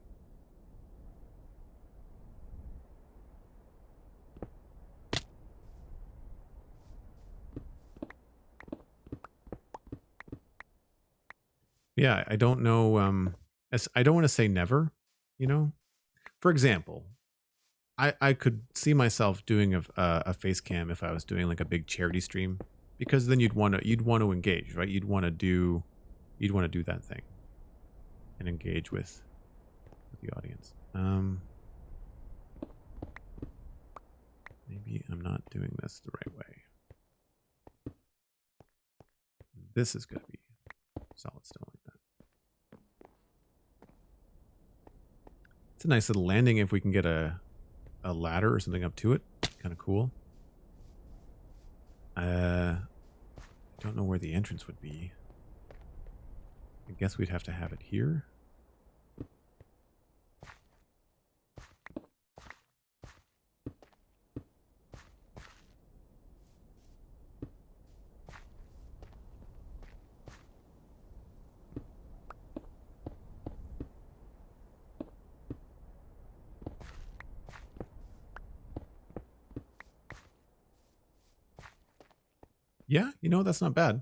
Yeah, I don't know. I don't want to say never, you know. For example, I could see myself doing a face cam if I was doing like a big charity stream, because then you'd want to engage, right? You'd want to do that thing and engage with the audience. Maybe I'm not doing this the right way. This is going to be solid stone like that. It's a nice little landing if we can get a ladder or something up to it. Kind of cool. I don't know where the entrance would be. I guess we'd have to have it here. Yeah, you know, that's not bad.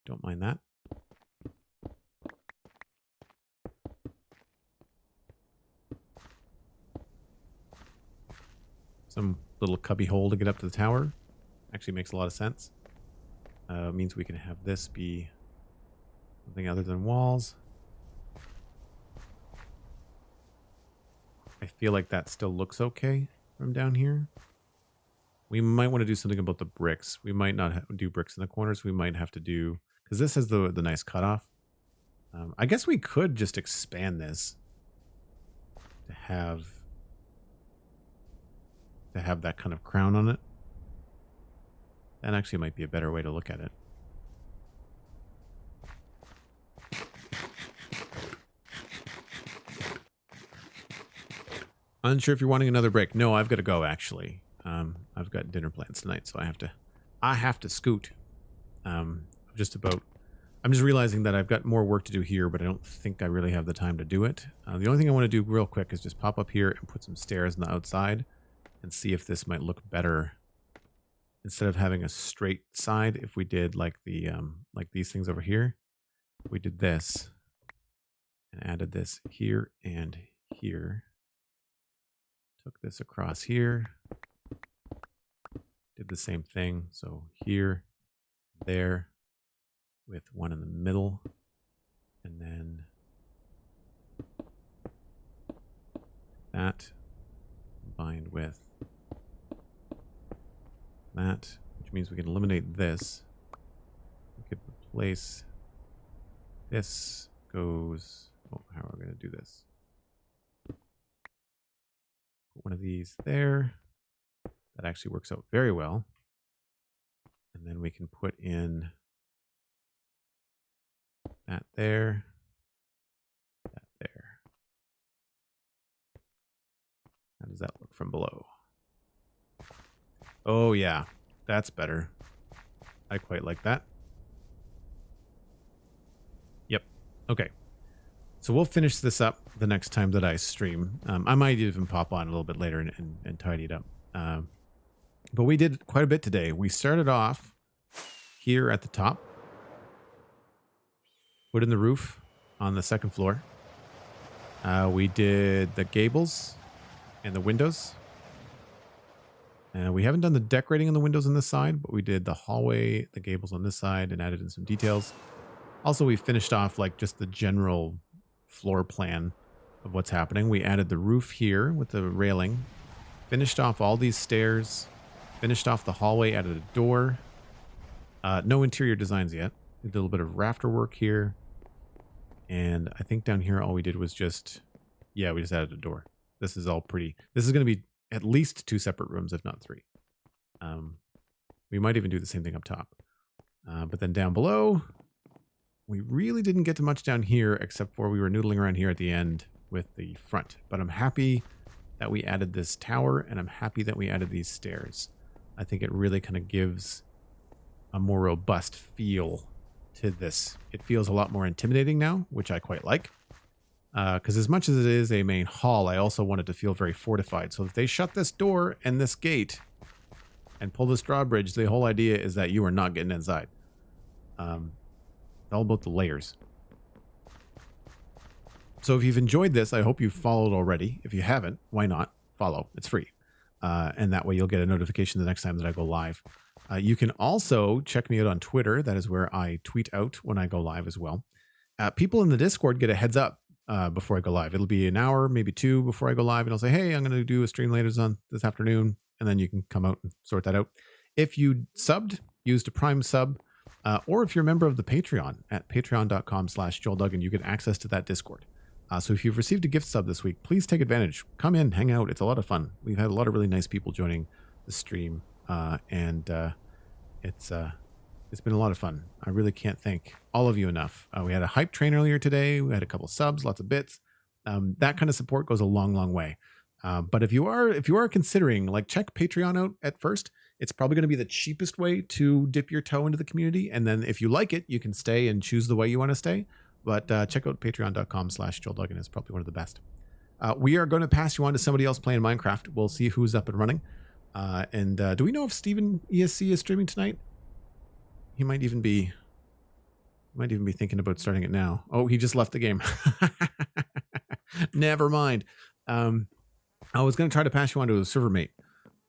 Don't mind that. Some little cubby hole to get up to the tower. Actually makes a lot of sense. Means we can have this be something other than walls. I feel like that still looks okay from down here. We might want to do something about the bricks. We might not do bricks in the corners. We might have to do, because this has the nice cutoff. I guess we could just expand this to have that kind of crown on it. That actually might be a better way to look at it. Unsure if you're wanting another break. No, I've got to go actually. I've got dinner plans tonight, so I have to scoot. I'm just realizing that I've got more work to do here, but I don't think I really have the time to do it. The only thing I want to do real quick is just pop up here and put some stairs on the outside and see if this might look better. Instead of having a straight side, if we did like the like these things over here, we did this and added this here and here. Took this across here. Did the same thing. So here, there, with one in the middle, and then that combined with that, which means we can eliminate this. We could replace this goes, oh, how are we going to do this? Put one of these there. That actually works out very well. And then we can put in that there, that there. How does that look from below? Oh yeah, that's better. I quite like that. Yep. Okay. So we'll finish this up the next time that I stream. I might even pop on a little bit later and tidy it up. But we did quite a bit today. We started off here at the top. Put in the roof on the second floor. We did the gables and the windows. We haven't done the decorating on the windows on this side, but we did the hallway, the gables on this side, and added in some details. Also, we finished off like just the general floor plan of what's happening. We added the roof here with the railing. Finished off all these stairs. Finished off the hallway, added a door. No interior designs yet. Did a little bit of rafter work here. And I think down here all we did was just Yeah, we just added a door. This is all pretty. This is going to be at least 2 separate rooms, if not 3. We might even do the same thing up top. But then down below, we really didn't get to much down here, except for we were noodling around here at the end with the front. But I'm happy that we added this tower, and I'm happy that we added these stairs. I think it really kind of gives a more robust feel to this. It feels a lot more intimidating now, which I quite like. Because as much as it is a main hall, I also want it to feel very fortified. So if they shut this door and this gate and pull this drawbridge, the whole idea is that you are not getting inside. It's all about the layers. So if you've enjoyed this, I hope you've followed already. If you haven't, why not? Follow. It's free. And that way you'll get a notification the next time that I go live. You can also check me out on Twitter. That is where I tweet out when I go live as well. People in the Discord get a heads up before I go live. It'll be an hour, maybe 2 before I go live. And I'll say, hey, I'm going to do a stream later on this afternoon. And then you can come out and sort that out. If you subbed, used a Prime sub, or if you're a member of the Patreon at patreon.com/JoelDuggan, you get access to that Discord. So if you've received a gift sub this week, please take advantage. Come in, hang out. It's a lot of fun. We've had a lot of really nice people joining the stream, and it's been a lot of fun. I really can't thank all of you enough. We had a hype train earlier today. We had a couple subs, lots of bits. That kind of support goes a long, long way. But if you are considering, like, check Patreon out at first. It's probably going to be the cheapest way to dip your toe into the community. And then if you like it, you can stay and choose the way you want to stay. But check out patreon.com/JoelDuggan. It's probably one of the best. We are going to pass you on to somebody else playing Minecraft. We'll see who's up and running. And do we know if Steven ESC is streaming tonight? He might even be thinking about starting it now. Oh, he just left the game. Never mind. I was going to try to pass you on to a server mate.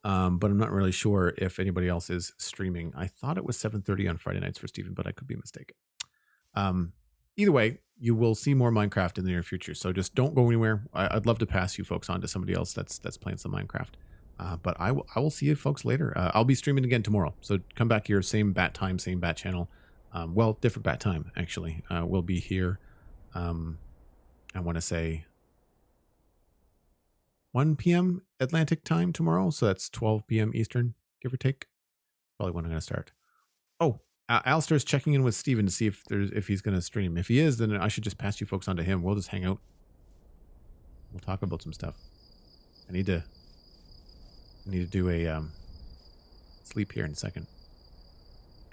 But I'm not really sure if anybody else is streaming. I thought it was 7:30 on Friday nights for Steven, but I could be mistaken. Either way, you will see more Minecraft in the near future. So just don't go anywhere. I'd love to pass you folks on to somebody else that's playing some Minecraft. But I will see you folks later. I'll be streaming again tomorrow. So come back here, same bat time, same bat channel. Well, different bat time, actually. We'll be here, I want to say 1 p.m. Atlantic time tomorrow. So that's 12 p.m. Eastern, give or take. Probably when I'm going to start. Oh, Alistair's checking in with Steven to see if he's going to stream. If he is, then I should just pass you folks on to him. We'll just hang out. We'll talk about some stuff. I need to do a sleep here in a second.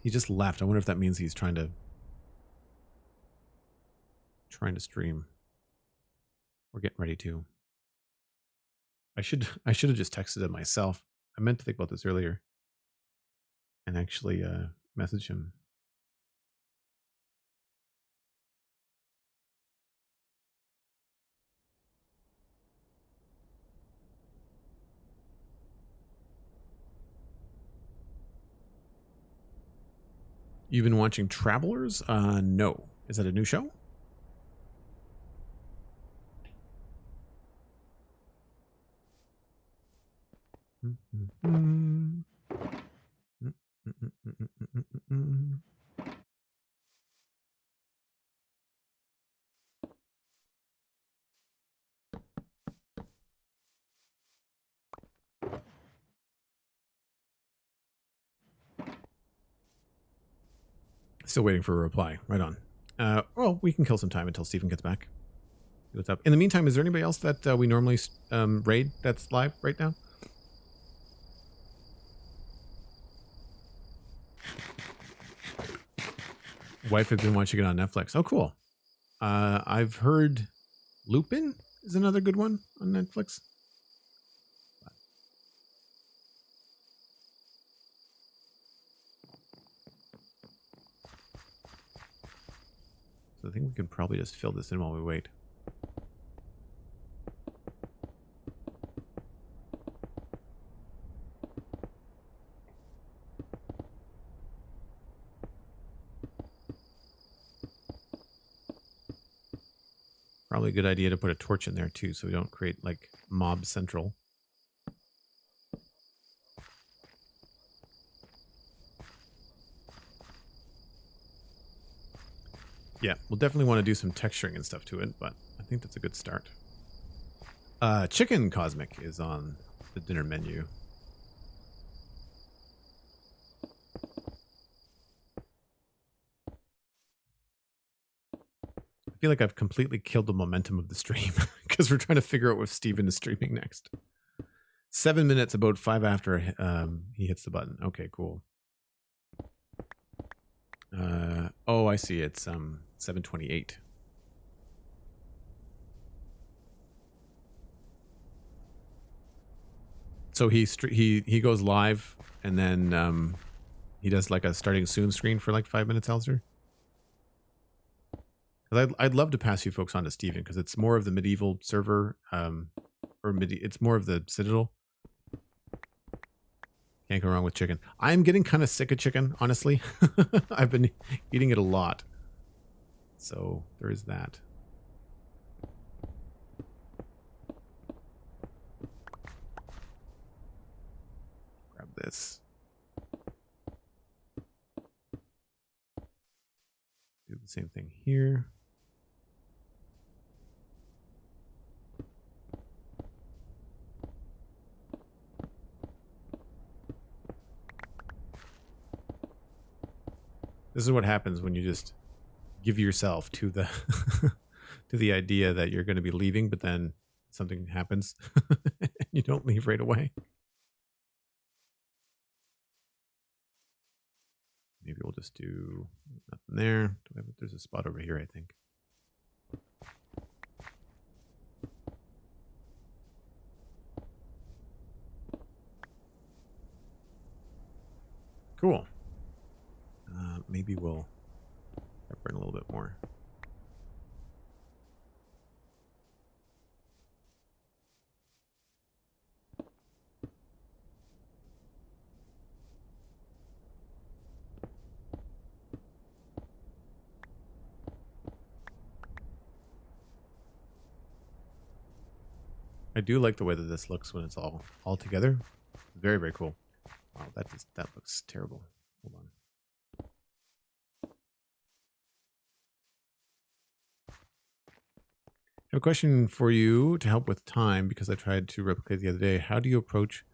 He just left. I wonder if that means he's trying to stream. We're getting ready to. I should have just texted him myself. I meant to think about this earlier and actually message him. You've been watching Travelers? No. Is that a new show? Still waiting for a reply. Right on. Well, we can kill some time until Stephen gets back. See what's up. In the meantime, is there anybody else that we normally raid that's live right now? Wife had been watching it on Netflix. Oh, cool. I've heard Lupin is another good one on Netflix. So I think we can probably just fill this in while we wait. Probably a good idea to put a torch in there too, so we don't create like mob central. Yeah, we'll definitely want to do some texturing and stuff to it, but I think that's a good start. Chicken Cosmic is on the dinner menu. I feel like I've completely killed the momentum of the stream because we're trying to figure out if Steven is streaming next. 7 minutes, about 5 after he hits the button. Okay, cool. Oh, I see. It's 7:28. So he goes live and then he does like a starting soon screen for like 5 minutes, Alistair. I'd love to pass you folks on to Steven because it's more of the medieval server, it's more of the Citadel. Can't go wrong with chicken. I'm getting kind of sick of chicken, honestly. I've been eating it a lot. So there is that. Grab this. Do the same thing here. This is what happens when you just give yourself to the to the idea that you're going to be leaving, but then something happens. You don't leave right away. Maybe we'll just do nothing there. There's a spot over here, I think. Cool. Maybe we'll burn a little bit more. I do like the way that this looks when it's all together. Very, very cool. Wow, that looks terrible. Hold on. I have a question for you to help with time because I tried to replicate the other day. How do you approach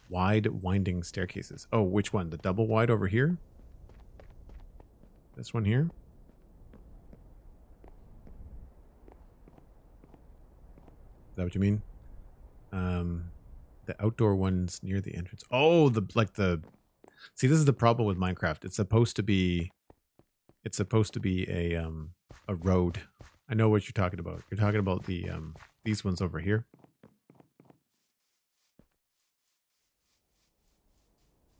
wide winding staircases? Oh, which one? The double wide over here? This one here? Is that what you mean? The outdoor ones near the entrance. Oh, see, this is the problem with Minecraft. It's supposed to be a road. I know what you're talking about. You're talking about the these ones over here.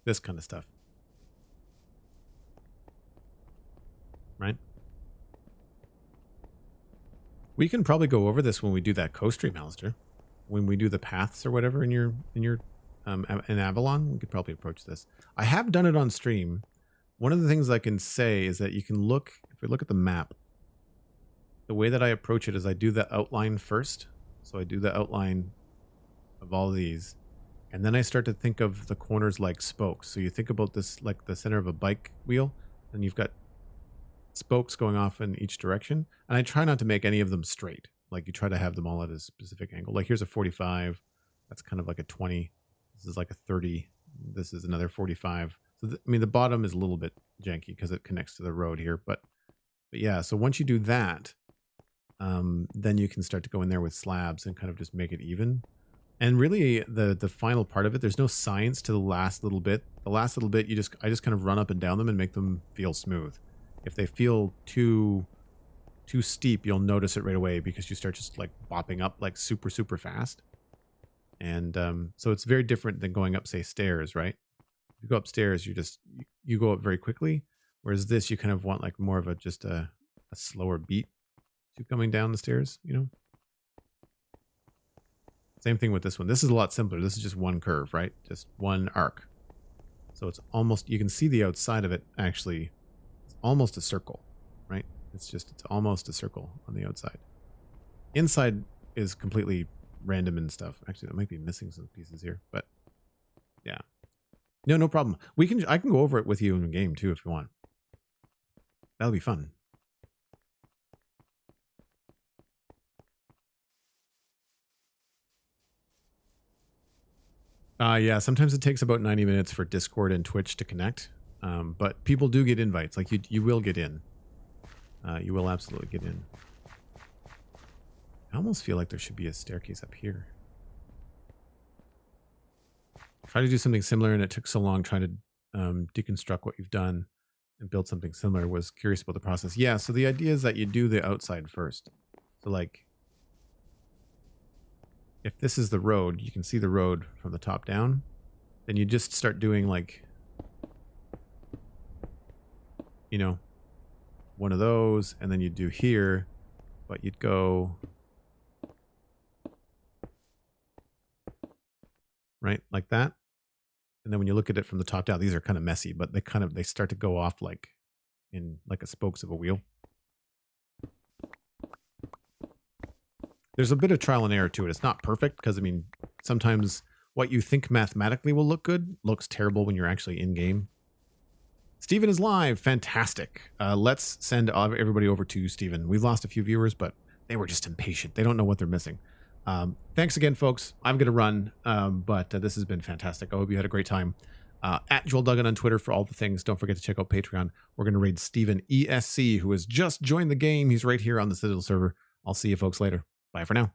This kind of stuff. Right? We can probably go over this when we do that co-stream, Alistair. When we do the paths or whatever in your in Avalon, we could probably approach this. I have done it on stream. One of the things I can say is that you can look, if we look at the map, the way that I approach it is I do the outline first. So I do the outline of all these, and then I start to think of the corners like spokes. So you think about this like the center of a bike wheel, and you've got spokes going off in each direction. And I try not to make any of them straight. Like you try to have them all at a specific angle. Like here's a 45. That's kind of like a 20. This is like a 30. This is another 45. So I mean, the bottom is a little bit janky because it connects to the road here. But yeah, so once you do that, then you can start to go in there with slabs and kind of just make it even. And really, the final part of it, there's no science to the last little bit. The last little bit, I just kind of run up and down them and make them feel smooth. If they feel too steep, you'll notice it right away because you start just like bopping up like super, super fast. And so it's very different than going up, say, stairs, right? If you go upstairs, you go up very quickly. Whereas this, you kind of want like more of just a slower beat to coming down the stairs, you know? Same thing with this one. This is a lot simpler. This is just one curve, right? Just one arc. So it's almost, you can see the outside of it actually, it's almost a circle, right? It's almost a circle on the outside. Inside is completely random and stuff. Actually, that might be missing some pieces here, but yeah. No problem. I can go over it with you in the game too if you want. That'll be fun. Yeah, sometimes it takes about 90 minutes for Discord and Twitch to connect. But people do get invites. Like you will get in. You will absolutely get in. I almost feel like there should be a staircase up here. Try to do something similar, and it took so long trying to deconstruct what you've done and build something similar. Was curious about the process. Yeah, so the idea is that you do the outside first. So like, if this is the road, you can see the road from the top down. Then you just start doing like, you know, one of those, and then you do here, but you'd go right like that. And then when you look at it from the top down, these are kind of messy, but they start to go off like in like a spokes of a wheel. There's a bit of trial and error to it. It's not perfect because, I mean, sometimes what you think mathematically will look good looks terrible when you're actually in game. Steven is live. Fantastic. Let's send everybody over to Steven. We've lost a few viewers, but they were just impatient. They don't know what they're missing. Thanks again, folks. I'm going to run, but this has been fantastic. I hope you had a great time. At Joel Duggan on Twitter for all the things. Don't forget to check out Patreon. We're going to raid Steven ESC, who has just joined the game. He's right here on the Citadel server. I'll see you folks later. Bye for now.